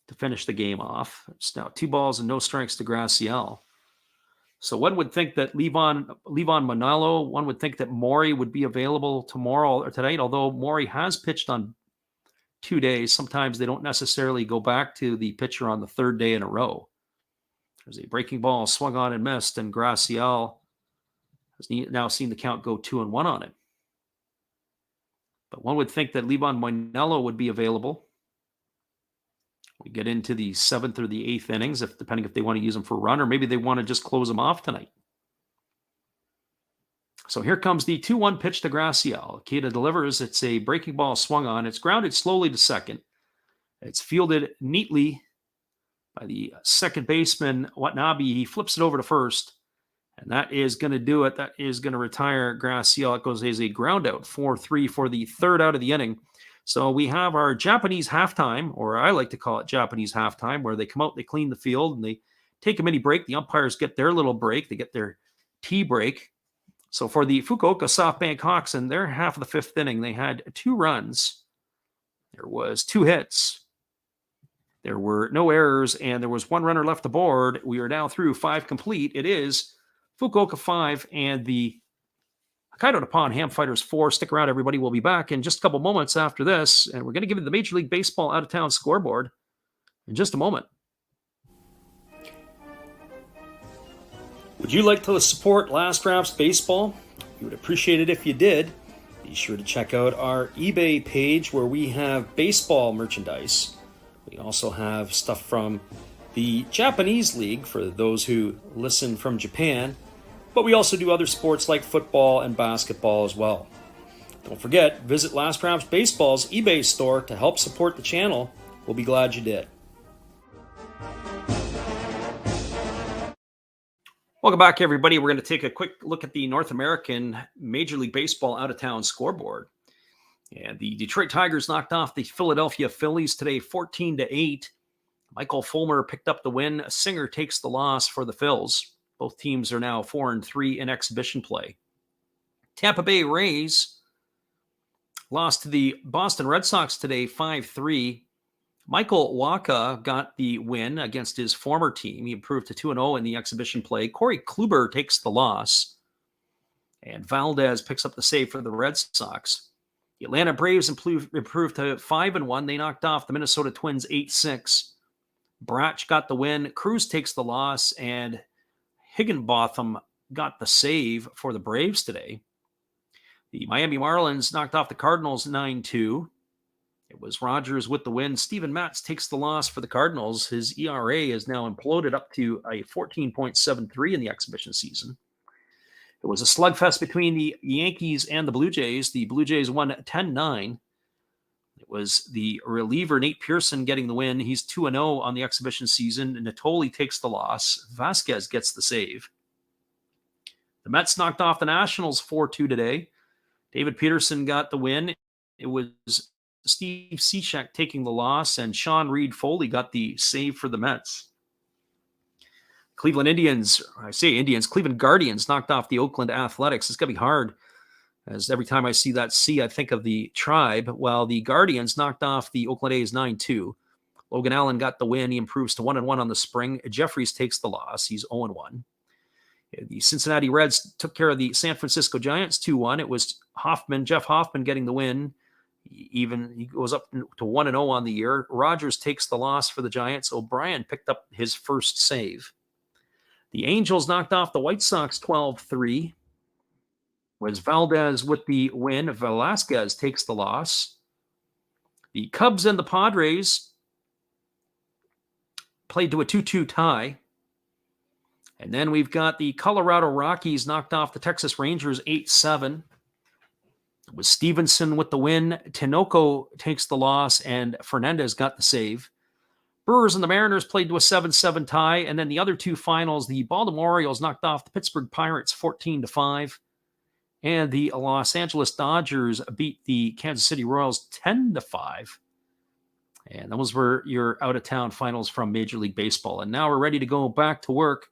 Speaker 1: to finish the game off. It's now 2 balls and no strikes to Graciel. So one would think that Levon Manalo, one would think that Mori would be available tomorrow or tonight, although Mori has pitched on 2 days. Sometimes they don't necessarily go back to the pitcher on the 3rd day in a row. There's a breaking ball swung on and missed, and Graciel has now seen the count go 2-1 on it. But one would think that Levon Manalo would be available. We get into the 7th or the 8th innings, depending if they want to use them for a run, or maybe they want to just close them off tonight. So here comes the 2-1 pitch to Graciel. Kita delivers. It's a breaking ball swung on. It's grounded slowly to second. It's fielded neatly by the second baseman, Watanabe. He flips it over to first, and that is going to do it. That is going to retire Graciel. It goes as a ground out, 4-3 for the 3rd out of the inning. So we have our Japanese halftime, or I like to call it Japanese halftime, where they come out, they clean the field, and they take a mini break. The umpires get their little break. They get their tea break. So for the Fukuoka SoftBank Hawks, in their half of the 5th inning, they had 2 runs. There was 2 hits. There were no errors, and there was 1 runner left aboard. We are now through 5 complete. It is Fukuoka 5 and the Hokkaido Nippon-Ham Fighters 4. Stick around, everybody. We'll be back in just a couple moments after this, and we're going to give you the Major League Baseball out-of-town scoreboard in just a moment. Would you like to support Last Drafts Baseball? We would appreciate it if you did. Be sure to check out our eBay page where we have baseball merchandise. We also have stuff from the Japanese League for those who listen from Japan. But we also do other sports like football and basketball as well. Don't forget, visit Last Drafts Baseball's eBay store to help support the channel. We'll be glad you did. Welcome back, everybody. We're going to take a quick look at the North American Major League Baseball out-of-town scoreboard. And the Detroit Tigers knocked off the Philadelphia Phillies today 14-8. Michael Fulmer picked up the win. Singer takes the loss for the Phils. Both teams are now 4-3 in exhibition play. Tampa Bay Rays lost to the Boston Red Sox today 5-3. Michael Wacha got the win against his former team. He improved to 2-0 in the exhibition play. Corey Kluber takes the loss. And Valdez picks up the save for the Red Sox. The Atlanta Braves improved to 5-1. They knocked off the Minnesota Twins 8-6. Brach got the win. Cruz takes the loss. And Higginbotham got the save for the Braves today. The Miami Marlins knocked off the Cardinals 9-2. It was Rogers with the win. Steven Matz takes the loss for the Cardinals. His ERA is now imploded up to a 14.73 in the exhibition season. It was a slugfest between the Yankees and the Blue Jays. The Blue Jays won 10-9. It was the reliever Nate Pearson getting the win. He's 2-0 on the exhibition season. Natoli takes the loss. Vasquez gets the save. The Mets knocked off the Nationals 4-2 today. David Peterson got the win. It was Steve Cishek taking the loss, and Sean Reed Foley got the save for the Mets. Cleveland Guardians knocked off the Oakland Athletics. It's going to be hard, as every time I see that C, I think of the Tribe. While the Guardians knocked off the Oakland A's 9-2. Logan Allen got the win. He improves to 1-1 on the spring. Jeffries takes the loss. He's 0-1. The Cincinnati Reds took care of the San Francisco Giants 2-1. It was Jeff Hoffman getting the win. He goes up to 1-0 on the year. Rogers takes the loss for the Giants. O'Brien picked up his first save. The Angels knocked off the White Sox 12-3. Was Valdez with the win. Velasquez takes the loss. The Cubs and the Padres played to a 2-2 tie. And then we've got the Colorado Rockies knocked off the Texas Rangers 8-7. It was Stevenson with the win. Tinoco takes the loss, and Fernandez got the save. Brewers and the Mariners played to a 7-7 tie. And then the other two finals, the Baltimore Orioles knocked off the Pittsburgh Pirates 14-5. And the Los Angeles Dodgers beat the Kansas City Royals 10-5. And those were your out-of-town finals from Major League Baseball. And now we're ready to go back to work.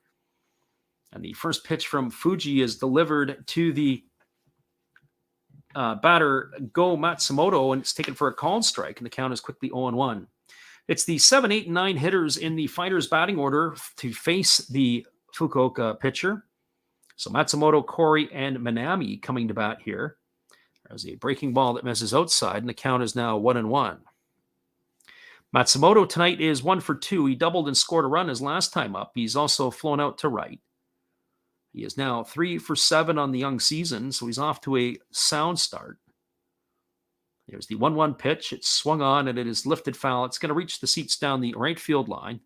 Speaker 1: And the first pitch from Fuji is delivered to the batter Go Matsumoto, and it's taken for a called strike, and the count is quickly 0-1. It's the 7, 8, and 9 hitters in the Fighters batting order to face the Fukuoka pitcher. So Matsumoto, Corey, and Manami coming to bat here. There's a breaking ball that misses outside, and the count is now 1-1. Matsumoto tonight is 1 for 2. He doubled and scored a run his last time up. He's also flown out to right. He is now 3 for 7 on the young season, so he's off to a sound start. There's the 1-1 pitch. It's swung on, and it is lifted foul. It's going to reach the seats down the right field line.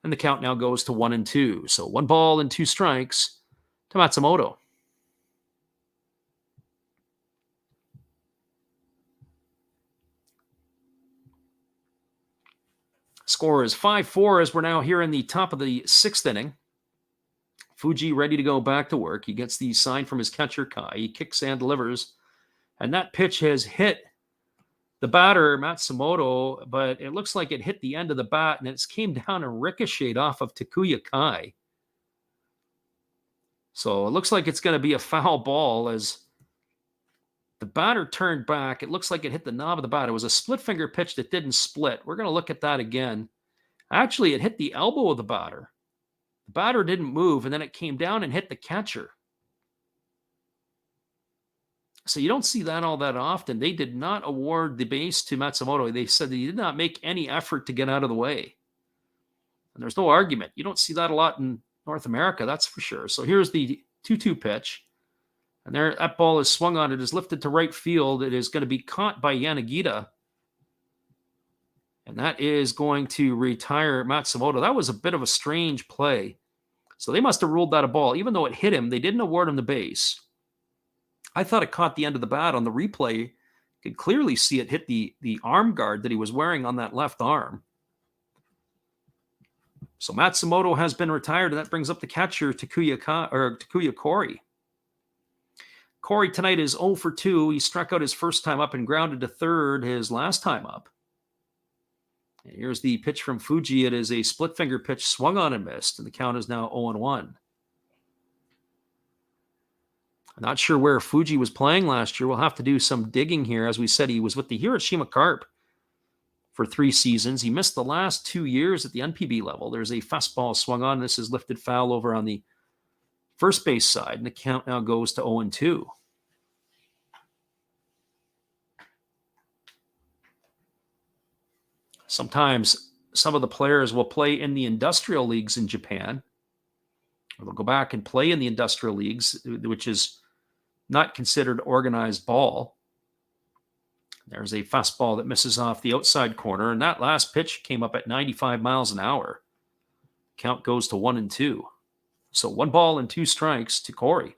Speaker 1: And the count now goes to 1-2. So 1 ball and 2 strikes to Matsumoto. Score is 5-4 as we're now here in the top of the 6th inning. Fuji ready to go back to work. He gets the sign from his catcher, Kai. He kicks and delivers. And that pitch has hit the batter, Matsumoto, but it looks like it hit the end of the bat, and it came down and ricocheted off of Takuya Kai. So it looks like it's going to be a foul ball as the batter turned back. It looks like it hit the knob of the bat. It was a split finger pitch that didn't split. We're going to look at that again. Actually, it hit the elbow of the batter. The batter didn't move, and then it came down and hit the catcher. So you don't see that all that often. They did not award the base to Matsumoto. They said that he did not make any effort to get out of the way. And there's no argument. You don't see that a lot in North America, that's for sure. So here's the 2-2 pitch. And there, that ball is swung on. It is lifted to right field. It is going to be caught by Yanagita. And that is going to retire Matsumoto. That was a bit of a strange play. So they must have ruled that a ball. Even though it hit him, they didn't award him the base. I thought it caught the end of the bat on the replay. You could clearly see it hit the arm guard that he was wearing on that left arm. So Matsumoto has been retired, and that brings up the catcher, Takuya Corey. Corey tonight is 0 for 2. He struck out his first time up and grounded to third his last time up. And here's the pitch from Fuji. It is a split finger pitch swung on and missed, and the count is now 0-1. I'm not sure where Fuji was playing last year. We'll have to do some digging here. As we said, he was with the Hiroshima Carp for 3 seasons. He missed the last 2 years at the NPB level. There's a fastball swung on. This is lifted foul over on the first base side, and the count now goes to 0-2. Sometimes some of the players will play in the industrial leagues in Japan, or they'll go back and play in the industrial leagues, which is not considered organized ball. There's a fastball that misses off the outside corner, and that last pitch came up at 95 miles an hour. Count goes to 1-2. So 1 ball and 2 strikes to Corey.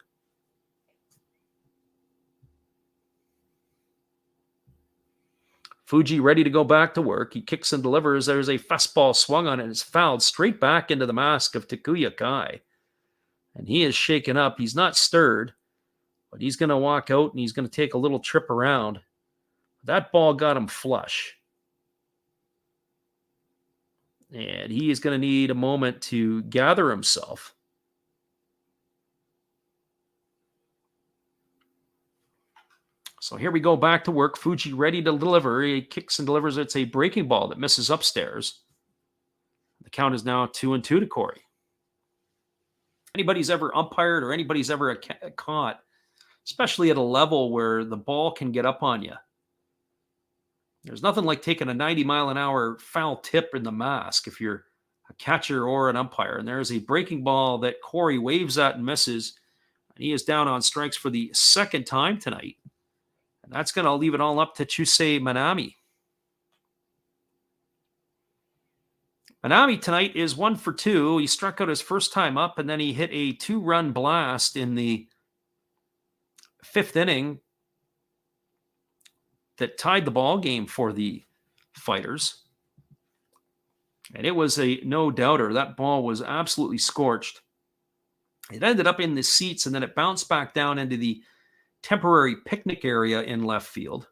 Speaker 1: Fuji ready to go back to work. He kicks and delivers. There's a fastball swung on it. It's fouled straight back into the mask of Takuya Kai. And he is shaken up. He's not stirred, but he's going to walk out and he's going to take a little trip around. That ball got him flush. And he is going to need a moment to gather himself. So here we go back to work. Fuji ready to deliver. He kicks and delivers. It's a breaking ball that misses upstairs. The count is now 2-2 to Corey. Anybody's ever umpired or anybody's ever caught, especially at a level where the ball can get up on you. There's nothing like taking a 90-mile-an-hour foul tip in the mask if you're a catcher or an umpire. And there's a breaking ball that Corey waves at and misses. And he is down on strikes for the second time tonight. And that's going to leave it all up to Chusei Manami. Manami tonight is 1 for 2. He struck out his first time up, and then he hit a 2-run blast in the 5th inning that tied the ball game for the Fighters. And it was a no-doubter. That ball was absolutely scorched. It ended up in the seats, and then it bounced back down into the temporary picnic area in left field.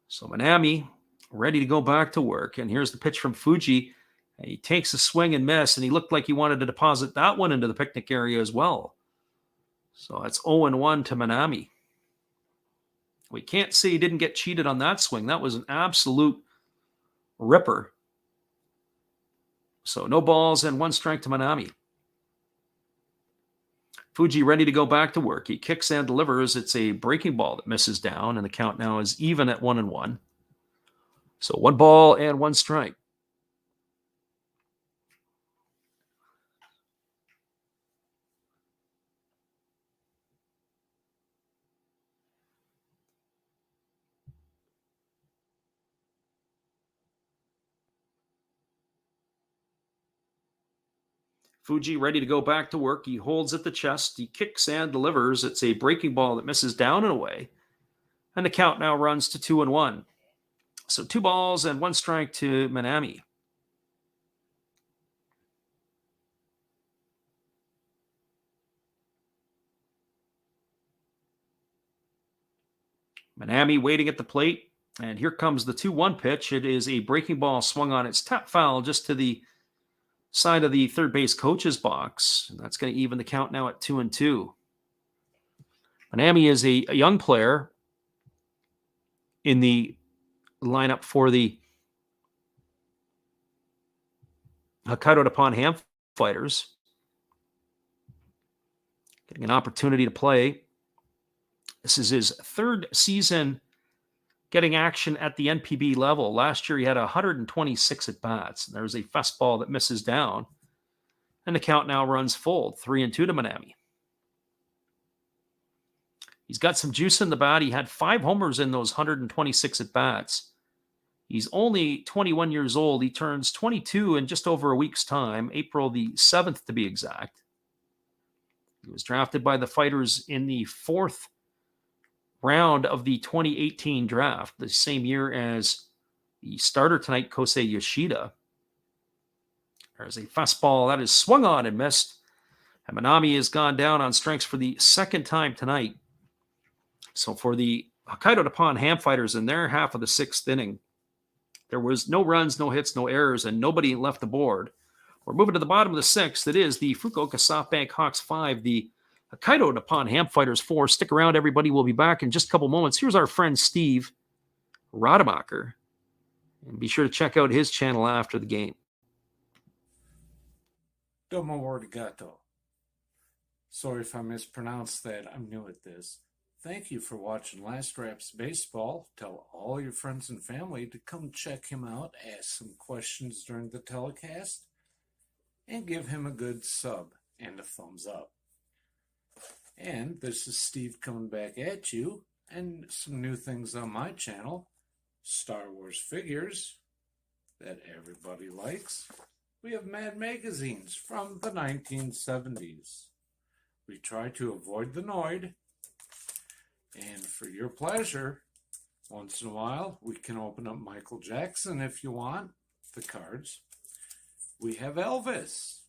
Speaker 1: So Manami ready to go back to work. And here's the pitch from Fuji. He takes a swing and miss, and he looked like he wanted to deposit that one into the picnic area as well. So that's 0-1 to Manami. We can't say he didn't get cheated on that swing. That was an absolute ripper. So no balls and 1 strike to Manami. Fuji ready to go back to work. He kicks and delivers. It's a breaking ball that misses down, and the count now is even at 1-1. So 1 ball and 1 strike. Fuji ready to go back to work. He holds at the chest. He kicks and delivers. It's a breaking ball that misses down and away. And the count now runs to 2-1. So 2 balls and 1 strike to Manami. Manami waiting at the plate. And here comes the 2-1 pitch. It is a breaking ball swung on. It's tap foul just to the side of the third base coach's box. And that's going to even the count now at 2-2. Manami is a young player in the lineup for the Hokkaido Nippon-Ham Fighters. Getting an opportunity to play. This is his 3rd season getting action at the NPB level. Last year, he had 126 at-bats. There's a fastball that misses down. And the count now runs full, 3-2 to Manami. He's got some juice in the bat. He had 5 homers in those 126 at-bats. He's only 21 years old. He turns 22 in just over a week's time, April the 7th to be exact. He was drafted by the Fighters in the 4th round of the 2018 draft, the same year as the starter tonight, Kosei Yoshida. There's a fastball that is swung on and missed. And Manami has gone down on strikes for the 2nd time tonight. So for the Hokkaido Nippon-Ham Fighters in their half of the 6th inning, there was no runs, no hits, no errors, and nobody left the board. We're moving to the bottom of the 6th. It is the Fukuoka SoftBank Hawks 5, the Hokkaido Nippon-Ham Fighters 4. Stick around, everybody. We'll be back in just a couple moments. Here's our friend Steve Rademacher. And be sure to check out his channel after the game.
Speaker 2: Domo arigato. Sorry if I mispronounced that. I'm new at this. Thank you for watching Last Raps Baseball. Tell all your friends and family to come check him out, ask some questions during the telecast, and give him a good sub and a thumbs up. And this is Steve coming back at you, and some new things on my channel. Star Wars figures that everybody likes. We have Mad magazines from the 1970s. We try to avoid the Noid. And for your pleasure, once in a while, we can open up Michael Jackson if you want, the cards. We have Elvis.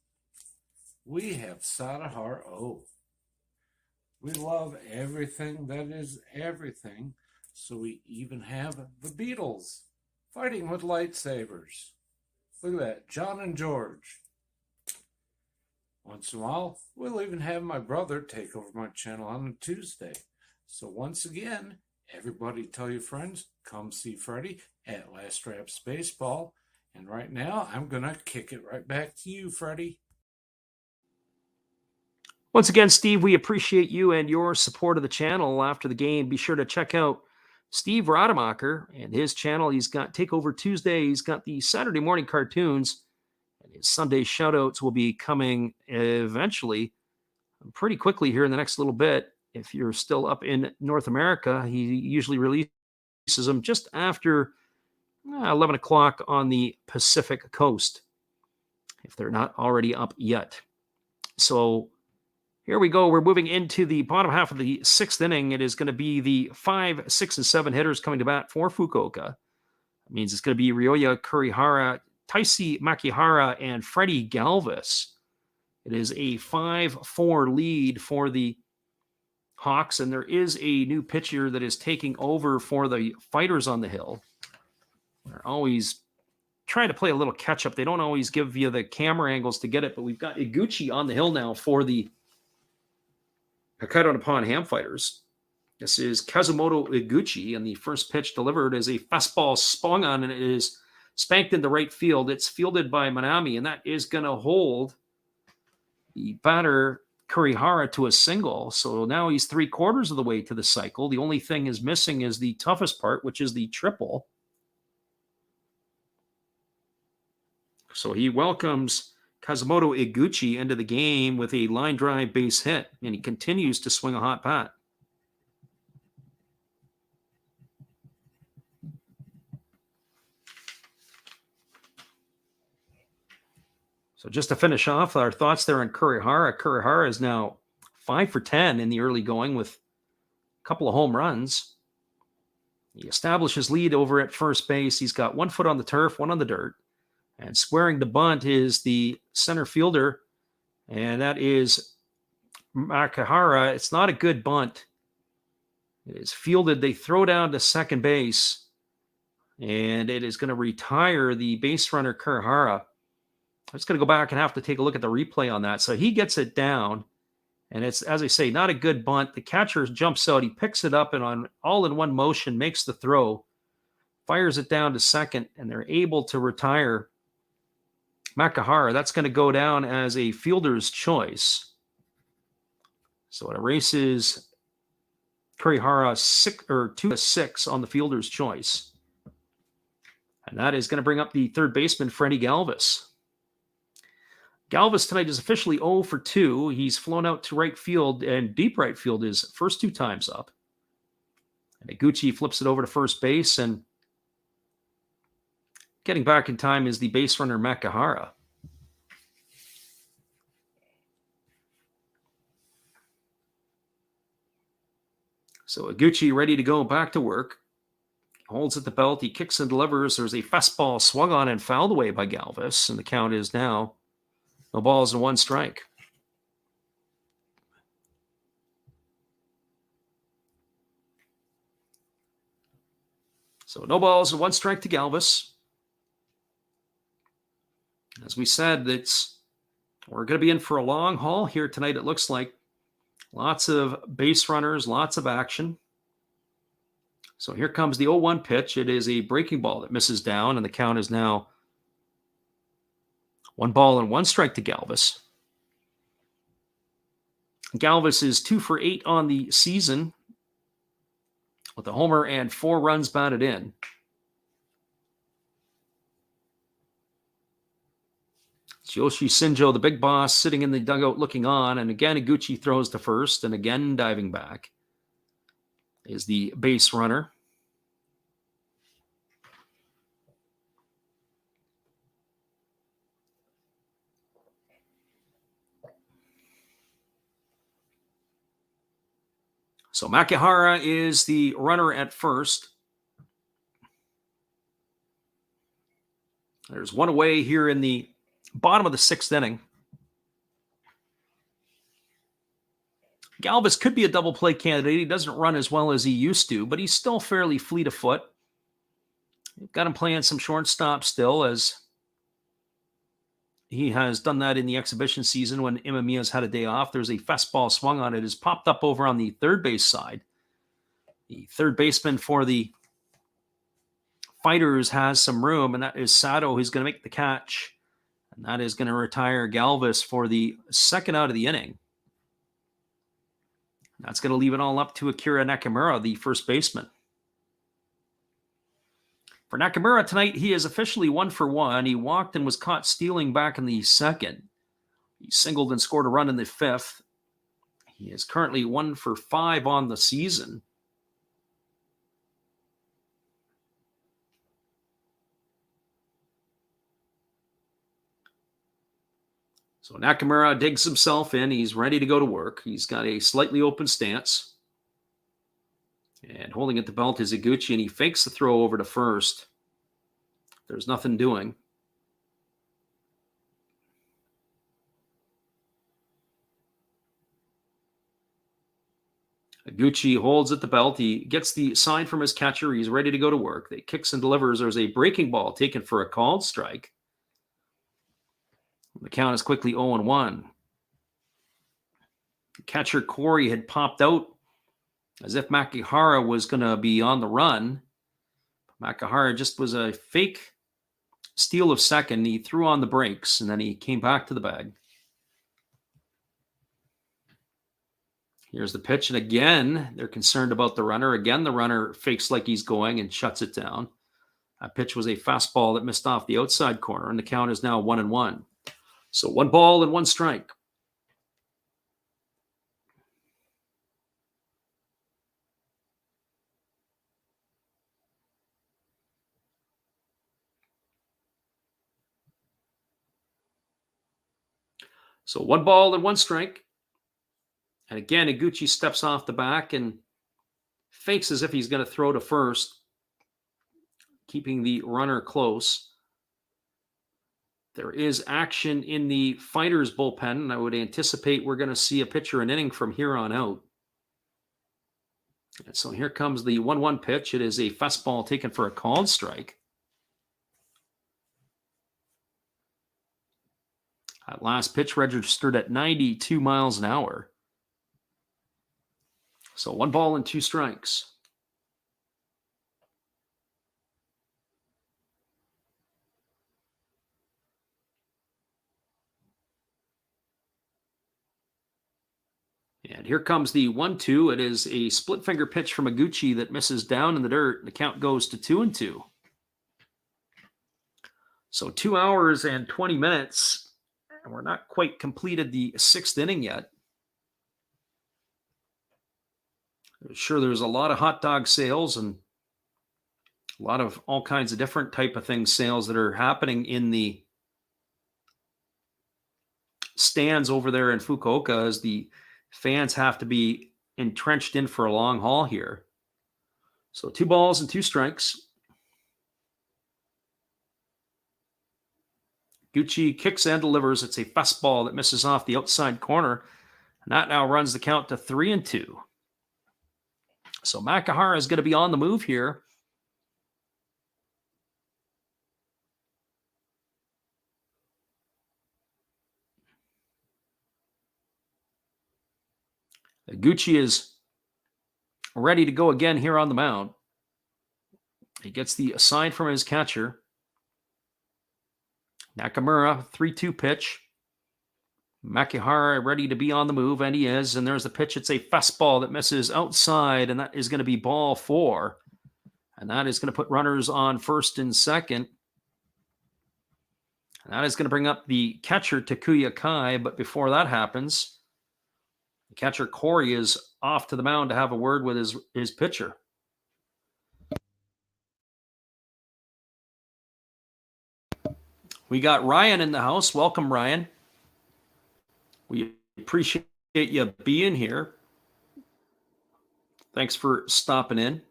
Speaker 2: We have Sadahar O. We love everything that is everything, so we even have the Beatles fighting with lightsabers. Look at that, John and George. Once in a while, we'll even have my brother take over my channel on a Tuesday. So once again, everybody tell your friends, come see Freddie at Last Raps Baseball. And right now, I'm going to kick it right back to you, Freddie.
Speaker 1: Once again, Steve, we appreciate you and your support of the channel after the game. Be sure to check out Steve Rademacher and his channel. He's got Takeover Tuesday. He's got the Saturday morning cartoons. And his Sunday shoutouts will be coming eventually, pretty quickly here in the next little bit. If you're still up in North America, he usually releases them just after 11 o'clock on the Pacific coast, if they're not already up yet. So here we go. We're moving into the bottom half of the 6th inning. It is going to be the 5, 6, and 7 hitters coming to bat for Fukuoka. It means it's going to be Ryoya Kurihara, Taisi Makihara, and Freddie Galvis. It is a 5-4 lead for the Hawks, and there is a new pitcher that is taking over for the Fighters on the hill. They're always trying to play a little catch-up. They don't always give you the camera angles to get it, but we've got Iguchi on the hill now for the Hokkaido Nippon-Ham Fighters. This is Kazumoto Iguchi, and the first pitch delivered is a fastball swung on, and it is spanked into right field. It's fielded by Manami, and that is going to hold the batter Kurihara to a single. So now he's 3/4 of the way to the cycle. The only thing is missing is the toughest part, which is the triple. So he welcomes Kazumoto Iguchi into the game with a line drive base hit, and he continues to swing a hot bat. So just to finish off our thoughts there on Kurihara. Kurihara is now 5 for 10 in the early going with a couple of home runs. He establishes lead over at first base. He's got 1 foot on the turf, 1 on the dirt. And squaring the bunt is the center fielder, and that is Makihara. It's not a good bunt. It is fielded. They throw down to second base, and it is going to retire the base runner Kurihara. I'm just going to go back and have to take a look at the replay on that. So he gets it down, and it's, as I say, not a good bunt. The catcher jumps out. He picks it up and on all in one motion makes the throw, fires it down to second, and they're able to retire Makihara. That's going to go down as a fielder's choice. So it erases Kurihara 2-6 on the fielder's choice. And that is going to bring up the third baseman, Freddie Galvis. Galvis tonight is officially 0 for 2. He's flown out to right field, and deep right field is first 2 times up. And Iguchi flips it over to first base, and getting back in time is the base runner Makihara. So Iguchi ready to go back to work. Holds at the belt. He kicks and delivers. There's a fastball swung on and fouled away by Galvis, and the count is now no balls and 1 strike. So no balls and 1 strike to Galvis. As we said, we're going to be in for a long haul here tonight, it looks like. Lots of base runners, lots of action. So here comes the 0-1 pitch. It is a breaking ball that misses down, and the count is now 1 ball and 1 strike to Galvis. Galvis is 2 for 8 on the season with a homer and 4 runs batted in. It's Yoshi Shinjo, the big boss, sitting in the dugout looking on. And again, Iguchi throws to first, and again, diving back is the base runner. So Makihara is the runner at first. There's 1 away here in the bottom of the 6th inning. Galvis could be a double play candidate. He doesn't run as well as he used to, but he's still fairly fleet of foot. You've got him playing some shortstop still, as he has done that in the exhibition season when Imamiya's had a day off. There's a fastball swung on it. It is popped up over on the third base side. The third baseman for the Fighters has some room, and that is Sato, who's going to make the catch. And that is going to retire Galvis for the 2nd out of the inning. That's going to leave it all up to Akira Nakamura, the first baseman. For Nakamura tonight, he is officially 1 for 1. He walked and was caught stealing back in the 2nd. He singled and scored a run in the 5th. He is currently 1 for 5 on the season. So Nakamura digs himself in. He's ready to go to work. He's got a slightly open stance. And holding at the belt is Iguchi, and he fakes the throw over to first. There's nothing doing. Iguchi holds at the belt. He gets the sign from his catcher. He's ready to go to work. They kicks and delivers. There's a breaking ball taken for a called strike. The count is quickly 0-1. Catcher Corey had popped out as if Makihara was going to be on the run. Makihara just was a fake steal of second. He threw on the brakes, and then he came back to the bag. Here's the pitch, and again, they're concerned about the runner. Again, the runner fakes like he's going and shuts it down. That pitch was a fastball that missed off the outside corner, and the count is now 1-1. So 1 ball and 1 strike. So 1 ball and 1 strike. And again, Iguchi steps off the back and fakes as if he's going to throw to first, keeping the runner close. There is action in the Fighters bullpen, and I would anticipate we're going to see a pitcher an inning from here on out. And so here comes the 1-1 pitch. It is a fastball taken for a called strike. That last pitch registered at 92 miles an hour. So 1 ball and 2 strikes. And here comes the 1-2. It is a split finger pitch from Iguchi that misses down in the dirt. The count goes to 2-2. So 2 hours and 20 minutes, and we're not quite completed the 6th inning yet. Sure, there's a lot of hot dog sales and a lot of all kinds of different type of things sales that are happening in the stands over there in Fukuoka as the fans have to be entrenched in for a long haul here. So 2 balls and 2 strikes. Gucci kicks and delivers. It's a fastball that misses off the outside corner. And that now runs the count to 3-2. So Makihara is going to be on the move here. Gucci is ready to go again here on the mound. He gets the sign from his catcher. Nakamura, 3-2 pitch. Makihara ready to be on the move, and he is. And there's the pitch. It's a fastball that misses outside, and that is going to be ball 4. And that is going to put runners on first and second. And that is going to bring up the catcher, Takuya Kai. But before that happens, the catcher, Corey, is off to the mound to have a word with his pitcher. We got Ryan in the house. Welcome, Ryan. We appreciate you being here. Thanks for stopping in.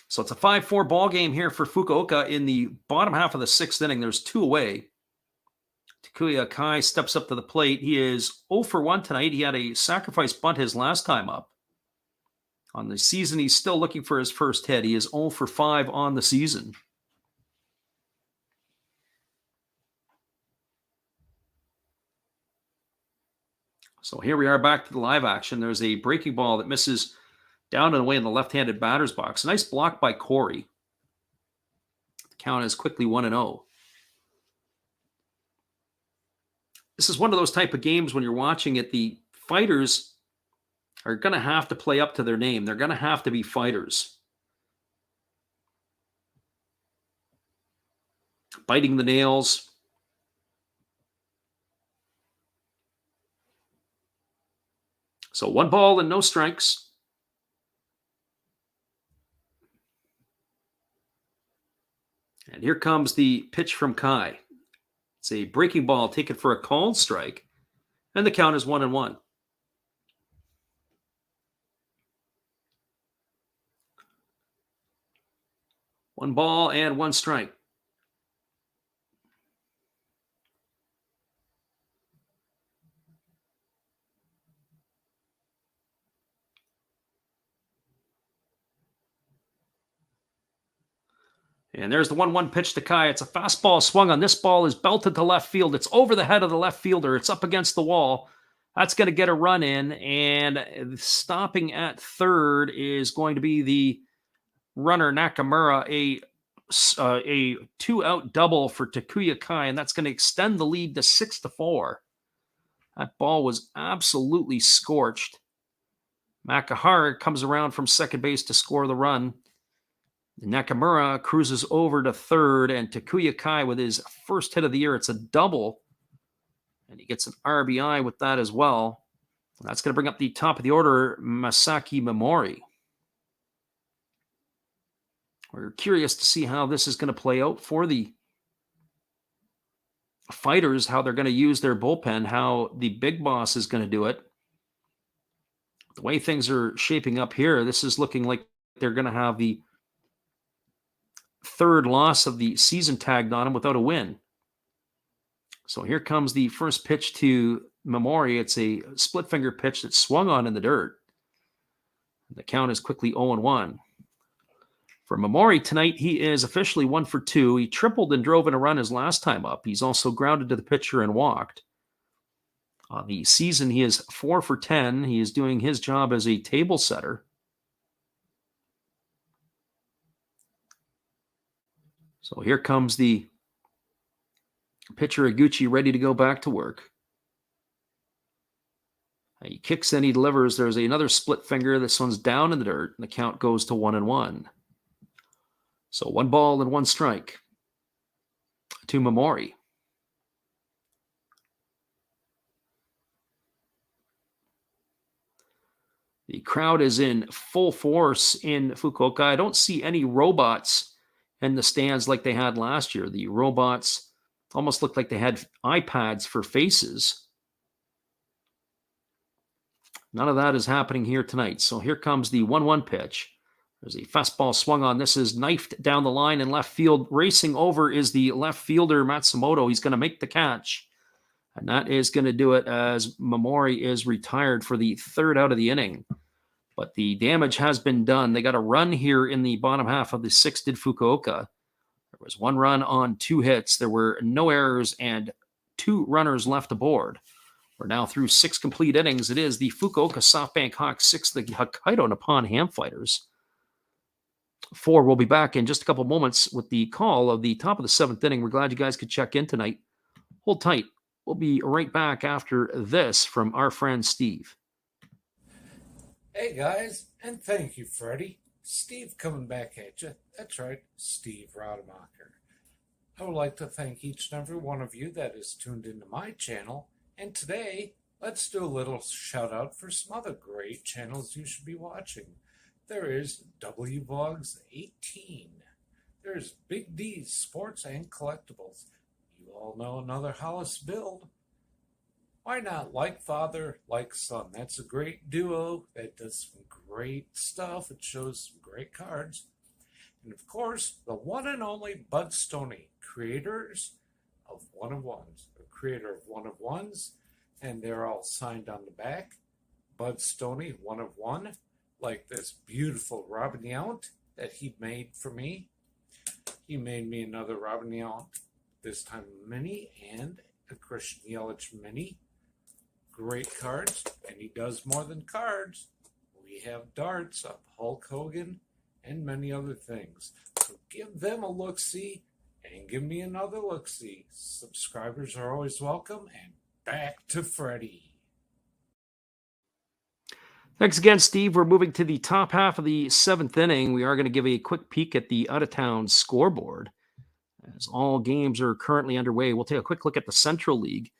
Speaker 1: So it's a 5-4 ball game here for Fukuoka in the bottom half of the 6th inning. There's 2 away. Takuya Kai steps up to the plate. He is 0 for 1 tonight. He had a sacrifice bunt his last time up. On the season, he's still looking for his first hit. He is 0 for 5 on the season. So here we are back to the live action. There's a breaking ball that misses down and away in the left-handed batter's box. Nice block by Corey. The count is quickly 1-0. This is one of those type of games when you're watching it, the fighters are going to have to play up to their name. They're going to have to be fighters. Biting the nails. So 1 ball and no strikes. And here comes the pitch from Kai. It's a breaking ball taken for a called strike, and the count is 1-1. One ball and one strike. And there's the 1-1 pitch to Kai. It's a fastball swung on. This ball is belted to left field. It's over the head of the left fielder. It's up against the wall. That's going to get a run in. And stopping at third is going to be the runner Nakamura, a 2-out double for Takuya Kai, and that's going to extend the lead to 6-4. That ball was absolutely scorched. Makahara comes around from second base to score the run. Nakamura cruises over to third, and Takuya Kai with his first hit of the year. It's a double, and he gets an RBI with that as well. That's going to bring up the top of the order, Masaki Momori. We're curious to see how this is going to play out for the fighters, how they're going to use their bullpen, how the big boss is going to do it. The way things are shaping up here, this is looking like they're going to have the third loss of the season tagged on him without a win. So here comes the first pitch to Momori. It's a split finger pitch that's swung on in the dirt. The count is quickly 0-1. For Momori tonight, he is officially 1 for 2. He tripled and drove in a run his last time up. He's also grounded to the pitcher and walked. On the season, he is 4 for 10. He is doing his job as a table setter. So here comes the pitcher Iguchi ready to go back to work. He kicks and he delivers. There's another split finger. This one's down in the dirt, and the count goes to 1-1. So 1 ball and 1 strike to Momori. The crowd is in full force in Fukuoka. I don't see any robots in the stands like they had last year. The robots almost looked like they had iPads for faces. None of that is happening here tonight. So here comes the 1-1 pitch. There's a fastball swung on. This is knifed down the line in left field. Racing over is the left fielder, Matsumoto. He's going to make the catch. And that is going to do it as Momori is retired for the third out of the inning. But the damage has been done. They got a run here in the bottom half of the sixth did Fukuoka. There was 1 run on 2 hits. There were no errors and 2 runners left aboard. We're now through 6 complete innings. It is the Fukuoka SoftBank Hawks 6, the Hokkaido Nippon-Ham Fighters 4. We'll be back in just a couple moments with the call of the top of the 7th inning. We're glad you guys could check in tonight. Hold tight. We'll be right back after this from our friend Steve.
Speaker 2: Hey guys, and thank you, Freddie. Steve coming back at you. That's right, Steve Rademacher. I would like to thank each and every one of you that is tuned into my channel. And today, let's do a little shout out for some other great channels you should be watching. There is WVlogs 18. There's Big D's Sports and Collectibles. You all know another Hollis build. Why not Like Father, Like Son? That's a great duo that does some great stuff. It shows some great cards. And of course, the one and only Bud Stoney, creators of One of Ones, a creator of One of Ones, and they're all signed on the back. Bud Stoney, One of One, like this beautiful Robin Yount that he made for me. He made me another Robin Yount, this time a mini, and a Christian Yelich mini. Great cards, and he does more than cards. We have darts of Hulk Hogan and many other things. So give them a look-see and give me another look-see. Subscribers are always welcome, and back to Freddie.
Speaker 1: Thanks again, Steve. We're moving to the top half of the 7th inning. We are going to give a quick peek at the out-of-town scoreboard as all games are currently underway. We'll take a quick look at the Central League.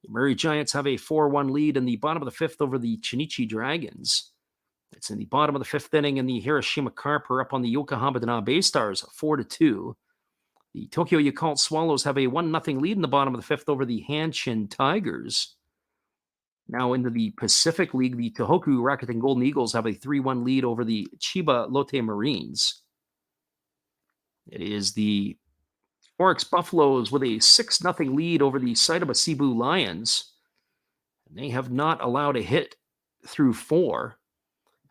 Speaker 1: The Murray Giants have a 4-1 lead in the bottom of the 5th over the Chinichi Dragons. It's in the bottom of the 5th inning, and the Hiroshima Carp are up on the Yokohama Dana Bay Stars 4-2. The Tokyo Yakult Swallows have a 1-0 lead in the bottom of the fifth over the Hanshin Tigers. Now into the Pacific League, the Tohoku Rakuten Golden Eagles have a 3-1 lead over the Chiba Lotte Marines. It is the Oryx Buffaloes with a 6-0 lead over the Saitama Cebu Lions. And they have not allowed a hit through 4.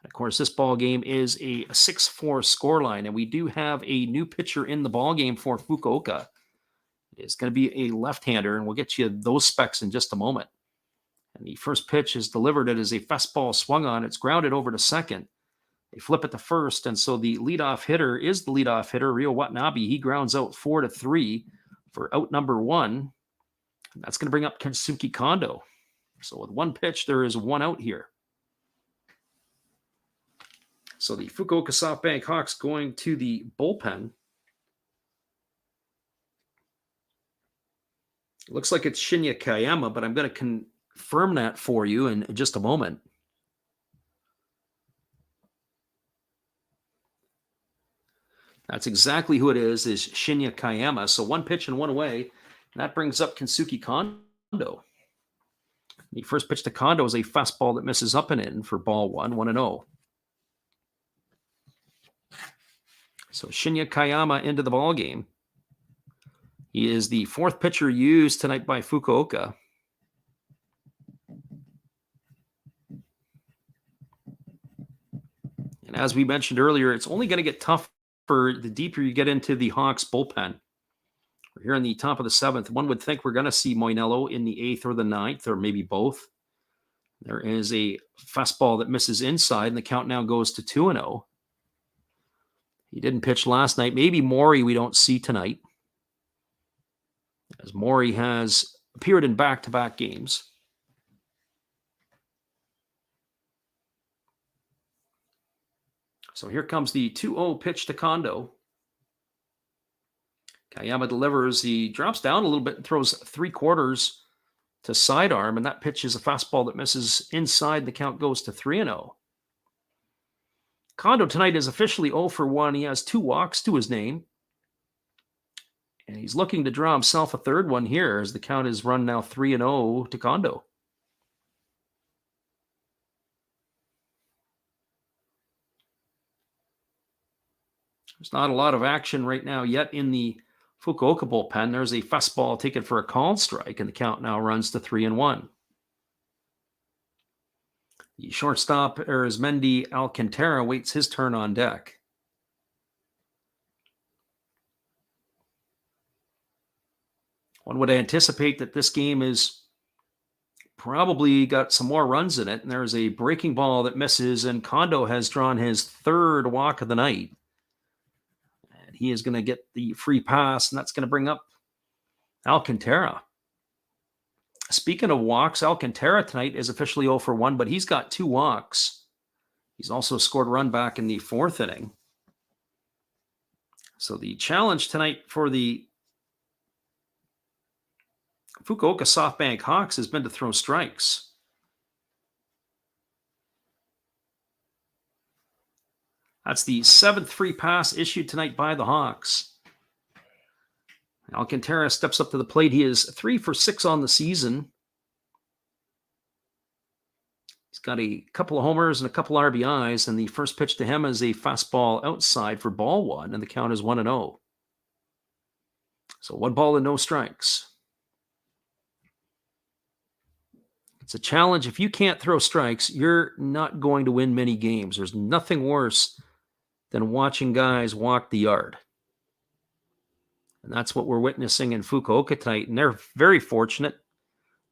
Speaker 1: And of course, this ball game is a 6-4 scoreline, and we do have a new pitcher in the ball game for Fukuoka. It is going to be a left-hander, and we'll get you those specs in just a moment. And the first pitch is delivered. It is a fastball swung on. It's grounded over to second. They flip it to first, and so the leadoff hitter is the leadoff hitter, Ryo Watanabe. He grounds out 4-3 for out number 1. And that's going to bring up Kensuke Kondo. So with one pitch, there is 1 out here. So the Fukuoka SoftBank Hawks going to the bullpen. It looks like it's Shinya Kayama, but I'm going to confirm that for you in just a moment. That's exactly who it is Shinya Kayama. So 1 pitch and 1 away. And that brings up Kensuke Kondo. The first pitch to Kondo is a fastball that misses up and in for ball 1-0. So Shinya Kayama into the ball game. He is the 4th pitcher used tonight by Fukuoka. And as we mentioned earlier, it's only going to get tougher the deeper you get into the Hawks bullpen. We're here in the top of the 7th. One would think we're going to see Moinello in the 8th or the 9th, or maybe both. There is a fastball that misses inside, and the count now goes to 2-0. He didn't pitch last night. Maybe Mori we don't see tonight, as Mori has appeared in back-to-back games. So here comes the 2-0 pitch to Kondo. Kayama delivers. He drops down a little bit and throws 3/4 to sidearm, and that pitch is a fastball that misses inside. The count goes to 3-0. Kondo tonight is officially 0 for 1. He has 2 walks to his name. And he's looking to draw himself a 3rd one here as the count is run now 3-0 to Kondo. There's not a lot of action right now yet in the Fukuoka bullpen. There's a fastball taken for a called strike, and the count now runs to 3-1. The shortstop, Arizmendi Alcantara, waits his turn on deck. One would anticipate that this game is probably got some more runs in it, and there's a breaking ball that misses, and Kondo has drawn his 3rd walk of the night. And he is going to get the free pass, and that's going to bring up Alcantara. Speaking of walks, Alcantara tonight is officially 0 for 1, but he's got 2 walks. He's also scored a run back in the 4th inning. So the challenge tonight for the Fukuoka SoftBank Hawks has been to throw strikes. That's the 7th free pass issued tonight by the Hawks. Alcantara steps up to the plate. He is 3 for 6 on the season. He's got a couple of homers and a couple RBIs, and the first pitch to him is a fastball outside for ball 1, and the count is 1-0. So 1 ball and no strikes. It's a challenge. If you can't throw strikes, you're not going to win many games. There's nothing worse than watching guys walk the yard. And that's what we're witnessing in Fukuoka tonight. And they're very fortunate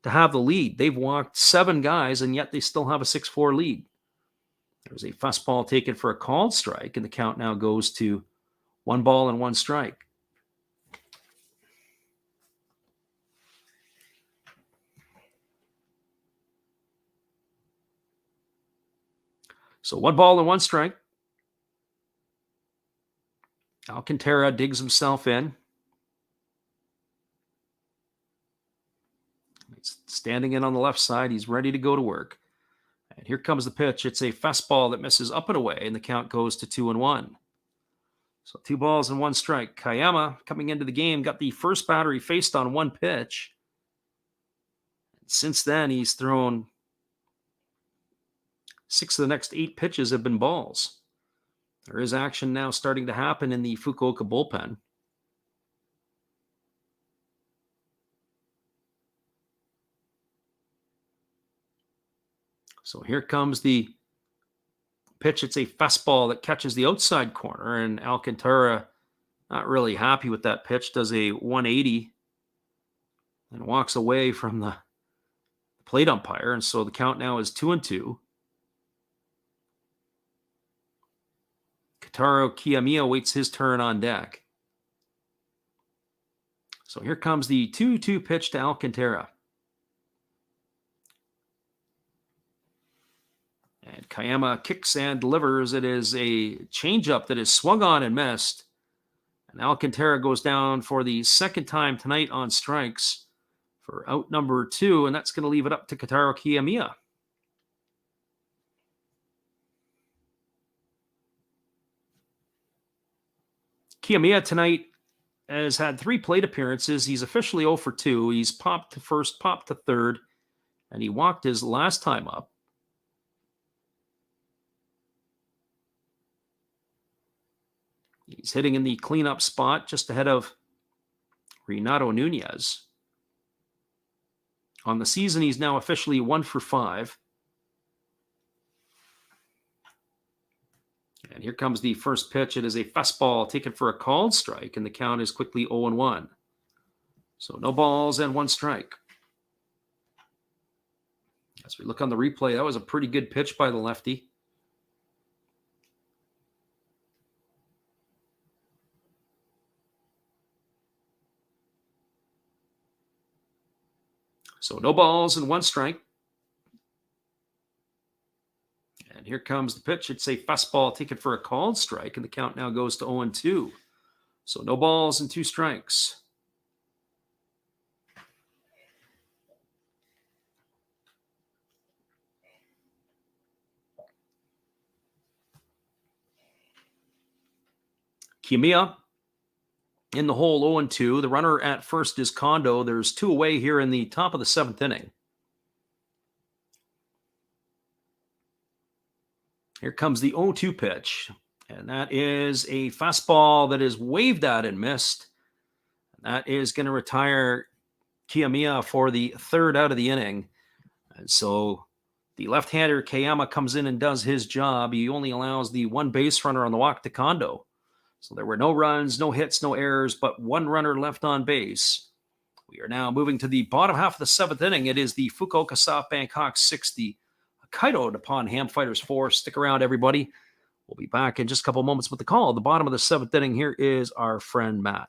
Speaker 1: to have the lead. They've walked 7 guys, and yet they still have a 6-4 lead. There's a fastball taken for a called strike, and the count now goes to 1 ball and 1 strike. So 1 ball and 1 strike. Alcantara digs himself in. He's standing in on the left side. He's ready to go to work. And here comes the pitch. It's a fastball that misses up and away, and the count goes to 2-1. So 2 balls and 1 strike. Kayama coming into the game got the first batter he faced on 1 pitch. Since then, he's thrown 6 of the next 8 pitches have been balls. There is action now starting to happen in the Fukuoka bullpen. So here comes the pitch. It's a fastball that catches the outside corner, and Alcantara not really happy with that pitch, does a 180 and walks away from the plate umpire. And so the count now is 2-2. Kotaro Kiyomiya waits his turn on deck. So here comes the 2-2 pitch to Alcantara. And Kayama kicks and delivers. It is a changeup that is swung on and missed. And Alcantara goes down for the second time tonight on strikes for out number 2, and that's going to leave it up to Kotaro Kiyomiya. Kiyomiya tonight has had 3 plate appearances. He's officially 0 for 2. He's popped to first, popped to third, and he walked his last time up. He's hitting in the cleanup spot just ahead of Renato Nunez. On the season, he's now officially 1 for 5. And here comes the first pitch. It is a fastball taken for a called strike, and the count is quickly 0-1. So no balls and 1 strike. As we look on the replay, that was a pretty good pitch by the lefty. So no balls and 1 strike. And here comes the pitch. It's a fastball taken for a called strike, and the count now goes to 0-2. So no balls and 2 strikes. Kiyomiya in the hole, 0-2. The runner at first is Kondo. There's 2 away here in the top of the 7th inning. Here comes the 0-2 pitch, and that is a fastball that is waved at and missed. That is going to retire Kiyomiya for the 3rd out of the inning. And so the left-hander Kayama comes in and does his job. He only allows the 1 base runner on the walk to Kondo. So there were no runs, no hits, no errors, but 1 runner left on base. We are now moving to the bottom half of the 7th inning. It is the Fukuoka SoftBank Hawks 6, the Hokkaido Nippon-Ham Fighters 4. Stick around, everybody. We'll be back in just a couple moments with the call. At the bottom of the 7th inning, here is our friend Matt.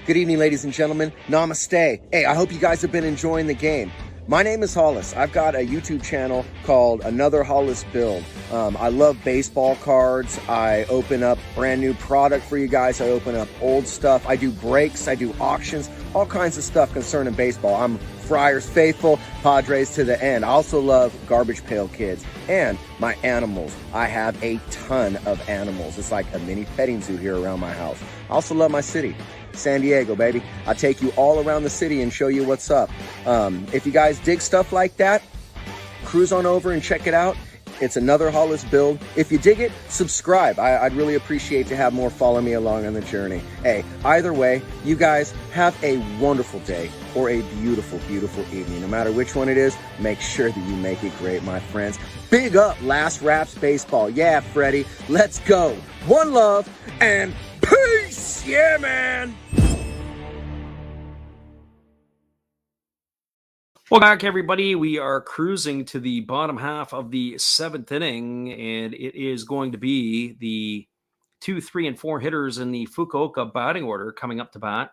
Speaker 4: Good evening, ladies and gentlemen. Namaste. Hey, I hope you guys have been enjoying the game. My name is Hollis. I've got a YouTube channel called Another Hollis Build. I love baseball cards. I open up brand new product for you guys. I open up old stuff. I do breaks. I do auctions. All kinds of stuff concerning baseball. I'm Friars faithful, Padres to the end. I also love Garbage Pail Kids and my animals. I have a ton of animals. It's like a mini petting zoo here around my house. I also love my city, San Diego, baby. I take you all around the city and show you what's up. If you guys dig stuff like that, cruise on over and check it out. It's Another Hollis Build. If you dig it, subscribe. I'd really appreciate to have more follow me along on the journey. Hey, either way, you guys have a wonderful day or a beautiful, beautiful evening. No matter which one it is, make sure that you make it great, my friends. Big up Last Raps Baseball. Yeah, Freddie, let's go. One love and peace. Yeah, man.
Speaker 1: Welcome back, everybody. We are cruising to the bottom half of the 7th inning, and it is going to be the 2, 3, and 4 hitters in the Fukuoka batting order coming up to bat.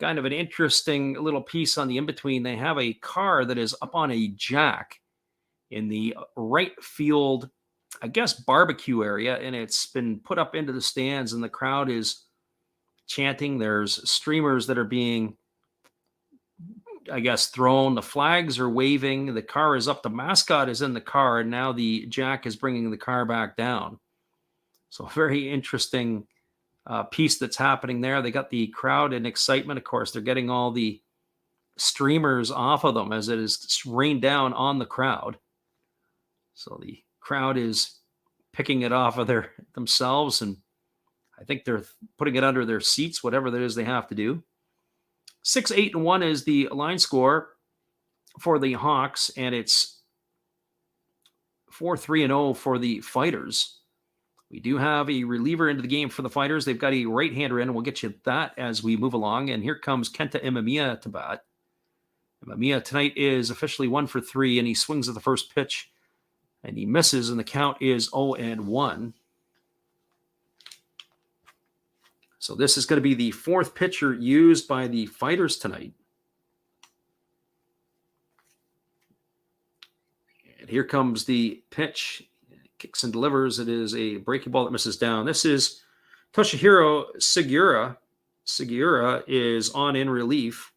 Speaker 1: Kind of an interesting little piece on the in-between. They have a car that is up on a jack in the right field, I guess, barbecue area, and it's been put up into the stands, and the crowd is chanting. There's streamers that are being, I guess, thrown. The flags are waving. The car is up. The mascot is in the car, and now the jack is bringing the car back down. So a very interesting piece that's happening there. They got the crowd in excitement. Of course, they're getting all the streamers off of them as it is rained down on the crowd. So the crowd is picking it off of themselves, and I think they're putting it under their seats, whatever that is they have to do. 6-8-1 is the line score for the Hawks, and it's 4-3-0 for the Fighters. We do have a reliever into the game for the Fighters. They've got a right-hander in, and we'll get you that as we move along. And here comes Kenta Imamiya to bat. Imamiya tonight is officially 1 for 3, and he swings at the first pitch, and he misses, and the count is 0-1. So this is going to be the fourth pitcher used by the Fighters tonight. And here comes the pitch. Kicks and delivers. It is a breaking ball that misses down. This is Toshihiro Sugiura. Sugiura is on in relief.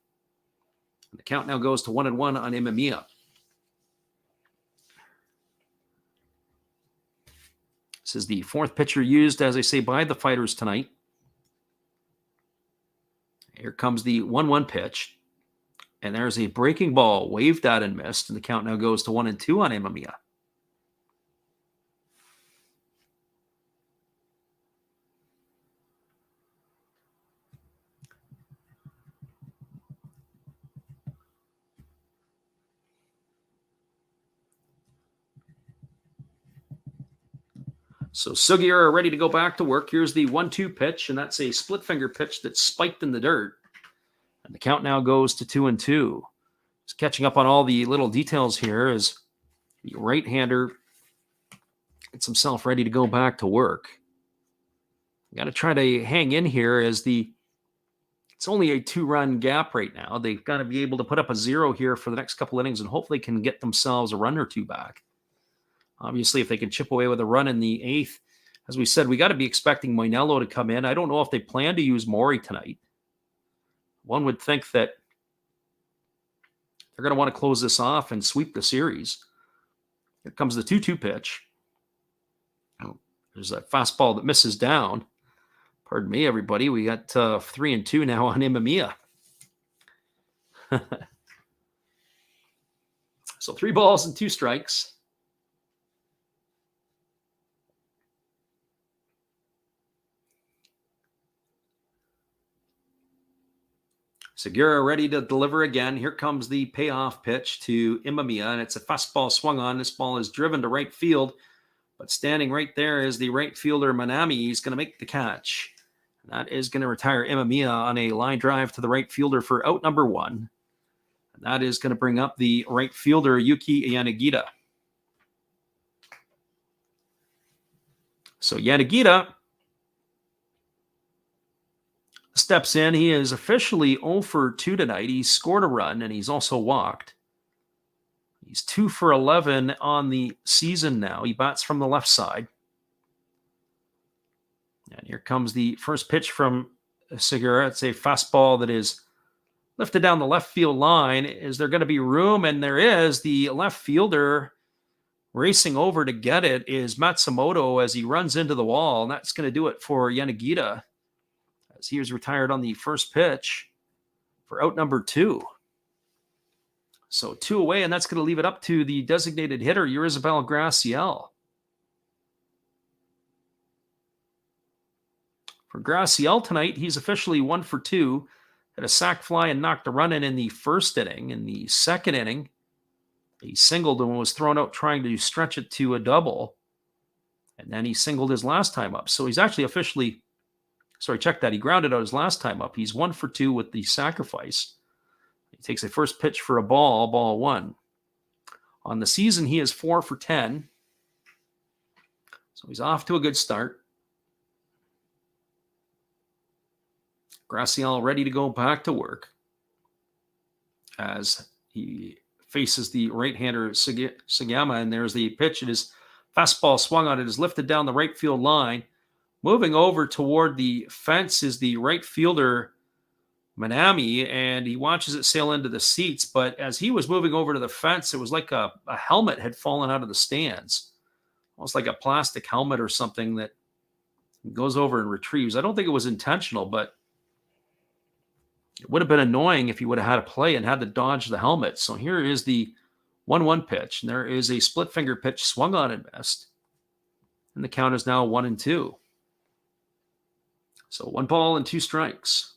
Speaker 1: The count now goes to 1-1 on Imamiya. This is the fourth pitcher used, as I say, by the Fighters tonight. Here comes the 1-1 pitch. And there's a breaking ball waved at and missed. And the count now goes to 1-2 on Imamiya. So Sugiura ready to go back to work. Here's the 1-2 pitch, and that's a split finger pitch that's spiked in the dirt. And the count now goes to 2-2. Just catching up on all the little details here as the right-hander gets himself ready to go back to work. Got to try to hang in here as it's only a 2-run gap right now. They've got to be able to put up a 0 here for the next couple innings and hopefully can get themselves a run or two back. Obviously, if they can chip away with a run in the 8th, as we said, we got to be expecting Moinello to come in. I don't know if they plan to use Maury tonight. One would think that they're going to want to close this off and sweep the series. Here comes the 2-2 pitch. There's a fastball that misses down. Pardon me, everybody. We got 3-2 now on Imamiya. So 3 balls and 2 strikes. Sugiura ready to deliver again. Here comes the payoff pitch to Imamiya, and it's a fastball swung on. This ball is driven to right field, but standing right there is the right fielder, Manami. He's going to make the catch. And that is going to retire Imamiya on a line drive to the right fielder for out number 1. And that is going to bring up the right fielder, Yuki Yanagita. So Yanagita steps in. He is officially 0 for 2 tonight. He scored a run, and he's also walked. He's 2 for 11 on the season now. He bats from the left side. And here comes the first pitch from Sugiura. It's a fastball that is lifted down the left field line. Is there going to be room? And there is. The left fielder racing over to get it is Matsumoto as he runs into the wall. And that's going to do it for Yanagita, as he was retired on the first pitch for out number 2. So 2 away, and that's going to leave it up to the designated hitter, Yurizabel Graciel. For Graciel tonight, he's officially 1 for 2. Had a sac fly and knocked a run in the first inning. In the second inning, he singled and was thrown out trying to stretch it to a double. And then he singled his last time up. So he's actually officially... Sorry, check that. He grounded out his last time up. He's 1 for 2 with the sacrifice. He takes a first pitch for a ball 1. On the season, he is 4 for 10. So he's off to a good start. Graciel ready to go back to work as he faces the right-hander Sugiyama, and there's the pitch. It is fastball swung on. It is lifted down the right field line. Moving over toward the fence is the right fielder, Manami, and he watches it sail into the seats. But as he was moving over to the fence, it was like a helmet had fallen out of the stands. Almost like a plastic helmet or something that Goes over and retrieves. I don't think it was intentional, but it would have been annoying if he would have had a play and had to dodge the helmet. So here is the 1-1 pitch. And there is a split finger pitch swung on and missed. And the count is now 1-2. So 1 ball and 2 strikes.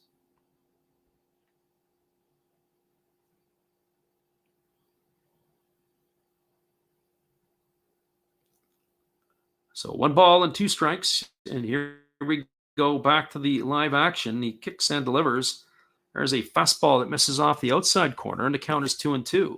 Speaker 1: So 1 ball and 2 strikes. And here we go back to the live action. He kicks and delivers. There's a fastball that misses off the outside corner, and the count is 2-2.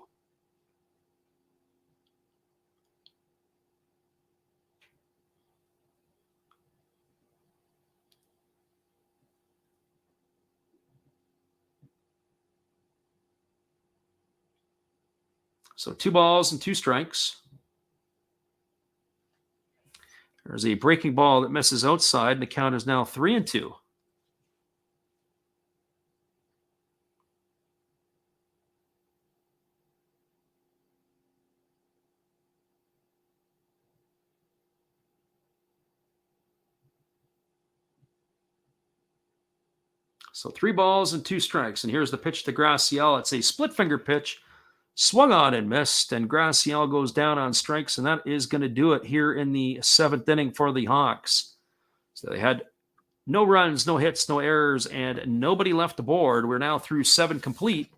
Speaker 1: So 2 balls and 2 strikes. There's a breaking ball that misses outside, and the count is now 3-2. So 3 balls and 2 strikes. And here's the pitch to Graciel. It's a split finger pitch. Swung on and missed, and Graciel goes down on strikes, and that is going to do it here in the 7th inning for the Hawks. So they had no runs, no hits, no errors, and nobody left aboard. We're now through 7 complete.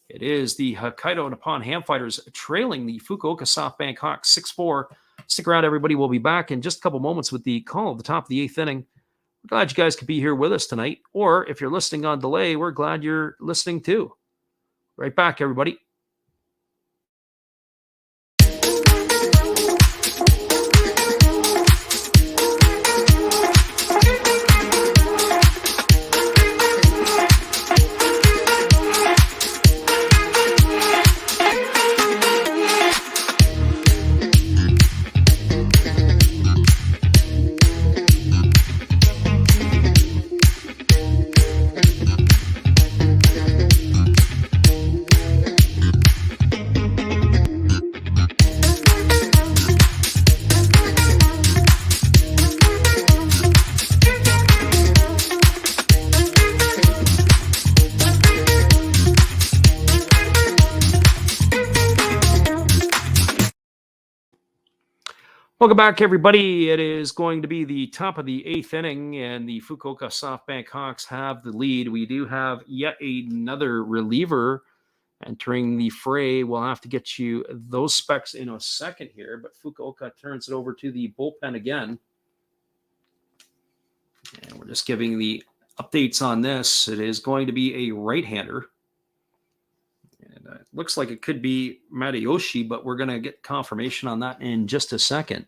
Speaker 1: It is the Hokkaido Nippon-Ham Fighters trailing the Fukuoka SoftBank Hawks 6-4. Stick around, everybody. We'll be back in just a couple moments with the call at the top of the 8th inning. We're glad you guys could be here with us tonight, or if you're listening on delay, we're glad you're listening too. Right back, everybody. Welcome back, everybody. It is going to be the top of the 8th inning, and the Fukuoka SoftBank Hawks have the lead. We do have yet another reliever entering the fray. We'll have to get you those specs in a second here, but Fukuoka turns it over to the bullpen again. And we're just giving the updates on this. It is going to be a right-hander. And it looks like it could be Matayoshi, but we're going to get confirmation on that in just a second.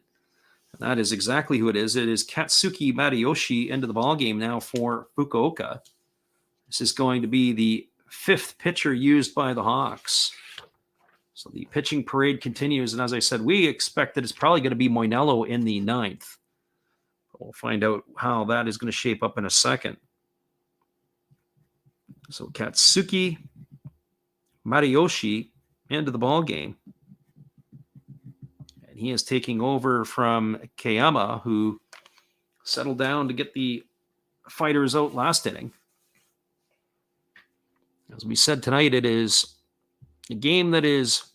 Speaker 1: And that is exactly who it is. It is Katsuki Matayoshi into the ballgame now for Fukuoka. This is going to be the 5th pitcher used by the Hawks. So the pitching parade continues. And as I said, we expect that it's probably going to be Moinello in the 9th. We'll find out how that is going to shape up in a second. So Katsuki Matayoshi into the ball game. And he is taking over from Kayama, who settled down to get the Fighters out last inning. As we said tonight, it is a game that is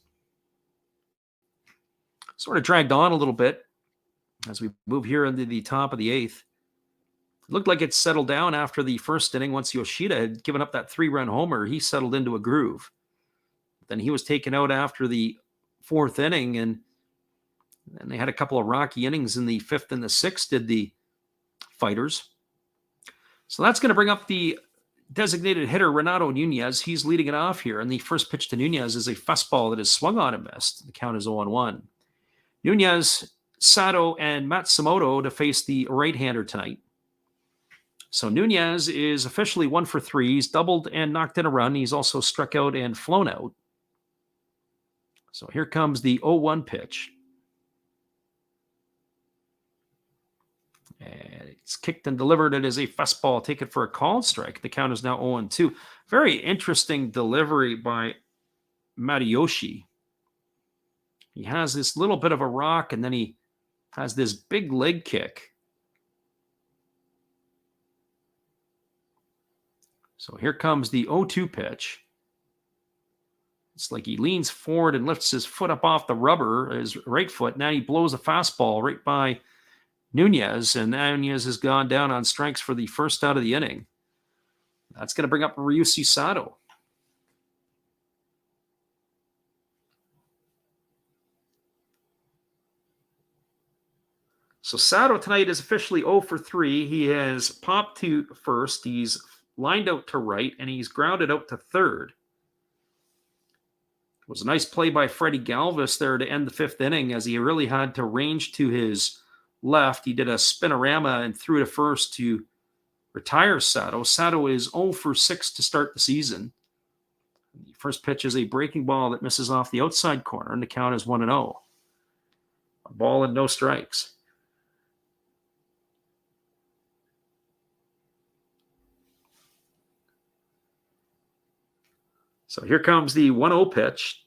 Speaker 1: sort of dragged on a little bit as we move here into the top of the 8th. It looked like it settled down after the first inning. Once Yoshida had given up that 3-run homer, he settled into a groove. Then he was taken out after the 4th inning, and they had a couple of rocky innings in the 5th and the 6th, did the Fighters. So that's going to bring up the designated hitter, Renato Nunez. He's leading it off here, and the first pitch to Nunez is a fastball that is swung on and missed. The count is 0-1. Nunez, Sato, and Matsumoto to face the right-hander tonight. So Nunez is officially 1 for 3. He's doubled and knocked in a run. He's also struck out and flown out. So here comes the 0-1 pitch. And it's kicked and delivered. It is a fastball. Take it for a called strike. The count is now 0-2. Very interesting delivery by Matayoshi. He has this little bit of a rock, and then he has this big leg kick. So here comes the 0-2 pitch. It's like he leans forward and lifts his foot up off the rubber, his right foot. Now he blows a fastball right by Nunez, and Nunez has gone down on strikes for the first out of the inning. That's going to bring up Ryusuke Sato. So Sato tonight is officially 0 for 3. He has popped to first. He's lined out to right, and he's grounded out to third. It was a nice play by Freddie Galvis there to end the fifth inning, as he really had to range to his left. He did a spinorama and threw to first to retire Sato. Sato is 0 for 6 to start the season. The first pitch is a breaking ball that misses off the outside corner, and the count is 1-0. A ball and no strikes. So here comes the 1-0 pitch.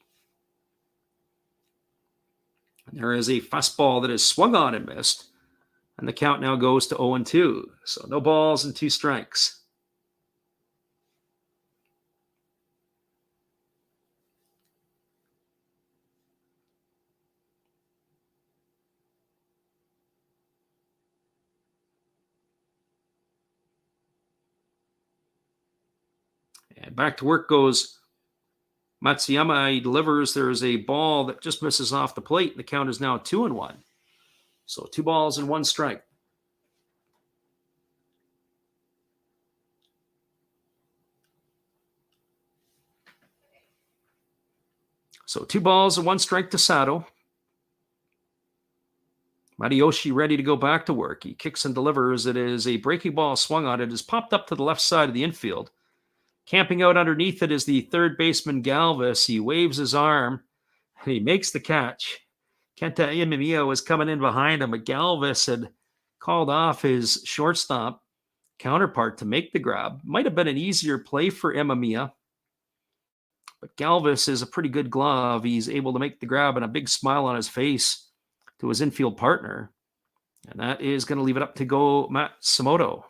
Speaker 1: And there is a fastball that is swung on and missed. And the count now goes to 0-2. So no balls and 2 strikes. And back to work goes Matsuyama. He delivers. There's a ball that just misses off the plate. The count is now 2-1. So 2 balls and 1 strike. So 2 balls and 1 strike to Sato. Matayoshi ready to go back to work. He kicks and delivers. It is a breaking ball swung on. It is popped up to the left side of the infield. Camping out underneath it is the third baseman Galvis. He waves his arm, and he makes the catch. Kenta Imamiya was coming in behind him, but Galvis had called off his shortstop counterpart to make the grab. Might have been an easier play for Imamiya, but Galvis is a pretty good glove. He's able to make the grab, and a big smile on his face to his infield partner. And that is going to leave it up to go Matsumoto.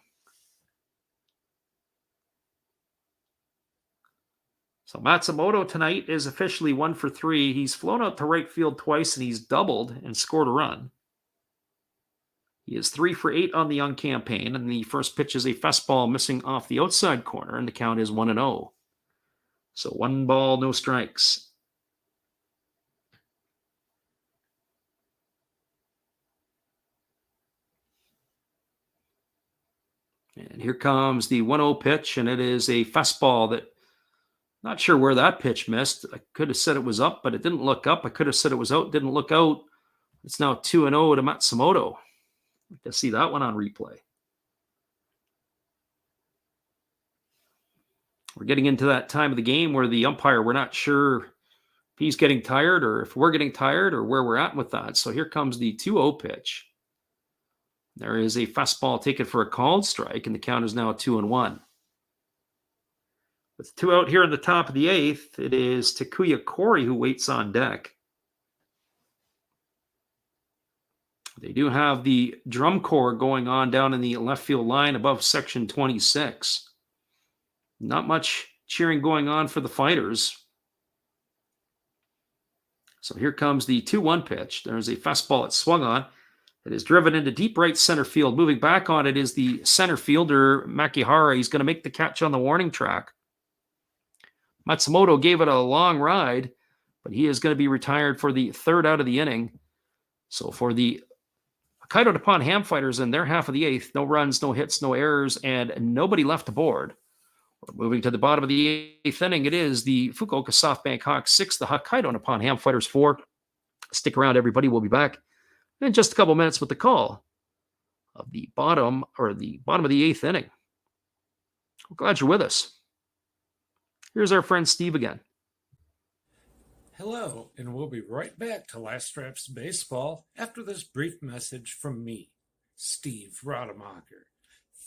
Speaker 1: So Matsumoto tonight is officially 1 for 3. He's flown out to right field twice, and he's doubled and scored a run. He is 3 for 8 on the young campaign, and the first pitch is a fastball missing off the outside corner, and the count is 1-0. So 1 ball, no strikes. And here comes the 1-0 pitch, and it is a fastball that, not sure where that pitch missed. I could have said it was up, but it didn't look up. I could have said it was out, didn't look out. It's now 2-0 to Matsumoto. Let's see that one on replay. We're getting into that time of the game where the umpire, we're not sure if he's getting tired or if we're getting tired or where we're at with that. So here comes the 2-0 pitch. There is a fastball taken for a called strike, and the count is now 2-1. With 2 out here in the top of the 8th, it is Takuya Kori who waits on deck. They do have the drum corps going on down in the left field line above section 26. Not much cheering going on for the fighters. So here comes the 2-1 pitch. There's a fastball that's swung on. It is driven into deep right center field. Moving back on it is the center fielder, Makihara. He's going to make the catch on the warning track. Matsumoto gave it a long ride, but he is going to be retired for the 3rd out of the inning. So for the Hokkaido Nippon-Ham fighters in their half of the 8th, no runs, no hits, no errors, and nobody left aboard. We're moving to the bottom of the 8th inning. It is the Fukuoka SoftBank Hawks 6, the Hokkaido Nippon-Ham fighters 4. Stick around, everybody. We'll be back in just a couple minutes with the call of the bottom of the 8th inning. We're glad you're with us. Here's our friend Steve again.
Speaker 2: Hello, and we'll be right back to Last Straps Baseball after this brief message from me, Steve Rademacher.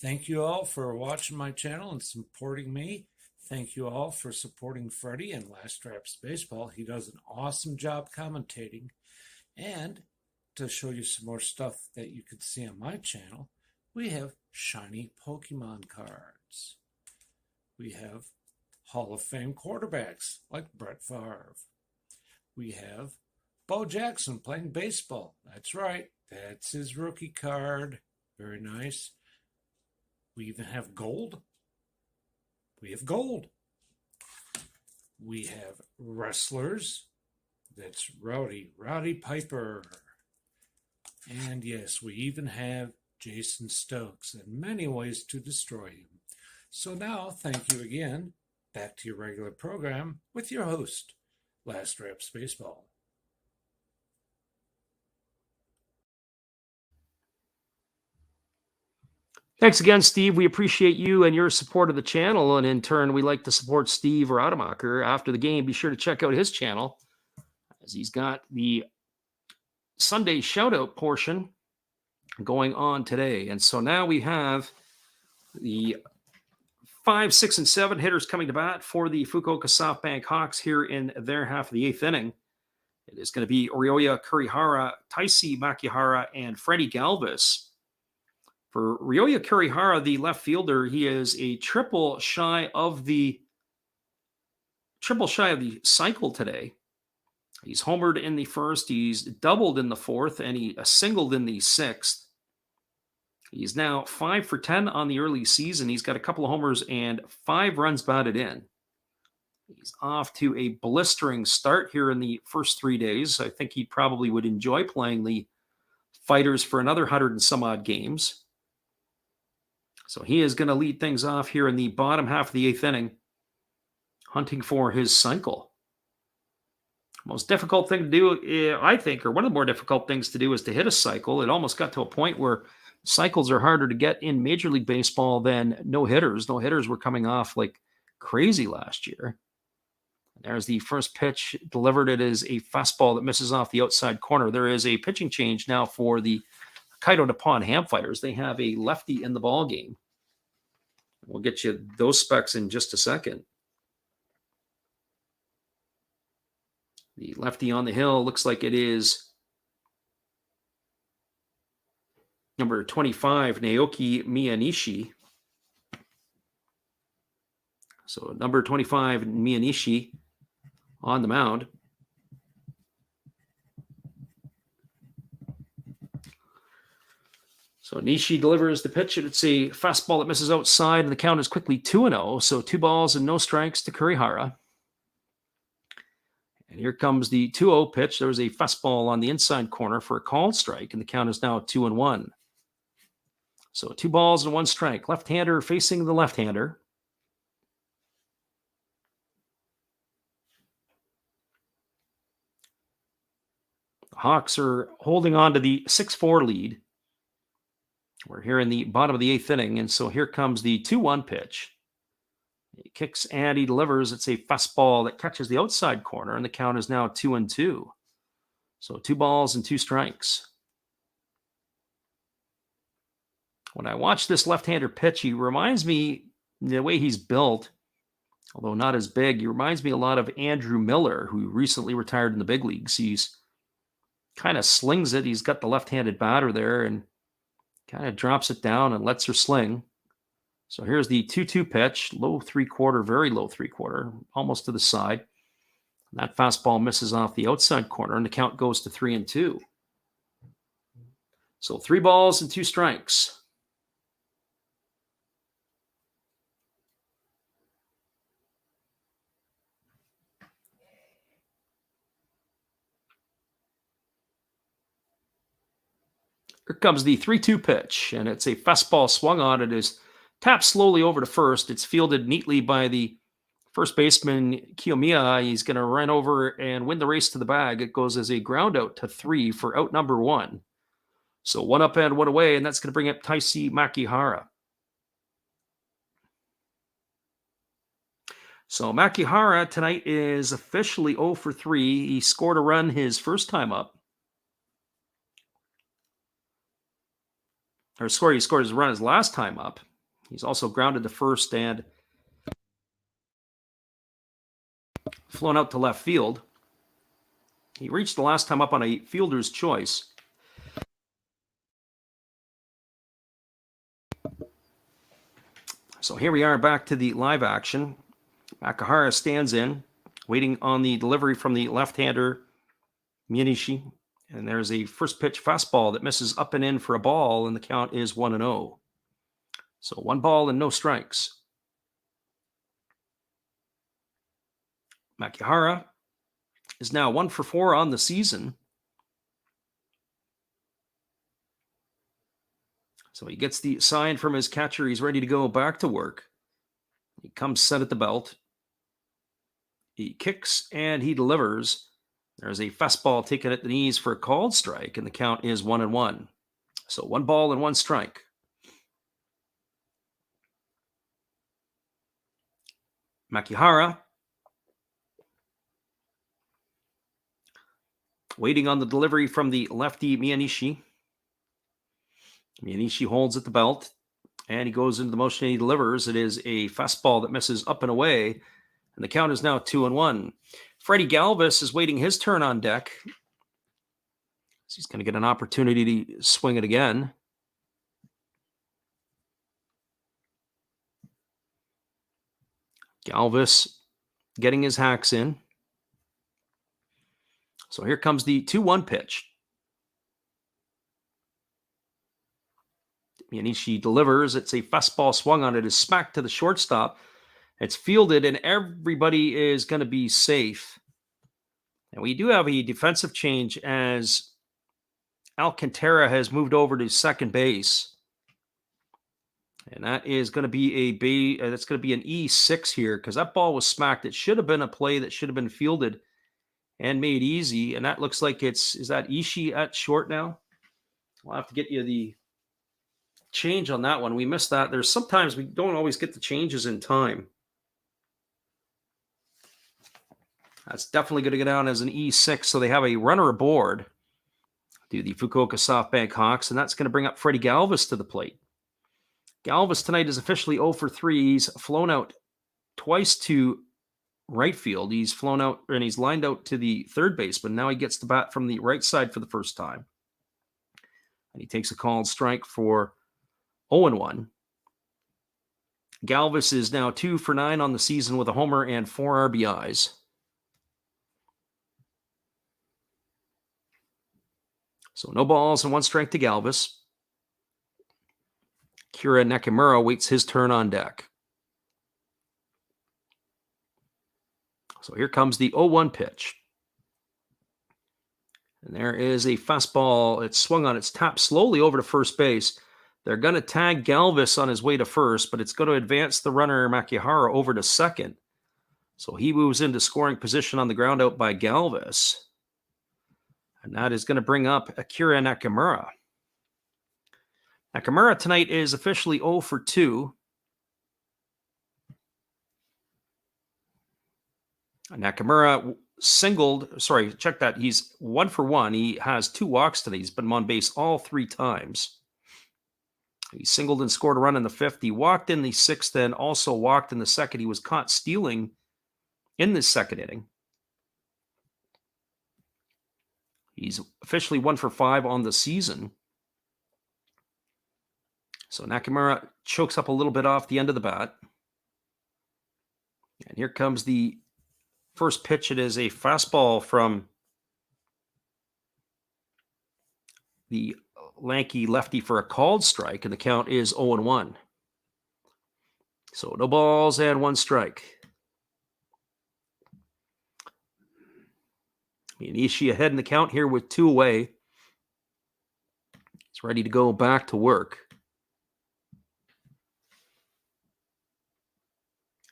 Speaker 2: Thank you all for watching my channel and supporting me. Thank you all for supporting Freddie and Last Straps Baseball. He does an awesome job commentating. And to show you some more stuff that you could see on my channel, we have shiny Pokemon cards. We have Hall of Fame quarterbacks like Brett Favre. We have Bo Jackson playing baseball. That's right. That's his rookie card. Very nice. We even have gold. We have gold. We have wrestlers. That's Roddy Piper. And yes, we even have Jason Stokes and many ways to destroy him. So now, thank you again. Back to your regular program with your host, Last Reps Baseball.
Speaker 1: Thanks again, Steve. We appreciate you and your support of the channel. And in turn, we like to support Steve Rademacher after the game. Be sure to check out his channel, as he's got the Sunday shout-out portion going on today. And so now we have the 5, 6, and 7 hitters coming to bat for the Fukuoka SoftBank Hawks here in their half of the 8th inning. It is going to be Ryoya Kurihara, Taisi Makihara, and Freddie Galvis. For Ryoya Kurihara, the left fielder, he is a triple shy of the cycle today. He's homered in the first, he's doubled in the fourth, and he singled in the sixth. He's now 5 for 10 on the early season. He's got a couple of homers and 5 runs batted in. He's off to a blistering start here in the first 3 days. I think he probably would enjoy playing the Fighters for another 100 and some odd games. So he is going to lead things off here in the bottom half of the 8th inning, hunting for his cycle. Most difficult thing to do, I think, or one of the more difficult things to do, is to hit a cycle. It almost got to a point where cycles are harder to get in Major League Baseball than no-hitters. No-hitters were coming off like crazy last year. There's the first pitch delivered. It is a fastball that misses off the outside corner. There is a pitching change now for the Hokkaido Nippon-Ham fighters. They have a lefty in the ball game. We'll get you those specs in just a second. The lefty on the hill looks like it is number 25, Naoki Miyanishi. So number 25, Miyanishi on the mound. So Nishi delivers the pitch. It's a fastball that misses outside, and the count is quickly 2-0. So 2 balls and no strikes to Kurihara. And here comes the 2-0 pitch. There was a fastball on the inside corner for a called strike, and the count is now 2-1. So 2 balls and 1 strike. Left-hander facing the left-hander. The Hawks are holding on to the 6-4 lead. We're here in the bottom of the 8th inning, and so here comes the 2-1 pitch. He kicks and he delivers. It's a fastball that catches the outside corner, and the count is now 2-2. So 2 balls and 2 strikes. When I watch this left-hander pitch, he reminds me, the way he's built, although not as big, he reminds me a lot of Andrew Miller, who recently retired in the big leagues. He's kind of slings it. He's got the left-handed batter there and kind of drops it down and lets her sling. So here's the 2-2 pitch, low 3/4, very low 3/4, almost to the side. And that fastball misses off the outside corner, and the count goes to 3-2. So 3 balls and 2 strikes. Here comes the 3-2 pitch, and it's a fastball swung on. It is tapped slowly over to first. It's fielded neatly by the first baseman, Kiyomiya. He's going to run over and win the race to the bag. It goes as a ground out to 3 for out number 1. So 1 up and 1 away, and that's going to bring up Taisi Makihara. So Makihara tonight is officially 0 for 3. He scored a run his first time up. He scored his run his last time up. He's also grounded to first and flown out to left field. He reached the last time up on a fielder's choice. So here we are back to the live action. Makihara stands in, waiting on the delivery from the left-hander Miyanishi. And there's a first pitch fastball that misses up and in for a ball, and the count is 1-0. So 1 ball and no strikes. Makihara is now 1 for 4 on the season. So he gets the sign from his catcher. He's ready to go back to work. He comes set at the belt. He kicks and he delivers. There's a fastball taken at the knees for a called strike, and the count is 1-1. So 1 ball and 1 strike. Makihara waiting on the delivery from the lefty Miyanishi. Miyanishi holds at the belt, and he goes into the motion and he delivers. It is a fastball that misses up and away, and the count is now 2-1. Freddie Galvis is waiting his turn on deck. He's going to get an opportunity to swing it again. Galvis getting his hacks in. So here comes the 2-1 pitch. Miyanishi delivers. It's a fastball swung on. It is smacked to the shortstop. It's fielded, and everybody is going to be safe. And we do have a defensive change as Alcantara has moved over to second base. And that is going to be that's going to be an E6 here, because that ball was smacked. It should have been a play that should have been fielded and made easy. And that looks like is that Ishii at short now? We'll have to get you the change on that one. We missed that. There's sometimes we don't always get the changes in time. That's definitely going to go down as an E6. So they have a runner aboard to the Fukuoka SoftBank Hawks, and that's going to bring up Freddie Galvis to the plate. Galvis tonight is officially 0 for 3. He's flown out twice to right field. He's flown out and he's lined out to the third baseman. Now he gets the bat from the right side for the first time. And he takes a called strike for 0-1. Galvis is now 2 for 9 on the season with a homer and 4 RBIs. So no balls and 1 strike to Galvis. Kira Nakamura waits his turn on deck. So here comes the 0-1 pitch. And there is a fastball. It's swung on. It's tapped slowly over to first base. They're going to tag Galvis on his way to first, but it's going to advance the runner Makihara over to second. So he moves into scoring position on the ground out by Galvis. And that is going to bring up Akira Nakamura. Nakamura tonight is officially 0 for 2. Nakamura check that. He's 1 for 1. He has 2 walks today. He's been on base all 3 times. He singled and scored a run in the 5th. He walked in the 6th and also walked in the 2nd. He was caught stealing in the 2nd inning. He's officially 1 for 5 on the season. So Nakamura chokes up a little bit off the end of the bat. And here comes the first pitch. It is a fastball from the lanky lefty for a called strike, and the count is 0-1. So no balls and 1 strike. Miyanishi ahead in the count here with 2 away. He's ready to go back to work.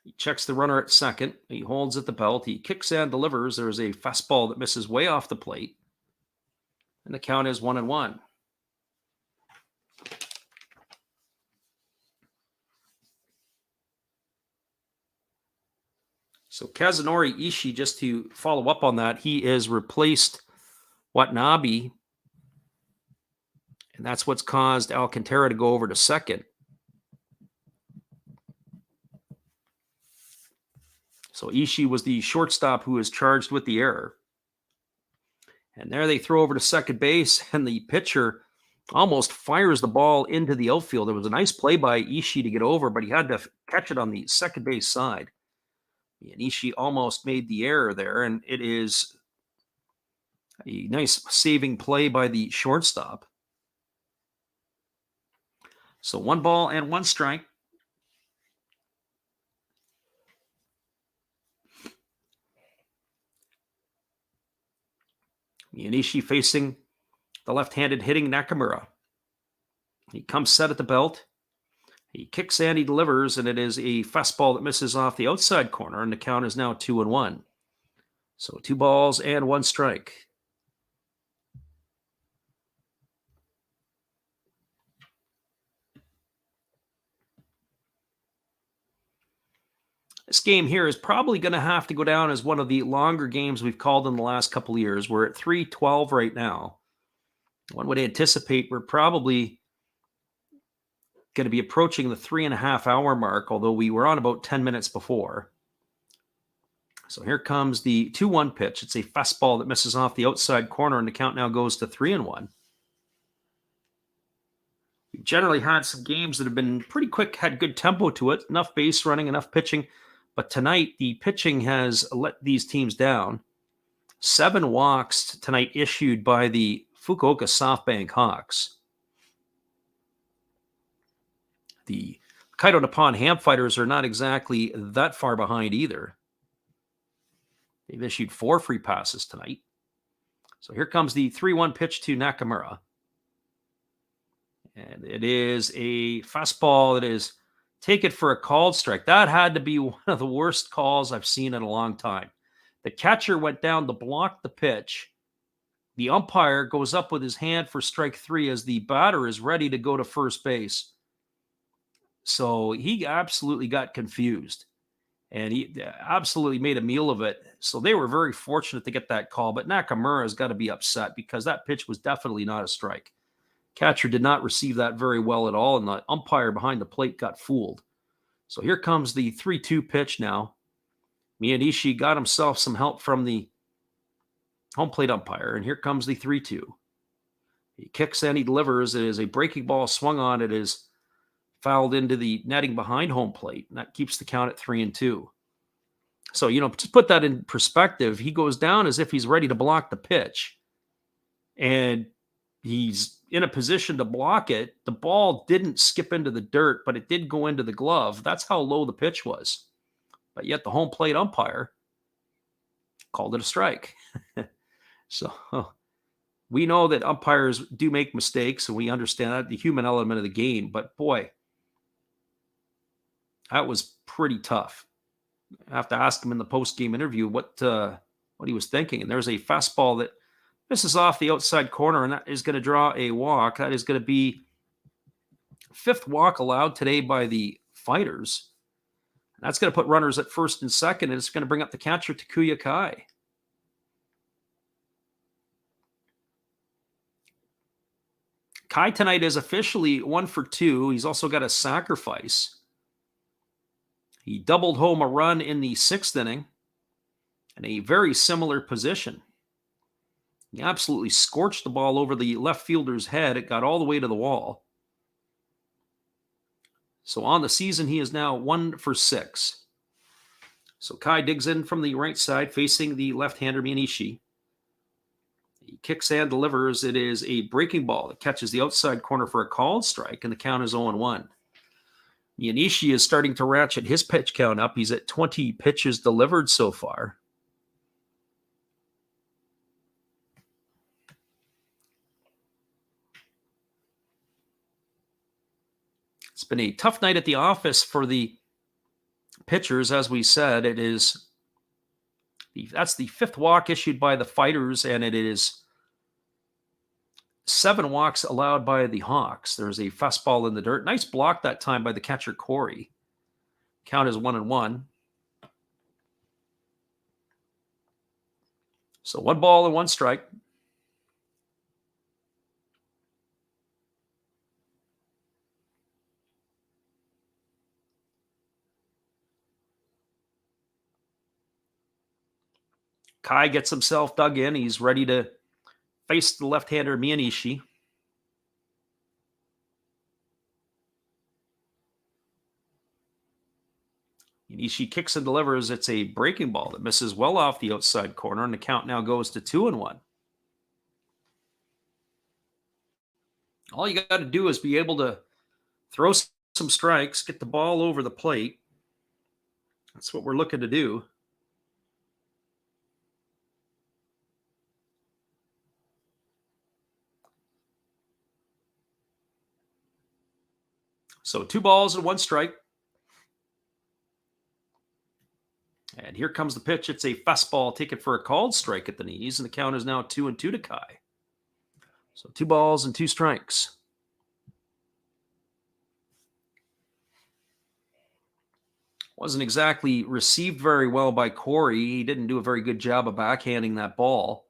Speaker 1: He checks the runner at second. He holds at the belt. He kicks and delivers. There's a fastball that misses way off the plate. And the count is 1-1. So Kazunori Ishii, just to follow up on that, he is replaced Watanabe. And that's what's caused Alcantara to go over to second. So Ishii was the shortstop who was charged with the error. And there they throw over to second base, and the pitcher almost fires the ball into the outfield. There was a nice play by Ishii to get over, but he had to catch it on the second base side. And Ishii almost made the error there, and it is a nice saving play by the shortstop. So 1 ball and 1 strike. Ishii facing the left-handed hitting Nakamura. He comes set at the belt. He kicks and he delivers, and it is a fastball that misses off the outside corner, and the count is now 2-1. So 2 balls and 1 strike. This game here is probably going to have to go down as one of the longer games we've called in the last couple of years. We're at 3:12 right now. One would anticipate we're probably going to be approaching the 3.5-hour mark, although we were on about 10 minutes before. So here comes the 2-1 pitch. It's a fastball that misses off the outside corner, and the count now goes to 3-1. We've generally had some games that have been pretty quick, had good tempo to it, enough base running, enough pitching. But tonight, the pitching has let these teams down. 7 walks tonight issued by the Fukuoka SoftBank Hawks. The Hokkaido Nippon-Ham fighters are not exactly that far behind either. They've issued 4 free passes tonight. So here comes the 3-1 pitch to Nakamura. And it is a fastball that is take it for a called strike. That had to be one of the worst calls I've seen in a long time. The catcher went down to block the pitch. The umpire goes up with his hand for strike 3 as the batter is ready to go to first base. So he absolutely got confused, and he absolutely made a meal of it. So they were very fortunate to get that call, but Nakamura has got to be upset because that pitch was definitely not a strike. Catcher did not receive that very well at all, and the umpire behind the plate got fooled. So here comes the 3-2 pitch now. Miyanishi got himself some help from the home plate umpire, and here comes the 3-2. He kicks and he delivers. It is a breaking ball swung on. It is fouled into the netting behind home plate, and that keeps the count at 3-2. So, just put that in perspective. He goes down as if he's ready to block the pitch, and he's in a position to block it. The ball didn't skip into the dirt, but it did go into the glove. That's how low the pitch was. But yet the home plate umpire called it a strike. So we know that umpires do make mistakes, and we understand that, the human element of the game. But boy, that was pretty tough. I have to ask him in the post-game interview what he was thinking. And there's a fastball that misses off the outside corner, and that is going to draw a walk. That is going to be 5th walk allowed today by the fighters. And that's going to put runners at first and second, and it's going to bring up the catcher, Takuya Kai. Kai tonight is officially 1 for 2. He's also got a sacrifice. He doubled home a run in the 6th inning in a very similar position. He absolutely scorched the ball over the left fielder's head. It got all the way to the wall. So on the season, he is now 1 for 6. So Kai digs in from the right side, facing the left-hander Miyanishi. He kicks and delivers. It is a breaking ball that catches the outside corner for a called strike, and the count is 0-1. Miyanishi is starting to ratchet his pitch count up. He's at 20 pitches delivered so far. It's been a tough night at the office for the pitchers, as we said. That's the 5th walk issued by the fighters, and it is 7 walks allowed by the Hawks. There's a fastball in the dirt. Nice block that time by the catcher, Corey. Count is 1-1. So 1 ball and 1 strike. Kai gets himself dug in. He's ready to face the left-hander Miyanishi. Ishii kicks and delivers. It's a breaking ball that misses well off the outside corner, and the count now goes to 2-1. All you got to do is be able to throw some strikes, get the ball over the plate. That's what we're looking to do. So 2 balls and 1 strike. And here comes the pitch. It's a fastball taken for a called strike at the knees, and the count is now 2-2 to Kai. So 2 balls and 2 strikes. Wasn't exactly received very well by Corey. He didn't do a very good job of backhanding that ball.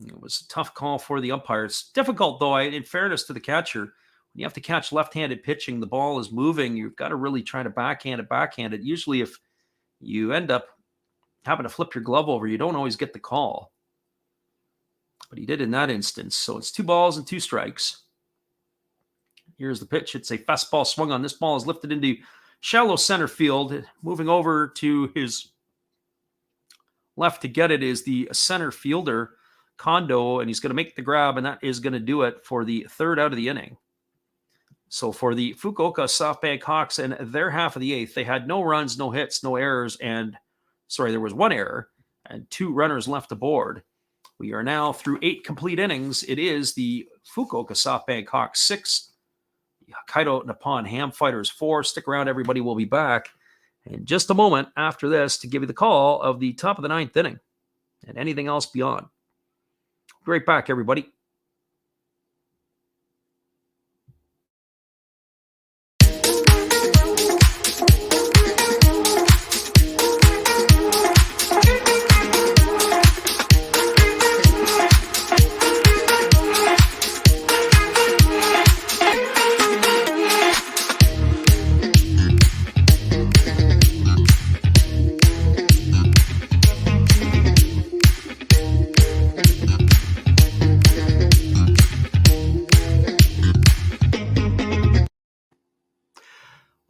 Speaker 1: It was a tough call for the umpire. It's difficult, though, in fairness to the catcher. When you have to catch left-handed pitching, the ball is moving. You've got to really try to backhand it. Usually if you end up having to flip your glove over, you don't always get the call. But he did in that instance. So it's 2 balls and 2 strikes. Here's the pitch. It's a fastball swung on. This ball is lifted into shallow center field. Moving over to his left to get it is the center fielder, Kondo, and he's going to make the grab, and that is going to do it for the 3rd out of the inning. So for the Fukuoka SoftBank Hawks and their half of the 8th, they had no runs, no hits, no errors, there was 1 error and 2 runners left aboard. We are now through 8 complete innings. It is the Fukuoka SoftBank Hawks 6, the Hokkaido Nippon-Ham Fighters 4. Stick around, everybody. We'll be back in just a moment after this to give you the call of the top of the 9th inning and anything else beyond. Be right back, everybody.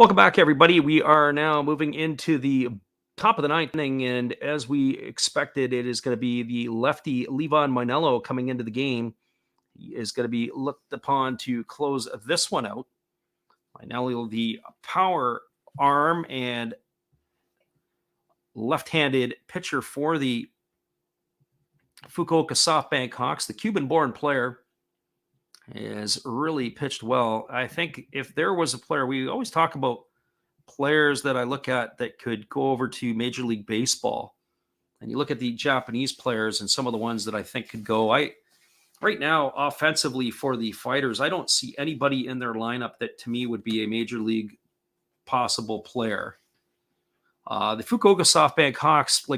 Speaker 1: Welcome back, everybody. We are now moving into the top of the 9th inning, and as we expected, it is going to be the lefty Levon Mainello coming into the game. He is going to be looked upon to close this one out. Mainello, the power arm and left-handed pitcher for the Fukuoka SoftBank Hawks, the Cuban-born player, has really pitched well. I think if there was a player, we always talk about players that I look at that could go over to Major League Baseball. And you look at the Japanese players and some of the ones that I think could go. Right now, offensively for the Fighters, I don't see anybody in their lineup that to me would be a Major League possible player. The Fukuoka SoftBank Hawks,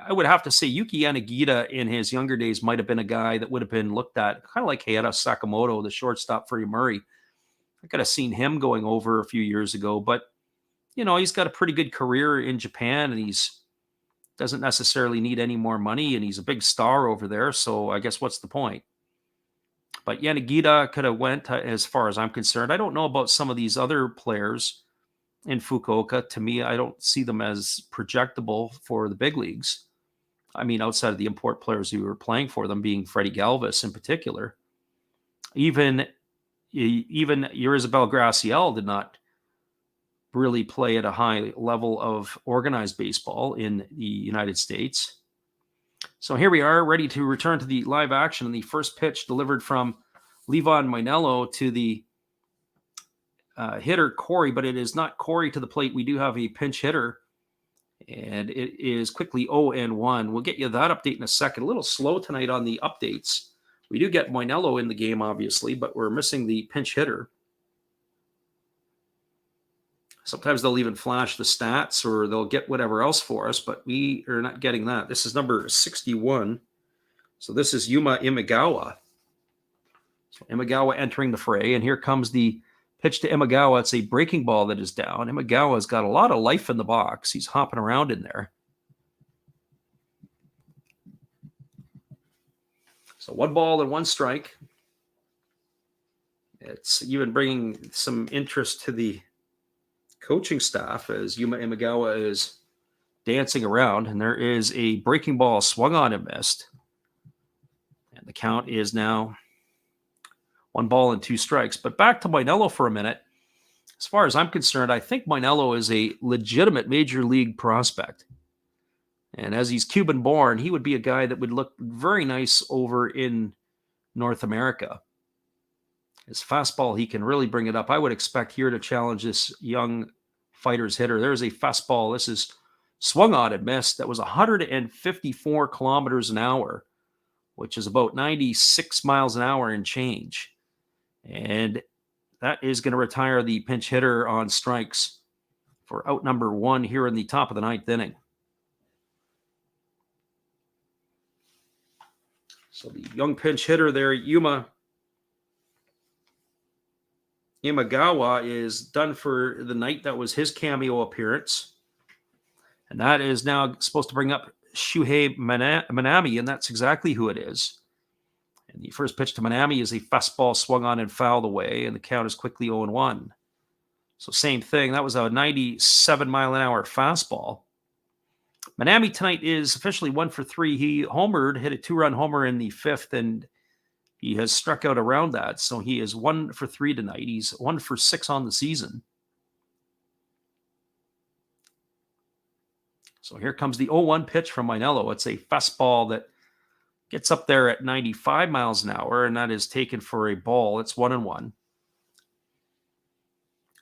Speaker 1: I would have to say Yuki Yanagita in his younger days might have been a guy that would have been looked at, kind of like Heihachi Sakamoto, the shortstop for Murray. I could have seen him going over a few years ago, but, he's got a pretty good career in Japan, and he's doesn't necessarily need any more money, and he's a big star over there, so I guess what's the point? But Yanagita could have went as far as I'm concerned. I don't know about some of these other players in Fukuoka. To me, I don't see them as projectable for the big leagues. I mean, outside of the import players who are playing for them, being Freddie Galvis in particular. Even Yurizabel Graciel did not really play at a high level of organized baseball in the United States. So here we are, ready to return to the live action. And the first pitch delivered from Levon Mainello to the hitter Corey, but it is not Corey to the plate. We do have a pinch hitter, and it is quickly 0-1. We'll get you that update in a second. A little slow tonight on the updates. We do get Mainello in the game, obviously, but we're missing the pinch hitter. Sometimes they'll even flash the stats or they'll get whatever else for us, but we are not getting that. This is number 61. So this is Yuma Imagawa. So Imagawa entering the fray, and here comes the pitch to Imagawa. It's a breaking ball that is down. Imagawa's got a lot of life in the box. He's hopping around in there. So 1 ball and 1 strike. It's even bringing some interest to the coaching staff as Yuma Imagawa is dancing around, and there is a breaking ball swung on and missed. And the count is now 1 ball and 2 strikes. But back to Mainello for a minute. As far as I'm concerned, I think Mainello is a legitimate major league prospect. And as he's Cuban born, he would be a guy that would look very nice over in North America. His fastball, he can really bring it up. I would expect here to challenge this young fighter's hitter. There's a fastball. This is swung on and missed. That was 154 kilometers an hour, which is about 96 miles an hour and change. And that is going to retire the pinch hitter on strikes for out number 1 here in the top of the 9th inning. So the young pinch hitter there, Yuma Imagawa, is done for the night. That was his cameo appearance. And that is now supposed to bring up Shuhei Minami, and that's exactly who it is. And the first pitch to Minami is a fastball swung on and fouled away, and the count is quickly 0-1. So same thing. That was a 97-mile-an-hour fastball. Minami tonight is officially 1 for 3. He homered, hit a 2-run homer in the 5th, and he has struck out around that. So he is 1 for 3 tonight. He's 1 for 6 on the season. So here comes the 0-1 pitch from Mainello. It's a fastball that gets up there at 95 miles an hour, and that is taken for a ball. It's 1-1.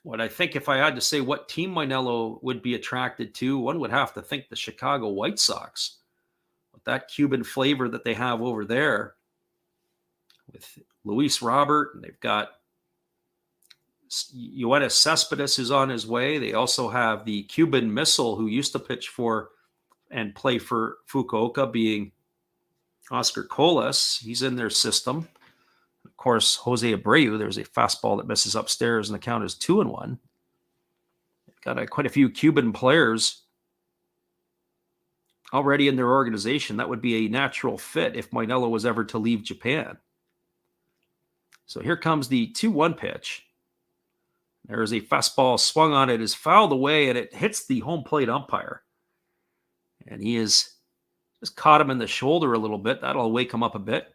Speaker 1: What I think, if I had to say what team Mainello would be attracted to, one would have to think the Chicago White Sox, with that Cuban flavor that they have over there, with Luis Robert, and they've got Yoenis Cespedes is on his way. They also have the Cuban Missile, who used to pitch for and play for Fukuoka, being Oscar Colas. He's in their system. Of course, Jose Abreu, there's a fastball that misses upstairs, and the count is 2-1. They've got quite a few Cuban players already in their organization. That would be a natural fit if Mainello was ever to leave Japan. So here comes the 2-1 pitch. There is a fastball swung on. It is fouled away, and it hits the home plate umpire. And he is just caught him in the shoulder a little bit. That'll wake him up a bit.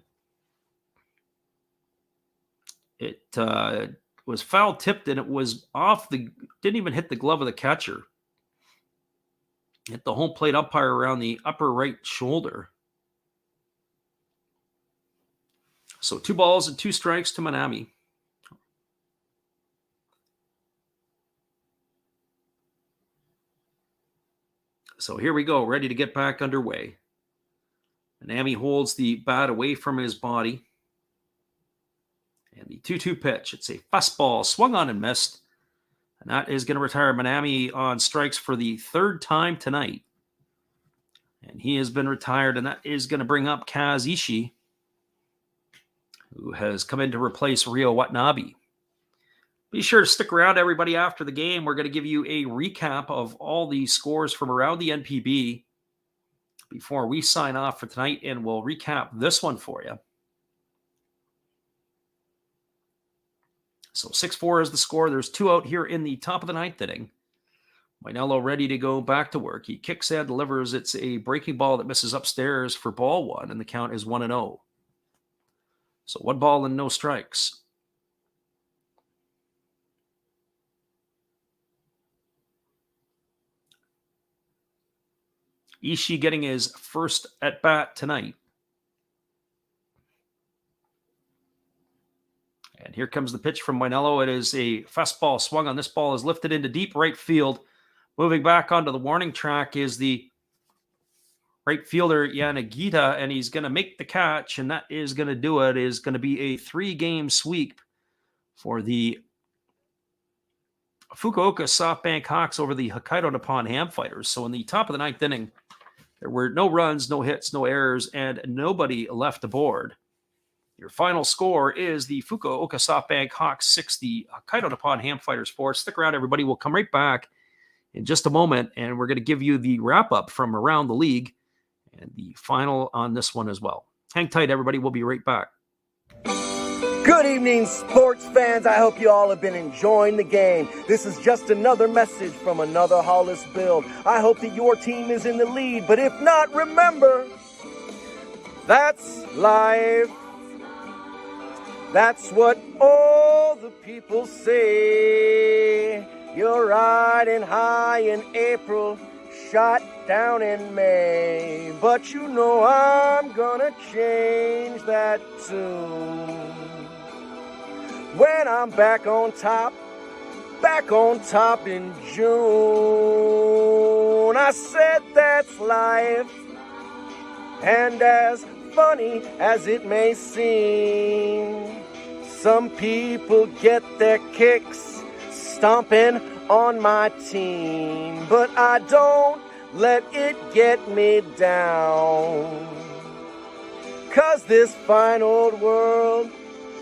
Speaker 1: It was foul tipped, and it was didn't even hit the glove of the catcher. Hit the home plate umpire around the upper right shoulder. So 2 balls and 2 strikes to Minami. So here we go, ready to get back underway. Minami holds the bat away from his body. And the 2-2 pitch, it's a fastball swung on and missed. And that is going to retire Minami on strikes for the 3rd time tonight. And he has been retired, and that is going to bring up Kaz Ishii, who has come in to replace Ryo Watanabe. Be sure to stick around, everybody, after the game. We're going to give you a recap of all the scores from around the NPB before we sign off for tonight, and we'll recap this one for you. So 6-4 is the score. There's 2 out here in the top of the 9th inning. Mainello ready to go back to work. He kicks and delivers. It's a breaking ball that misses upstairs for ball 1, and the count is 1-0. So 1 ball and no strikes. Ishii getting his first at bat tonight. And here comes the pitch from Mainello. It is a fastball swung on. This ball is lifted into deep right field. Moving back onto the warning track is the right fielder Yanagita, and he's going to make the catch, and that is going to do it. It is going to be a 3-game sweep for the Fukuoka SoftBank Hawks over the Hokkaido Nippon-Ham fighters. So in the top of the 9th inning, there were no runs, no hits, no errors, and nobody left aboard. Your final score is the Fukuoka SoftBank Hawks 6, the Hokkaido Nippon-Ham fighters 4. Stick around, everybody. We'll come right back in just a moment, and we're going to give you the wrap-up from around the league and the final on this one as well. Hang tight, everybody. We'll be right back.
Speaker 4: Good evening, sports fans. I hope you all have been enjoying the game. This is just another message from another Hollis build. I hope that your team is in the lead, but if not, remember, that's life. That's what all the people say. You're riding high in April, shot down in May. But you know I'm gonna change that tune. When I'm back on top in June. I said that's life, and as funny as it may seem, some people get their kicks stomping on my team, but I don't let it get me down. 'Cause this fine old world,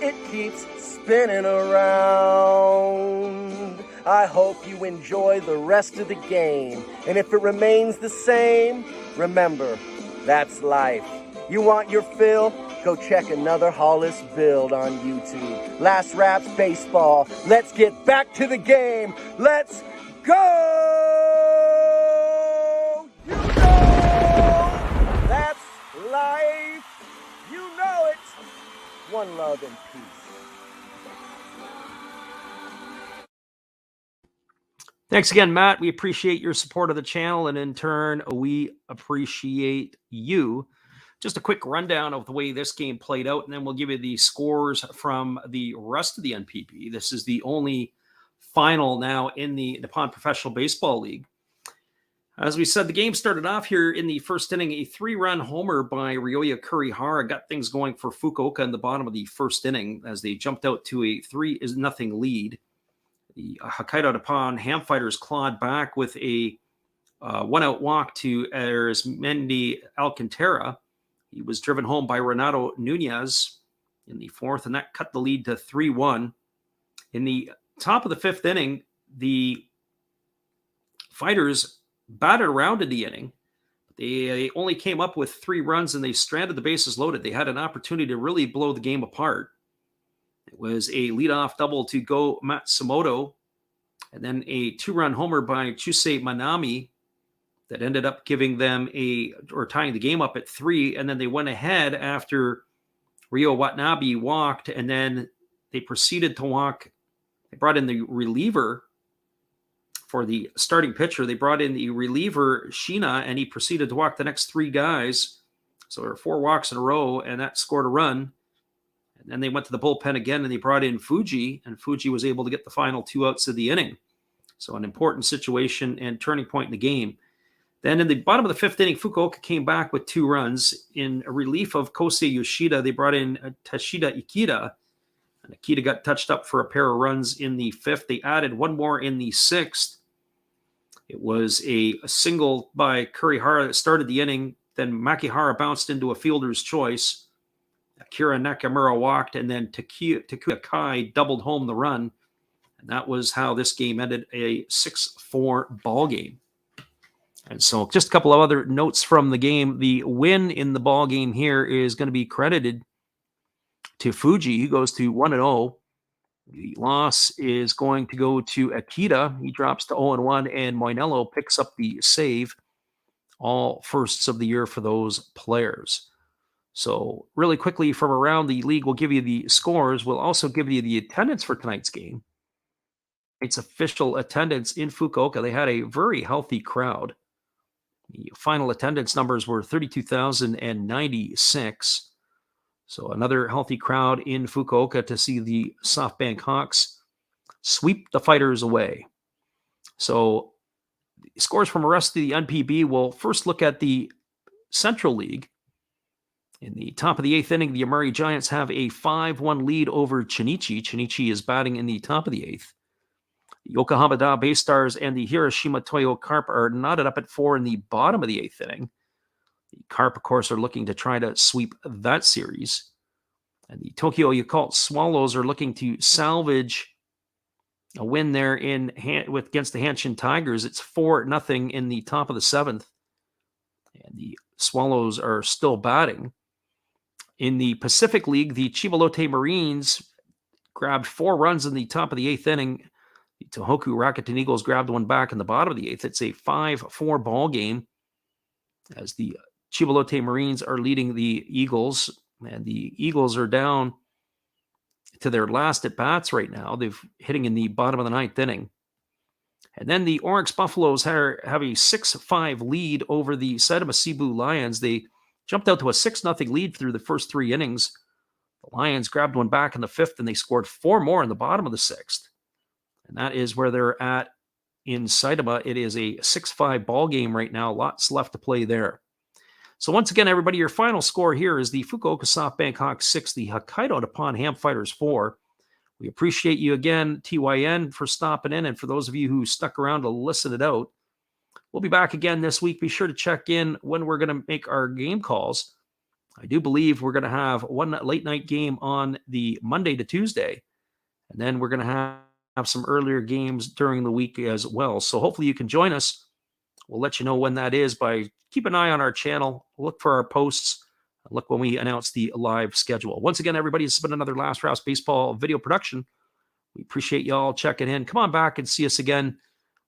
Speaker 4: it keeps spinning around. I hope you enjoy the rest of the game, and if it remains the same, remember, that's life. You want your fill? Go check another Hollis build on YouTube. Last Raps Baseball. Let's get back to the game. Let's go! You know that's life. You know it. One love and peace.
Speaker 1: Thanks again, Matt. We appreciate your support of the channel, and in turn, we appreciate you. Just a quick rundown of the way this game played out, and then we'll give you the scores from the rest of the NPB. This is the only final now in the Nippon Professional Baseball League. As we said, the game started off here in the first inning. A 3-run homer by Ryoya Kurihara got things going for Fukuoka in the bottom of the first inning as they jumped out to a 3-0 lead. The Hokkaido Nippon-Ham fighters clawed back with a one-out walk to Arismendi Alcantara. He was driven home by Renato Nunez in the fourth, and that cut the lead to 3-1. In the top of the fifth inning, the fighters batted around in the inning. They only came up with 3 runs, and they stranded the bases loaded. They had an opportunity to really blow the game apart. It was a leadoff double to Go Matsumoto, and then a 2-run homer by Chusei Manami that ended up giving them tying the game up at 3. And then they went ahead after Ryo Watanabe walked, and then they proceeded to walk. They brought in the reliever for the starting pitcher. They brought in the reliever Shina, and he proceeded to walk the next 3 guys. So there were 4 walks in a row, and that scored a run. And then they went to the bullpen again, and they brought in Fuji, and Fuji was able to get the final 2 outs of the inning. So an important situation and turning point in the game. Then in the bottom of the 5th inning, Fukuoka came back with 2 runs. In relief of Kosei Yoshida, they brought in Tashida Ikeda, and Ikeda got touched up for a pair of runs in the 5th. They added 1 more in the 6th. It was a single by Kurihara that started the inning. Then Makihara bounced into a fielder's choice. Akira Nakamura walked, and then Takuya Kai doubled home the run. And that was how this game ended, a 6-4 ball game. And so just a couple of other notes from the game. The win in the ball game here is going to be credited to Fuji. He goes to 1-0. The loss is going to go to Akita. He drops to 0-1, and Moinello picks up the save. All firsts of the year for those players. So really quickly from around the league, we'll give you the scores. We'll also give you the attendance for tonight's game. It's official attendance in Fukuoka. They had a very healthy crowd. The final attendance numbers were 32,096. So another healthy crowd in Fukuoka to see the SoftBank Hawks sweep the fighters away. So the scores from the rest of the NPB, we'll first look at the Central League. In the top of the 8th inning, the Amari Giants have a 5-1 lead over Chinichi. Chinichi is batting in the top of the 8th. The Yokohama Da Bay Stars and the Hiroshima Toyo Carp are knotted up at 4 in the bottom of the 8th inning. The Carp, of course, are looking to try to sweep that series. And the Tokyo Yakult Swallows are looking to salvage a win there against the Hanshin Tigers. It's 4-0 in the top of the 7th. And the Swallows are still batting. In the Pacific League, the Chibalote Marines grabbed 4 runs in the top of the 8th inning. The Tohoku Rakuten Eagles grabbed one back in the bottom of the 8th. It's a 5-4 ball game as the Chibalote Marines are leading the Eagles, and the Eagles are down to their last at-bats right now. They've hitting in the bottom of the 9th inning. And then the Oryx Buffaloes have a 6-5 lead over the Saitama Cebu Lions. They jumped out to a 6-0 lead through the first 3 innings. The Lions grabbed one back in the 5th, and they scored 4 more in the bottom of the 6th. And that is where they're at in Saitama. It is a 6-5 ball game right now. Lots left to play there. So once again, everybody, your final score here is the Fukuoka SoftBank Hawks 6, the Hokkaido Nippon-Ham Fighters 4. We appreciate you again, TYN, for stopping in, and for those of you who stuck around to listen it out. We'll be back again this week. Be sure to check in when we're going to make our game calls. I do believe we're going to have one late night game on the Monday to Tuesday, and then we're going to have some earlier games during the week as well. So hopefully you can join us. We'll let you know when that is by keep an eye on our channel. Look for our posts. Look when we announce the live schedule. Once again, everybody, this has been another Last Rouse Baseball video production. We appreciate y'all checking in. Come on back and see us again.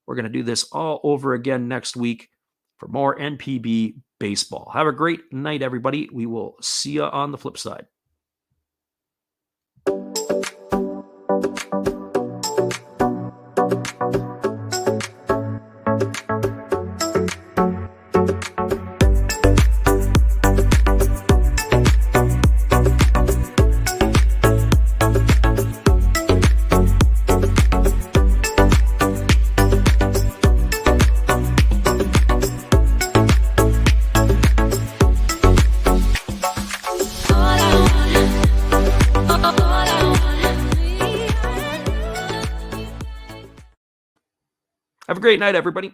Speaker 1: We're going to do this all over again next week for more NPB baseball. Have a great night, everybody. We will see you on the flip side. Have a great night, everybody.